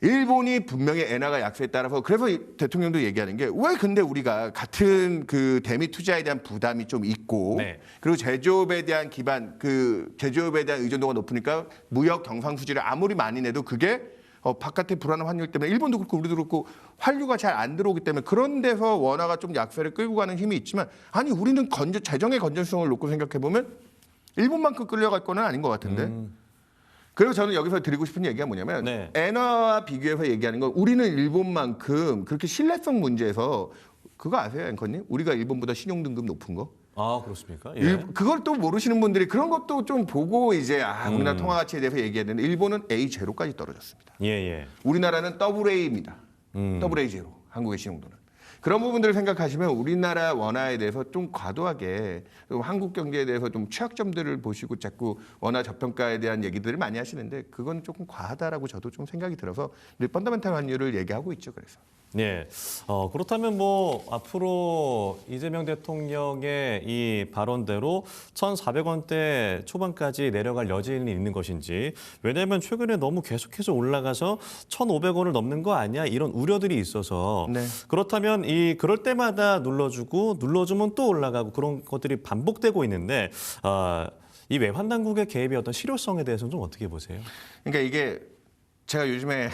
일본이 분명히 엔화가 약세에 따라서 그래서 대통령도 얘기하는 게 왜 근데 우리가 같은 그 대미 투자에 대한 부담이 좀 있고 네. 그리고 제조업에 대한 기반 그 제조업에 대한 의존도가 높으니까 무역 경상수지를 아무리 많이 내도 그게 바깥의 불안한 환율 때문에 일본도 그렇고 우리도 그렇고 환류가 잘 안 들어오기 때문에 그런 데서 원화가 좀 약세를 끌고 가는 힘이 있지만 아니 우리는 재정의 건전성을 놓고 생각해 보면 일본만큼 끌려갈 거는 아닌 것 같은데. 그리고 저는 여기서 드리고 싶은 얘기가 뭐냐면 네. 엔화와 비교해서 얘기하는 건 우리는 일본만큼 그렇게 신뢰성 문제에서 그거 아세요, 앵커님? 우리가 일본보다 신용등급 높은 거? 아, 그렇습니까? 예. 그걸 또 모르시는 분들이 그런 것도 좀 보고 이제 우리나라 통화 가치에 대해서 얘기해야 되는데 일본은 A0까지 떨어졌습니다. 예. 우리나라는 AA입니다. AA0 한국의 신용도는. 그런 부분들을 생각하시면 우리나라 원화에 대해서 좀 과도하게 한국 경제에 대해서 좀 취약점들을 보시고 자꾸 원화 저평가에 대한 얘기들을 많이 하시는데 그건 조금 과하다라고 저도 좀 생각이 들어서 늘 펀더멘탈 환율을 얘기하고 있죠. 그래서. 네. 그렇다면 뭐 앞으로 이재명 대통령의 이 발언대로 1,400원대 초반까지 내려갈 여지는 있는 것인지 왜냐하면 최근에 너무 계속해서 올라가서 1,500원을 넘는 거 아니야 이런 우려들이 있어서 네. 그렇다면 그럴 때마다 눌러주면 또 올라가고 그런 것들이 반복되고 있는데 이 외환 당국의 개입의 어떤 실효성에 대해서는 좀 어떻게 보세요? 그러니까 이게 제가 요즘에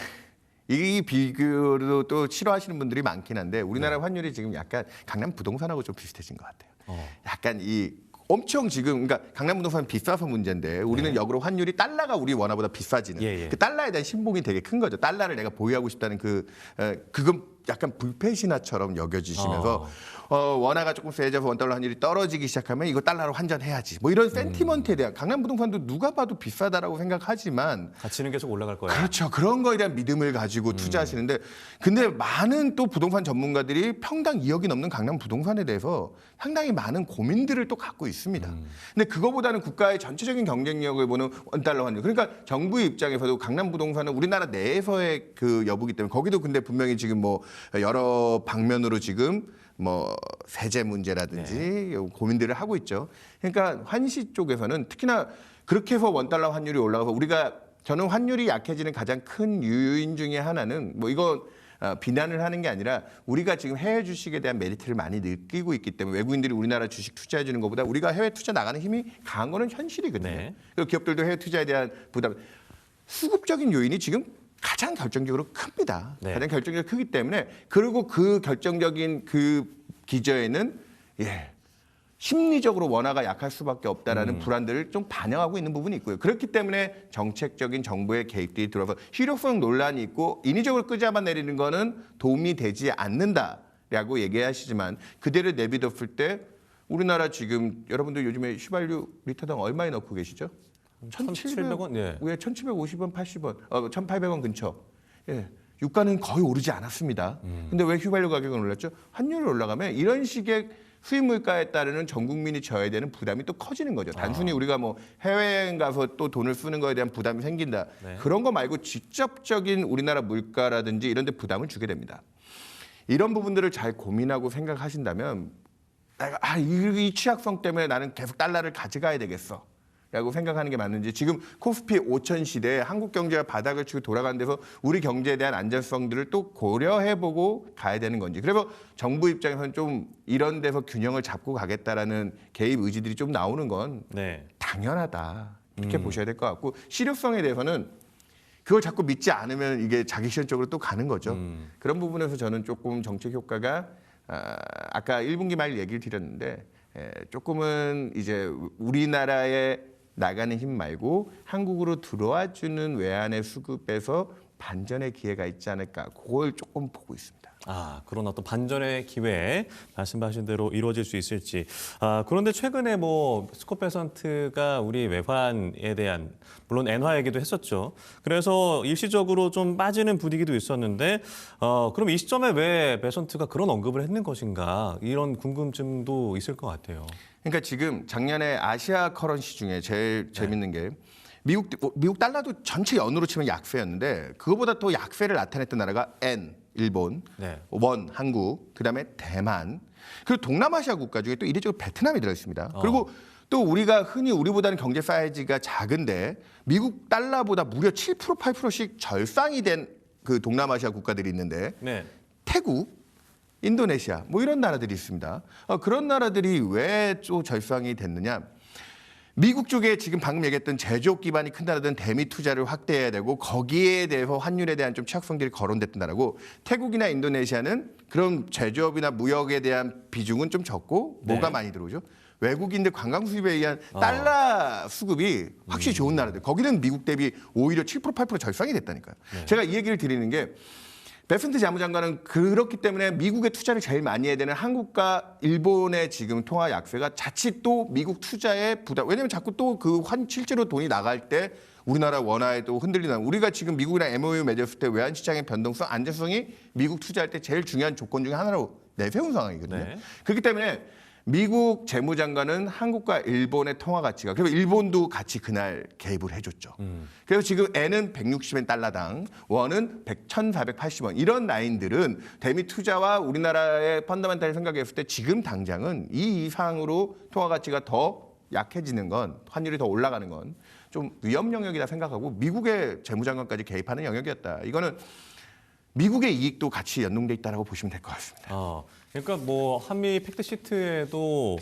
이 비교도 또 싫어하시는 분들이 많긴 한데 우리나라 환율이 지금 약간 강남 부동산하고 좀 비슷해진 것 같아요. 약간 엄청 지금 그러니까 강남 부동산 비싸서 문제인데 우리는 역으로 환율이 달러가 우리 원화보다 비싸지는 그 달러에 대한 신봉이 되게 큰 거죠. 달러를 내가 보유하고 싶다는 그건 약간 불패신화처럼 여겨지시면서 원화가 조금 세져서 원달러 환율이 떨어지기 시작하면 이거 달러로 환전해야지. 뭐 이런 센티먼트에 대한 강남 부동산도 누가 봐도 비싸다라고 생각하지만 가치는 계속 올라갈 거예요. 그렇죠. 그런 거에 대한 믿음을 가지고 투자하시는데 근데 많은 또 부동산 전문가들이 평당 2억이 넘는 강남 부동산에 대해서 상당히 많은 고민들을 또 갖고 있습니다. 근데 그거보다는 국가의 전체적인 경쟁력을 보는 원달러 환율. 그러니까 정부 입장에서도 강남 부동산은 우리나라 내에서의 그 여부기 때문에 거기도 근데 분명히 지금 뭐 여러 방면으로 지금 뭐 세제 문제라든지 고민들을 하고 있죠. 그러니까 환시 쪽에서는 특히나 그렇게 해서 원달러 환율이 올라가서 저는 환율이 약해지는 가장 큰 요인 중에 하나는 뭐 이거 비난을 하는 게 아니라 우리가 지금 해외 주식에 대한 메리트를 많이 느끼고 있기 때문에 외국인들이 우리나라 주식 투자해 주는 것보다 우리가 해외 투자 나가는 힘이 강한 거는 현실이거든요. 네. 그리고 기업들도 해외 투자에 대한 부담. 수급적인 요인이 지금 가장 결정적으로 큽니다. 네. 가장 결정적으로 크기 때문에 그리고 그 결정적인 그 기저에는 심리적으로 원화가 약할 수밖에 없다라는 불안들을 좀 반영하고 있는 부분이 있고요. 그렇기 때문에 정책적인 정부의 개입들이 들어서 실효성 논란이 있고 인위적으로 끄잡아 내리는 거는 도움이 되지 않는다라고 얘기하시지만 그대로 내비뒀을 때 우리나라 지금 여러분들 요즘에 휘발유 리터당 얼마에 넣고 계시죠? 1,700원? 예. 왜 1,750원, 80원, 1,800원 근처. 예. 유가는 거의 오르지 않았습니다. 근데 왜 휘발유 가격은 올랐죠? 환율이 올라가면 이런 식의 수입 물가에 따르는 전 국민이 져야 되는 부담이 또 커지는 거죠. 단순히 우리가 뭐 해외여행 가서 또 돈을 쓰는 거에 대한 부담이 생긴다. 네. 그런 거 말고 직접적인 우리나라 물가라든지 이런 데 부담을 주게 됩니다. 이런 부분들을 잘 고민하고 생각하신다면 내가 이 취약성 때문에 나는 계속 달러를 가져가야 되겠어. 라고 생각하는 게 맞는지 지금 코스피 5천 시대에 한국 경제가 바닥을 치고 돌아가는 데서 우리 경제에 대한 안전성들을 또 고려해보고 가야 되는 건지 그래서 정부 입장에서는 좀 이런 데서 균형을 잡고 가겠다라는 개입 의지들이 좀 나오는 건 네. 당연하다 이렇게 보셔야 될 것 같고 실효성에 대해서는 그걸 자꾸 믿지 않으면 이게 자기 실현적으로 또 가는 거죠. 그런 부분에서 저는 조금 정책 효과가 아까 1분기 말 얘기를 드렸는데 조금은 이제 우리나라의 나가는 힘 말고 한국으로 들어와 주는 외환의 수급에서 반전의 기회가 있지 않을까 그걸 조금 보고 있습니다. 그런 어떤 반전의 기회 말씀하신 대로 이루어질 수 있을지. 그런데 최근에 뭐 스코페선트가 우리 외환에 대한 물론 엔화 얘기도 했었죠. 그래서 일시적으로 좀 빠지는 분위기도 있었는데 그럼 이 시점에 왜 베선트가 그런 언급을 했는 것인가 이런 궁금증도 있을 것 같아요. 그러니까 지금 작년에 아시아 커런시 중에 제일 재밌는 게 미국 달러도 전체 연으로 치면 약세였는데 그거보다 또 약세를 나타냈던 나라가 일본, 원, 한국, 그다음에 대만, 그리고 동남아시아 국가 중에 또 이례적으로 베트남이 들어있습니다. 그리고 또 우리가 흔히 우리보다는 경제 사이즈가 작은데 미국 달러보다 무려 7%, 8%씩 절상이 된 그 동남아시아 국가들이 있는데 태국, 인도네시아 뭐 이런 나라들이 있습니다. 그런 나라들이 왜 또 절상이 됐느냐? 미국 쪽에 지금 방금 얘기했던 제조업 기반이 큰 나라들은 대미 투자를 확대해야 되고 거기에 대해서 환율에 대한 좀 취약성들이 거론됐던 나라고 태국이나 인도네시아는 그런 제조업이나 무역에 대한 비중은 좀 적고 뭐가 많이 들어오죠? 외국인들 관광 수입에 의한 달러 수급이 확실히 좋은 나라들. 거기는 미국 대비 오히려 7%, 8% 절상이 됐다니까요. 제가 이 얘기를 드리는 게 베센트 재무장관은 그렇기 때문에 미국에 투자를 제일 많이 해야 되는 한국과 일본의 지금 통화 약세가 자칫 또 미국 투자에 부담. 왜냐하면 자꾸 또 그 실제로 돈이 나갈 때 우리나라 원화에 또 흔들리는. 우리가 지금 미국이랑 MOU 맺었을 때 외환 시장의 변동성, 안정성이 미국 투자할 때 제일 중요한 조건 중에 하나로 내세운 상황이거든요. 그렇기 때문에 미국 재무장관은 한국과 일본의 통화 가치가 그리고 일본도 같이 그날 개입을 해줬죠. 그래서 지금 N은 160엔 달러당, 원은 1,480원 이런 라인들은 대미 투자와 우리나라의 펀더멘탈을 생각했을 때 지금 당장은 이 이상으로 통화 가치가 더 약해지는 건 환율이 더 올라가는 건 좀 위험 영역이다 생각하고 미국의 재무장관까지 개입하는 영역이었다. 이거는 미국의 이익도 같이 연동돼 있다라고 보시면 될 것 같습니다. 그러니까 뭐 한미 팩트 시트에도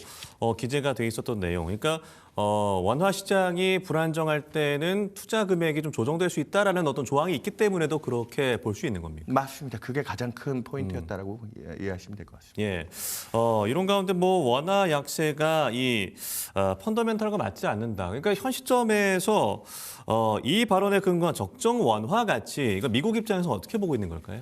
기재가 돼 있었던 내용. 그러니까 원화 시장이 불안정할 때는 투자 금액이 좀 조정될 수 있다라는 어떤 조항이 있기 때문에도 그렇게 볼 수 있는 겁니까? 맞습니다. 그게 가장 큰 포인트였다라고 이해하시면 될 것 같습니다. 예. 이런 가운데 뭐 원화 약세가 이 펀더멘털과 맞지 않는다. 그러니까 현 시점에서 이 발언에 근거한 적정 원화 가치, 이거 미국 입장에서 어떻게 보고 있는 걸까요?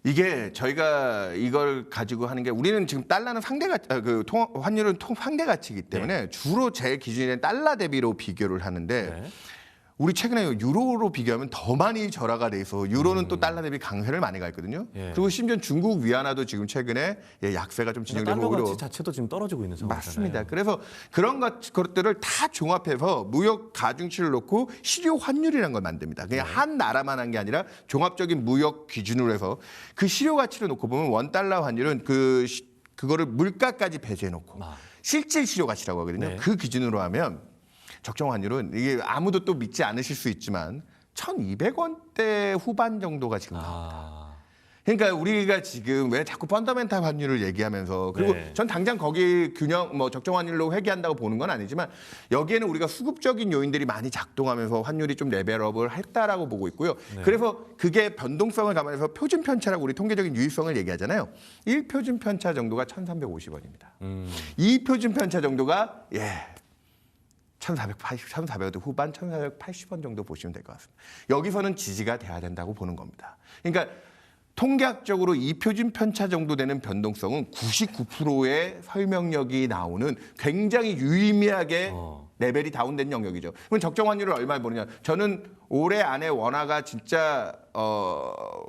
이게 저희가 이걸 가지고 하는 게 우리는 지금 달러는 환율은 상대 가치이기 때문에 주로 제 기준에는 달러 대비로 비교를 하는데 우리 최근에 유로로 비교하면 더 많이 절하가 돼서 유로는 또 달러 대비 강세를 많이 가 있거든요. 그리고 심지어 중국 위안화도 지금 최근에 약세가 좀 진행되고 달러 가치 자체도 지금 떨어지고 있는 상황이잖아요. 맞습니다. 그래서 그런 것들을 다 종합해서 무역 가중치를 놓고 실효 환율이라는 걸 만듭니다. 그냥 한 나라만 한 게 아니라 종합적인 무역 기준으로 해서 그 실효 가치를 놓고 보면 원 달러 환율은 그거를 물가까지 배제해 놓고 실질 실효 가치라고 하거든요. 그 기준으로 하면 적정 환율은 이게 아무도 또 믿지 않으실 수 있지만 1,200원대 후반 정도가 지금 나옵니다. 그러니까 우리가 지금 왜 자꾸 펀더멘탈 환율을 얘기하면서 그리고 전 당장 거기 균형 적정 환율로 회귀한다고 보는 건 아니지만 여기에는 우리가 수급적인 요인들이 많이 작동하면서 환율이 좀 레벨업을 했다라고 보고 있고요. 그래서 그게 변동성을 감안해서 표준 편차라고 우리 통계적인 유의성을 얘기하잖아요. 1표준 편차 정도가 1,350원입니다. 2표준 편차 정도가 1,400원 후반 1,480원 정도 보시면 될 것 같습니다. 여기서는 지지가 돼야 된다고 보는 겁니다. 그러니까 통계학적으로 이 표준 편차 정도 되는 변동성은 99%의 설명력이 나오는 굉장히 유의미하게 레벨이 다운된 영역이죠. 그럼 적정 환율을 얼마에 보느냐? 저는 올해 안에 원화가 진짜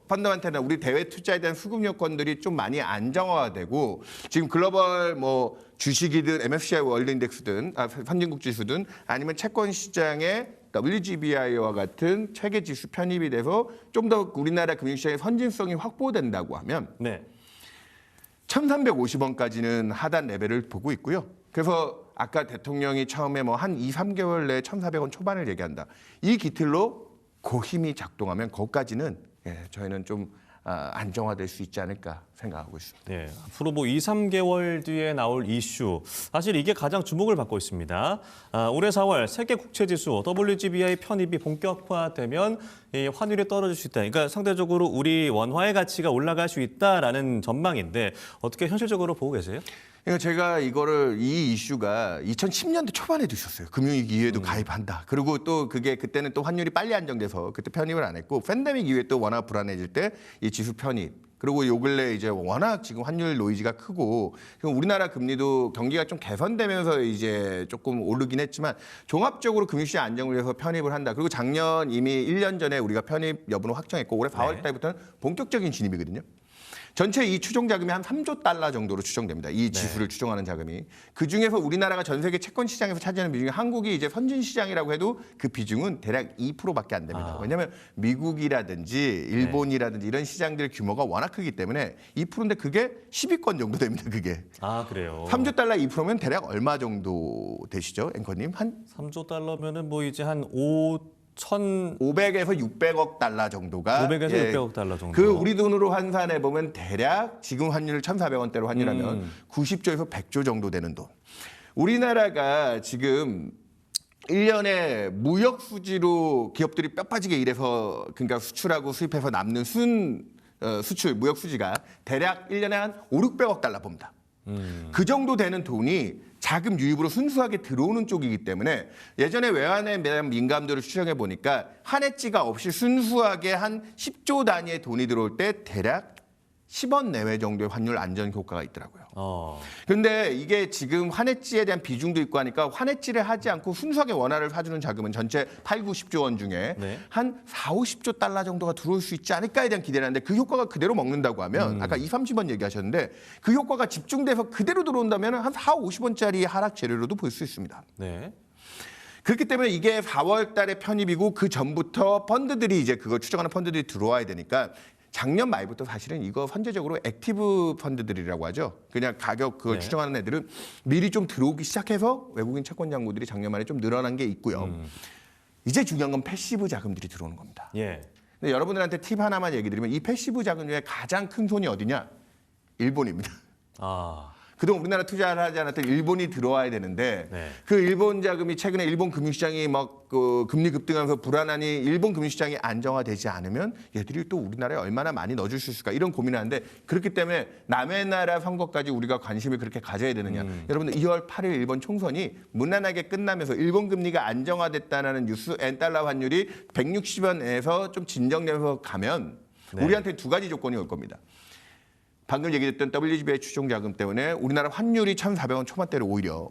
펀더멘탈이나 우리 대외 투자에 대한 수급 요건들이 좀 많이 안정화가 되고 지금 글로벌 뭐 주식이든 MSCI 월드 인덱스든 선진국 지수든 아니면 채권 시장의 WGBI와 같은 체계 지수 편입이 돼서 좀 더 우리나라 금융시장의 선진성이 확보된다고 하면 1,350원까지는 하단 레벨을 보고 있고요. 그래서 아까 대통령이 처음에 뭐 한 2, 3개월 내에 1,400원 초반을 얘기한다. 이 기틀로 그 힘이 작동하면 거기까지는 저희는 좀 안정화될 수 있지 않을까 생각하고 있습니다. 네, 앞으로 뭐 2, 3개월 뒤에 나올 이슈, 사실 이게 가장 주목을 받고 있습니다. 올해 4월 세계 국채지수 WGBI 편입이 본격화되면 이 환율이 떨어질 수 있다. 그러니까 상대적으로 우리 원화의 가치가 올라갈 수 있다라는 전망인데 어떻게 현실적으로 보고 계세요? 그러니까 제가 이 이슈가 2010년대 초반에도 있었어요. 금융위기 이후에도 가입한다. 그리고 또 그때는 또 환율이 빨리 안정돼서 그때 편입을 안 했고 팬데믹 이후에 또 워낙 불안해질 때 이 지수 편입. 그리고 요 근래 이제 워낙 지금 환율 노이즈가 크고 우리나라 금리도 경기가 좀 개선되면서 이제 조금 오르긴 했지만 종합적으로 금융시장 안정을 위해서 편입을 한다. 그리고 작년 이미 1년 전에 우리가 편입 여부는 확정했고 올해 4월 달부터는 본격적인 진입이거든요. 전체 이 추정 자금이 한 3조 달러 정도로 추정됩니다. 이 지수를 추정하는 자금이. 그중에서 우리나라가 전 세계 채권 시장에서 차지하는 비중이 한국이 이제 선진 시장이라고 해도 그 비중은 대략 2%밖에 안 됩니다. 왜냐하면 미국이라든지 일본이라든지 이런 시장들 규모가 워낙 크기 때문에 2%인데 그게 10위권 정도 됩니다. 그게. 아, 그래요. 3조 달러 2%면 대략 얼마 정도 되시죠? 앵커님? 한 3조 달러면은 뭐 이제 한 500에서 600억 달러 정도가 500에서 600억 달러 정도. 그 우리 돈으로 환산해 보면 대략 지금 환율 1,400원대로 환율하면 90조에서 100조 정도 되는 돈. 우리나라가 지금 1년에 무역 수지로 기업들이 뼈 빠지게 일해서 그러니까 수출하고 수입해서 남는 수출 무역 수지가 대략 1년에 한 5, 600억 달러 봅니다. 그 정도 되는 돈이 자금 유입으로 순수하게 들어오는 쪽이기 때문에 예전에 외환에 대한 민감도를 추정해 보니까 한 해지가 없이 순수하게 한 10조 단위의 돈이 들어올 때 대략 10원 내외 정도의 환율 안전 효과가 있더라고요. 그런데 이게 지금 환해지에 대한 비중도 있고 하니까 환해지를 하지 않고 순수하게 원화를 사주는 자금은 전체 8, 90조 원 중에 한 4, 50조 달러 정도가 들어올 수 있지 않을까에 대한 기대를 하는데 그 효과가 그대로 먹는다고 하면 아까 2, 30원 얘기하셨는데 그 효과가 집중돼서 그대로 들어온다면 한 4, 50원짜리 하락 재료로도 볼 수 있습니다. 네. 그렇기 때문에 이게 4월 달에 편입이고 그 전부터 펀드들이 이제 그걸 추정하는 펀드들이 들어와야 되니까 작년 말부터 사실은 이거 선제적으로 액티브 펀드들이라고 하죠. 그냥 가격 그걸 추정하는 애들은 미리 좀 들어오기 시작해서 외국인 채권 잔고들이 작년 말에 좀 늘어난 게 있고요. 이제 중요한 건 패시브 자금들이 들어오는 겁니다. 예. 근데 여러분들한테 팁 하나만 얘기 드리면 이 패시브 자금 중에 가장 큰 손이 어디냐? 일본입니다. 그동안 우리나라 투자를 하지 않았던 일본이 들어와야 되는데 그 일본 자금이 최근에 일본 금융시장이 막 그 금리 급등하면서 불안하니 일본 금융시장이 안정화되지 않으면 얘들이 또 우리나라에 얼마나 많이 넣어줄 수 있을까 이런 고민을 하는데 그렇기 때문에 남의 나라 선거까지 우리가 관심을 그렇게 가져야 되느냐. 여러분들 2월 8일 일본 총선이 무난하게 끝나면서 일본 금리가 안정화됐다는 뉴스 엔달러 환율이 160원에서 좀 진정되면서 가면 우리한테 두 가지 조건이 올 겁니다. 방금 얘기했던 WGBI 추정 자금 때문에 우리나라 환율이 1,400원 초반대로 오히려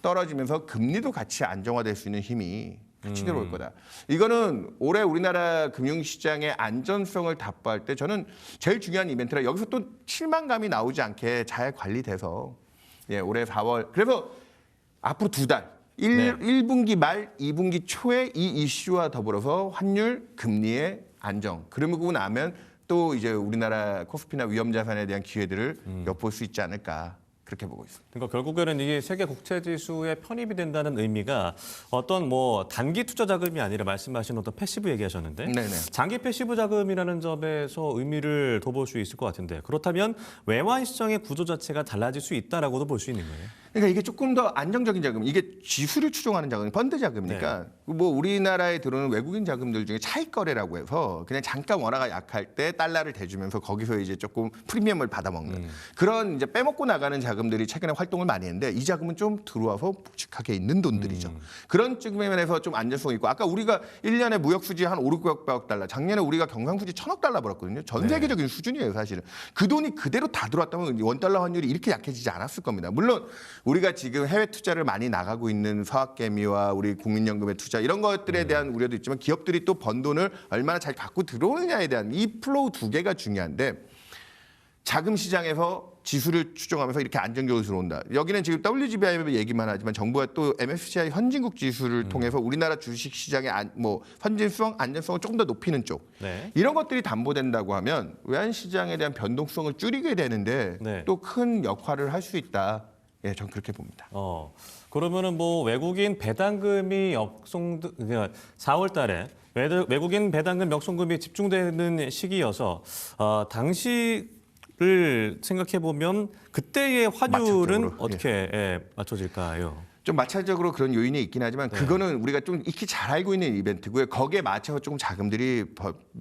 떨어지면서 금리도 같이 안정화될 수 있는 힘이 같이 들어올 거다. 이거는 올해 우리나라 금융시장의 안전성을 답보할 때 저는 제일 중요한 이벤트라 여기서 또 실망감이 나오지 않게 잘 관리돼서 올해 4월 그래서 앞으로 2달 1분기 말 2분기 초에 이 이슈와 더불어서 환율 금리의 안정 그러고 나면 또 이제 우리나라 코스피나 위험자산에 대한 기회들을 엿볼 수 있지 않을까 그렇게 보고 있습니다. 그러니까 결국에는 이게 세계 국채지수에 편입이 된다는 의미가 어떤 뭐 단기 투자 자금이 아니라 말씀하신 어떤 패시브 얘기하셨는데 장기 패시브 자금이라는 점에서 의미를 둬볼 수 있을 것 같은데 그렇다면 외환 시장의 구조 자체가 달라질 수 있다라고도 볼 수 있는 거예요. 그러니까 이게 조금 더 안정적인 자금, 이게 지수를 추종하는 자금, 펀드 자금이니까 뭐 우리나라에 들어오는 외국인 자금들 중에 차익 거래라고 해서 그냥 잠깐 원화가 약할 때 달러를 대주면서 거기서 이제 조금 프리미엄을 받아먹는 그런 이제 빼먹고 나가는 자금들이 최근에 활동을 많이 했는데 이 자금은 좀 들어와서 묵직하게 있는 돈들이죠. 그런 측면에서 좀 안전성이 있고 아까 우리가 1년에 무역 수지 한 5, 600억 달러, 작년에 우리가 경상수지 1,000억 달러 벌었거든요. 전 세계적인 수준이에요, 사실은. 그 돈이 그대로 다 들어왔다면 원달러 환율이 이렇게 약해지지 않았을 겁니다. 물론 우리가 지금 해외 투자를 많이 나가고 있는 서학개미와 우리 국민연금의 투자 이런 것들에 대한 우려도 있지만 기업들이 또 번 돈을 얼마나 잘 갖고 들어오느냐에 대한 이 플로우 두 개가 중요한데 자금 시장에서 지수를 추정하면서 이렇게 안정적으로 들어온다. 여기는 지금 WGBI 얘기만 하지만 정부가 또 MSCI 선진국 지수를 통해서 우리나라 주식 시장의 뭐 선진성, 안전성을 조금 더 높이는 쪽. 이런 것들이 담보된다고 하면 외환 시장에 대한 변동성을 줄이게 되는데 또 큰 역할을 할 수 있다. 예, 전 그렇게 봅니다. 그러면은 뭐 외국인 배당금이 그러니까 4월 달에 외국인 배당금 역송금이 집중되는 시기여서 당시를 생각해 보면 그때의 환율은 맞춰적으로, 어떻게 맞춰질까요? 좀 마찰적으로 그런 요인이 있긴 하지만 그거는 우리가 좀 익히 잘 알고 있는 이벤트고요. 거기에 맞춰서 조금 자금들이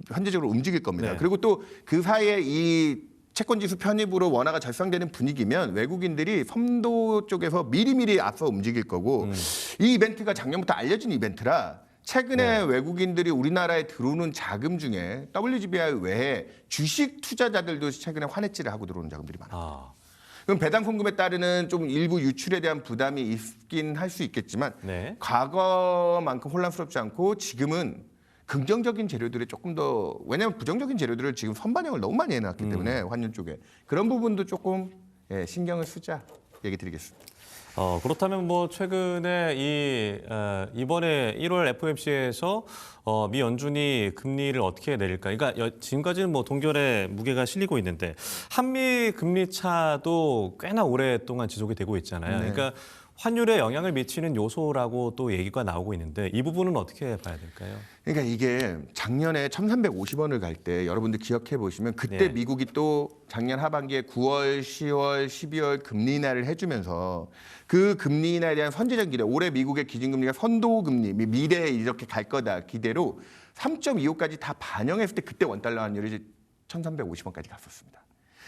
현재적으로 움직일 겁니다. 네. 그리고 또 그 사이에 이 채권지수 편입으로 원화가 절상되는 분위기면 외국인들이 섬도 쪽에서 미리미리 앞서 움직일 거고 이 이벤트가 작년부터 알려진 이벤트라 최근에 외국인들이 우리나라에 들어오는 자금 중에 WGBI 외에 주식 투자자들도 최근에 환해지를 하고 들어오는 자금들이 많아요. 그럼 배당 송금에 따르는 좀 일부 유출에 대한 부담이 있긴 할 수 있겠지만 네. 과거만큼 혼란스럽지 않고 지금은 긍정적인 재료들이 조금 더 왜냐하면 부정적인 재료들을 지금 선반영을 너무 많이 해놨기 때문에 환율 쪽에 그런 부분도 조금 신경을 쓰자 얘기 드리겠습니다. 그렇다면 뭐 최근에 이번에 1월 FOMC에서 미 연준이 금리를 어떻게 내릴까? 그러니까 지금까지는 뭐 동결의 무게가 실리고 있는데 한미 금리 차도 꽤나 오랫동안 지속이 되고 있잖아요. 네. 그러니까 환율에 영향을 미치는 요소라고 또 얘기가 나오고 있는데 이 부분은 어떻게 봐야 될까요? 그러니까 이게 작년에 1,350원을 갈 때 여러분들 기억해 보시면 그때 네. 미국이 또 작년 하반기에 9월, 10월, 12월 금리 인하를 해주면서 그 금리 인하에 대한 선제적 기대, 올해 미국의 기준금리가 선도 금리, 미래에 이렇게 갈 거다 기대로 3.25까지 다 반영했을 때 그때 원달러 환율이 1,350원까지 갔었습니다.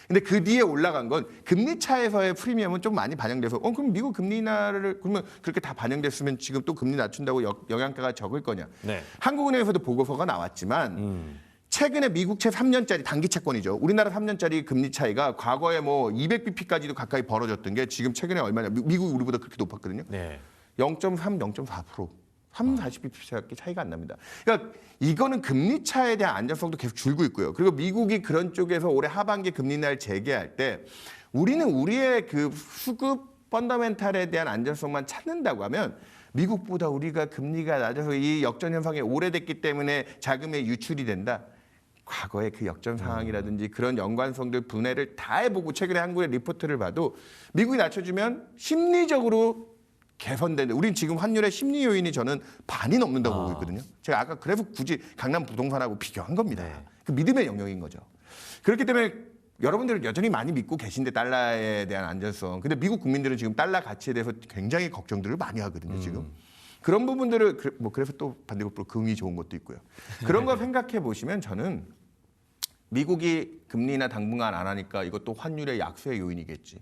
근데 그 뒤에 올라간 건 금리 차에서의 프리미엄은 좀 많이 반영돼서 그럼 미국 금리 인하를 그러면 그렇게 다 반영됐으면 지금 또 금리 낮춘다고 영향가가 적을 거냐. 네. 한국은행에서도 보고서가 나왔지만 최근에 미국채 3년짜리 단기 채권이죠. 우리나라 3년짜리 금리 차이가 과거에 뭐 200bp까지도 가까이 벌어졌던 게 지금 최근에 얼마냐. 미국이 우리보다 그렇게 높았거든요. 네. 0.3, 0.4%. 40bp밖에 차이가 안 납니다. 그러니까 이거는 금리 차에 대한 안정성도 계속 줄고 있고요. 그리고 미국이 그런 쪽에서 올해 하반기 금리 인하를 재개할 때 우리는 우리의 그 수급 펀더멘탈에 대한 안정성만 찾는다고 하면 미국보다 우리가 금리가 낮아서 이 역전 현상이 오래됐기 때문에 자금의 유출이 된다. 과거의 그 역전 상황이라든지 그런 연관성들 분해를 다 해보고 최근에 한국의 리포트를 봐도 미국이 낮춰주면 심리적으로 개선되는. 우린 지금 환율의 심리 요인이 저는 반이 넘는다고 보고 있거든요. 제가 아까 그래서 굳이 강남 부동산하고 비교한 겁니다. 네. 그 믿음의 영역인 거죠. 그렇기 때문에 여러분들은 여전히 많이 믿고 계신데 달러에 대한 안전성. 근데 미국 국민들은 지금 달러 가치에 대해서 굉장히 걱정들을 많이 하거든요. 지금. 그런 부분들을 그래서 또 반대급부로 금리 좋은 것도 있고요. 그런 거 생각해 보시면 저는 미국이 금리 인하 당분간 안 하니까 이것도 환율의 약세의 요인이겠지.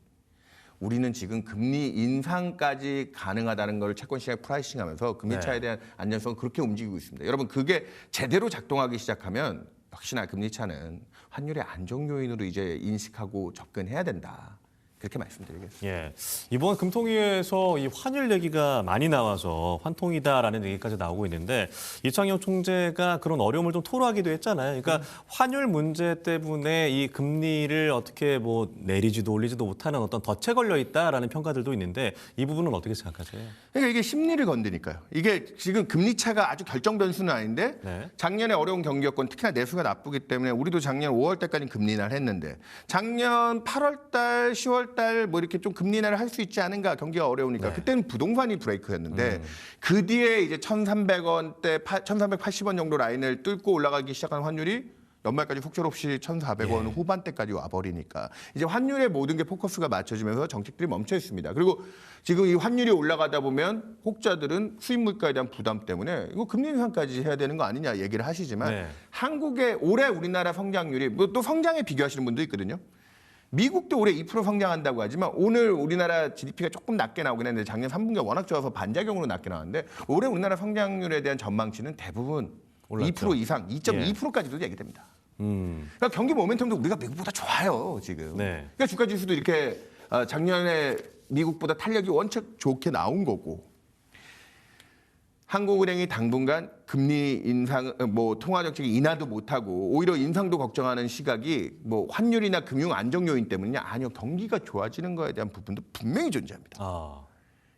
우리는 지금 금리 인상까지 가능하다는 걸 채권 시장에 프라이싱하면서 금리 차에 대한 안전성을 그렇게 움직이고 있습니다. 여러분 그게 제대로 작동하기 시작하면 역시나 금리 차는 환율의 안정 요인으로 이제 인식하고 접근해야 된다. 그렇게 말씀드리겠습니다. 예. 이번 금통위에서 이 환율 얘기가 많이 나와서 환통이다라는 얘기까지 나오고 있는데 이창용 총재가 그런 어려움을 좀 토로하기도 했잖아요. 그러니까 환율 문제 때문에 이 금리를 어떻게 뭐 내리지도 올리지도 못하는 어떤 덫에 걸려 있다라는 평가들도 있는데 이 부분은 어떻게 생각하세요? 그러니까 이게 심리를 건드니까요. 이게 지금 금리 차가 아주 결정 변수는 아닌데 네. 작년에 어려운 경기였건 특히나 내수가 나쁘기 때문에 우리도 작년 5월 달까지 금리 인하를 했는데 작년 8월 달, 10월 달 뭐 이렇게 좀 금리 인하를 할 수 있지 않은가 경기가 어려우니까 네. 그때는 부동산이 브레이크였는데 그 뒤에 이제 1,300원대, 1,380원 정도 라인을 뚫고 올라가기 시작한 환율이 연말까지 속절없이 1,400원 후반대까지 와버리니까 이제 환율의 모든 게 포커스가 맞춰지면서 정책들이 멈춰 있습니다. 그리고 지금 이 환율이 올라가다 보면 혹자들은 수입 물가에 대한 부담 때문에 이거 금리 인상까지 해야 되는 거 아니냐 얘기를 하시지만 네. 한국의 올해 우리나라 성장률이 뭐 또 성장에 비교하시는 분도 있거든요. 미국도 올해 2% 성장한다고 하지만 오늘 우리나라 GDP가 조금 낮게 나오긴 했는데 작년 3분기가 워낙 좋아서 반작용으로 낮게 나왔는데 올해 우리나라 성장률에 대한 전망치는 대부분 올랐죠. 2% 이상, 2.2%까지도 얘기됩니다. 음. 그러니까 경기 모멘텀도 우리가 미국보다 좋아요 지금. 네. 그러니까 주가 지수도 이렇게 작년에 미국보다 탄력이 원체 좋게 나온 거고. 한국은행이 당분간 금리 인상, 뭐 통화 정책 인하도 못하고 오히려 인상도 걱정하는 시각이 뭐 환율이나 금융 안정 요인 때문이냐? 아니요, 경기가 좋아지는 거에 대한 부분도 분명히 존재합니다. 아.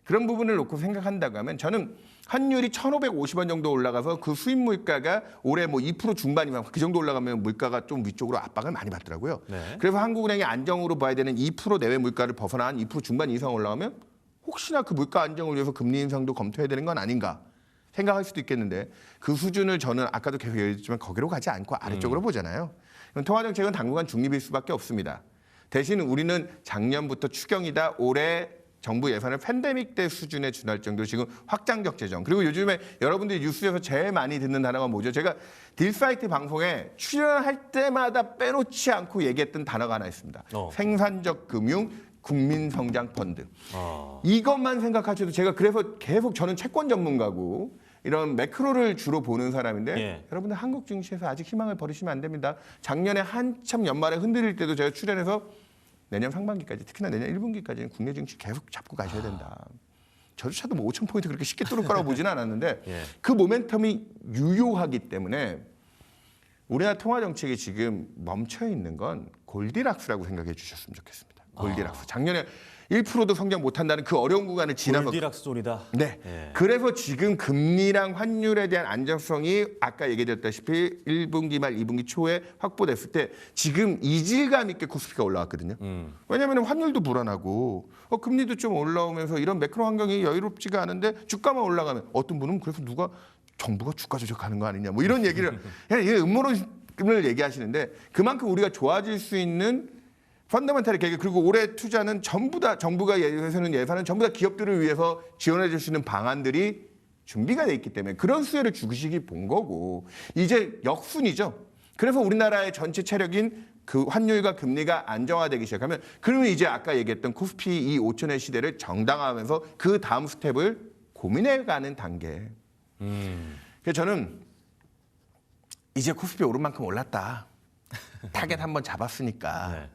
그런 부분을 놓고 생각한다고 하면 저는 환율이 1,550원 정도 올라가서 그 수입 물가가 올해 뭐 2% 중반이면 그 정도 올라가면 물가가 좀 위쪽으로 압박을 많이 받더라고요. 네. 그래서 한국은행이 안정으로 봐야 되는 2% 내외 물가를 벗어난 2% 중반 이상 올라가면 혹시나 그 물가 안정을 위해서 금리 인상도 검토해야 되는 건 아닌가 생각할 수도 있겠는데 그 수준을 저는 아까도 계속 얘기했지만 거기로 가지 않고 아래쪽으로 보잖아요. 통화 정책은 당분간 중립일 수밖에 없습니다. 대신 우리는 작년부터 추경이다 올해 정부 예산을 팬데믹 때 수준에 준할 정도로 지금 확장적 재정. 그리고 요즘에 여러분들이 뉴스에서 제일 많이 듣는 단어가 뭐죠? 제가 딜사이트 방송에 출연할 때마다 빼놓지 않고 얘기했던 단어가 하나 있습니다. 생산적 금융 국민성장 펀드. 이것만 생각하셔도 제가 그래서 계속 저는 채권 전문가고 이런 매크로를 주로 보는 사람인데 예. 여러분들 한국 증시에서 아직 희망을 버리시면 안 됩니다. 작년에 한참 연말에 흔들릴 때도 제가 출연해서 내년 상반기까지 특히나 내년 1분기까지는 국내 증시 계속 잡고 가셔야 된다. 저조차도 뭐 5,000포인트 그렇게 쉽게 뚫을 거라고 보지는 않았는데 예. 그 모멘텀이 유효하기 때문에 우리나라 통화 정책이 지금 멈춰 있는 건 골디락스라고 생각해 주셨으면 좋겠습니다. 골디락스. 작년에 1%도 성장 못한다는 그 어려운 구간을 지나서 골디락스 소리다. 네. 예. 그래서 지금 금리랑 환율에 대한 안정성이 아까 얘기드렸다시피 1분기 말 2분기 초에 확보됐을 때 지금 이질감 있게 코스피가 올라왔거든요. 왜냐하면 환율도 불안하고 금리도 좀 올라오면서 이런 매크로 환경이 여유롭지가 않은데 주가만 올라가면 어떤 분은 그래서 누가 정부가 주가 조작하는 거 아니냐 뭐 이런 얘기를 그냥 이게 음모론을 얘기하시는데 그만큼 우리가 좋아질 수 있는 펀더멘탈의 계획 그리고 올해 투자는 전부 다 정부가 예산은 전부 다 기업들을 위해서 지원해 줄 수 있는 방안들이 준비가 돼 있기 때문에 그런 수혜를 주시기 본 거고 이제 역순이죠. 그래서 우리나라의 전체 체력인 그 환율과 금리가 안정화되기 시작하면 그러면 이제 아까 얘기했던 코스피 이 5천의 시대를 정당화하면서 그 다음 스텝을 고민해가는 단계. 그래서 저는 이제 코스피 오른 만큼 올랐다. 타겟 한번 잡았으니까. 네.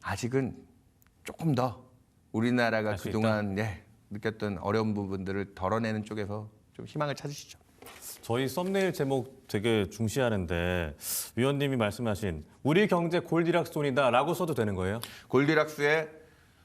아직은 조금 더 우리나라가 할수 그동안 느꼈던 어려운 부분들을 덜어내는 쪽에서 좀 희망을 찾으시죠. 저희 썸네일 제목 되게 중시하는데 위원님이 말씀하신 우리 경제 골디락스존이다라고 써도 되는 거예요? 골디락스의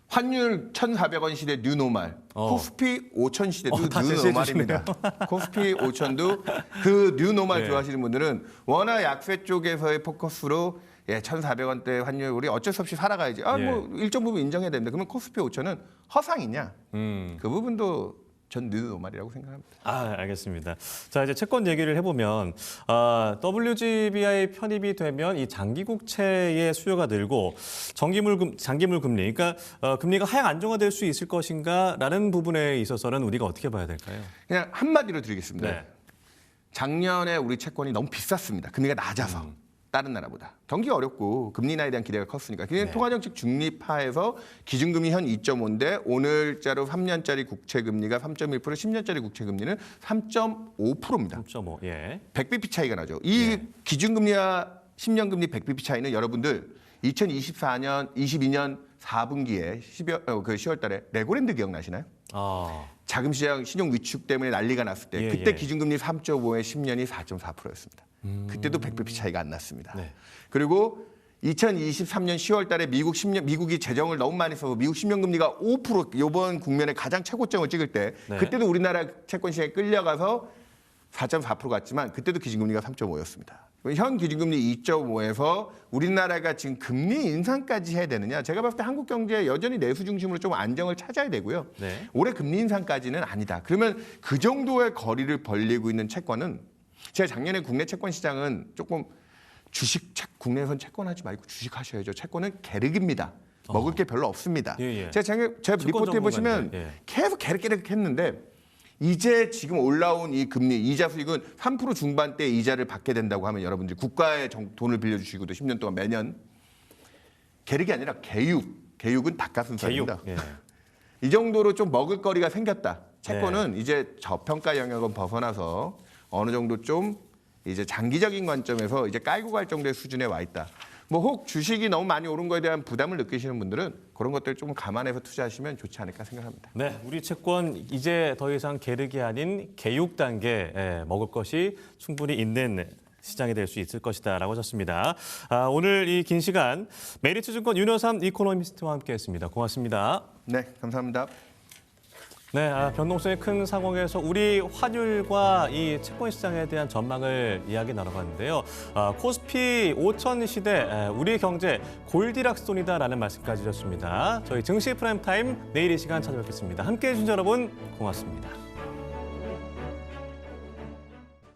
환율 1,400원 시대 뉴노멀, 코스피 5천 시대도 다 뉴노멀입니다. 코스피 5천도 그 뉴노멀 네. 좋아하시는 분들은 워낙 약세 쪽에서의 포커스로 1,400원대 환율 우리 어쩔 수 없이 살아가야지. 뭐 일정 부분 인정해야 됩니다. 그러면 코스피 5천은 허상이냐? 그 부분도 전 뉴노멀이라고 생각합니다. 알겠습니다. 자, 이제 채권 얘기를 해보면 WGBI 편입이 되면 이 장기국채의 수요가 늘고 장기물 금리, 그러니까 금리가 하향 안정화될 수 있을 것인가라는 부분에 있어서는 우리가 어떻게 봐야 될까요? 그냥 한마디로 드리겠습니다. 네. 작년에 우리 채권이 너무 비쌌습니다. 금리가 낮아서. 다른 나라보다. 경기가 어렵고 금리 인하에 대한 기대가 컸으니까. 그냥 통화정책 중립화해서 기준금리 현 2.5인데 오늘자로 3년짜리 국채금리가 3.1%, 10년짜리 국채금리는 3.5%입니다. 3.5, 예. 100bp 차이가 나죠. 이 기준금리와 10년금리 100bp 차이는 여러분들 2024년, 22년 4분기에 10월 달에 레고랜드 기억나시나요? 자금시장 신용 위축 때문에 난리가 났을 때 그때 기준금리 3.5에 10년이 4.4%였습니다. 그때도 100bp 차이가 안 났습니다. 네. 그리고 2023년 10월 달에 미국이 재정을 너무 많이 써서 미국 10년 금리가 5% 이번 국면에 가장 최고점을 찍을 때 그때도 우리나라 채권 시장에 끌려가서 4.4% 갔지만 그때도 기준금리가 3.5였습니다. 현 기준금리 2.5에서 우리나라가 지금 금리 인상까지 해야 되느냐? 제가 봤을 때 한국 경제 여전히 내수 중심으로 좀 안정을 찾아야 되고요. 네. 올해 금리 인상까지는 아니다. 그러면 그 정도의 거리를 벌리고 있는 채권은 제가 작년에 국내 채권 시장은 조금 국내에선 채권하지 말고 주식하셔야죠. 채권은 계륵입니다. 먹을 게 별로 없습니다. 제가 리포트해 보시면 계속 계륵했는데 이제 지금 올라온 이 금리 이자 수익은 3% 중반대 이자를 받게 된다고 하면 여러분들이 국가에 돈을 빌려주시고도 10년 동안 매년 계륵이 아니라 개육은 닭가슴살입니다. 이 정도로 좀 먹을거리가 생겼다. 채권은 이제 저평가 영역은 벗어나서 어느 정도 좀 이제 장기적인 관점에서 이제 깔고 갈 정도의 수준에 와 있다. 뭐 혹 주식이 너무 많이 오른 거에 대한 부담을 느끼시는 분들은 그런 것들 좀 감안해서 투자하시면 좋지 않을까 생각합니다. 네, 우리 채권 이제 더 이상 계륵이 아닌 개육 단계에 먹을 것이 충분히 있는 시장이 될 수 있을 것이다라고 하셨습니다. 오늘 이 긴 시간 메리츠증권 윤여삼 이코노미스트와 함께했습니다. 고맙습니다. 네, 감사합니다. 네, 변동성이 큰 상황에서 우리 환율과 이 채권 시장에 대한 전망을 이야기 나눠봤는데요. 코스피 5천 시대 우리 경제 골디락스존이다라는 말씀까지 주셨습니다. 저희 증시 프라임타임 내일 이 시간 찾아뵙겠습니다. 함께해 주신 여러분 고맙습니다.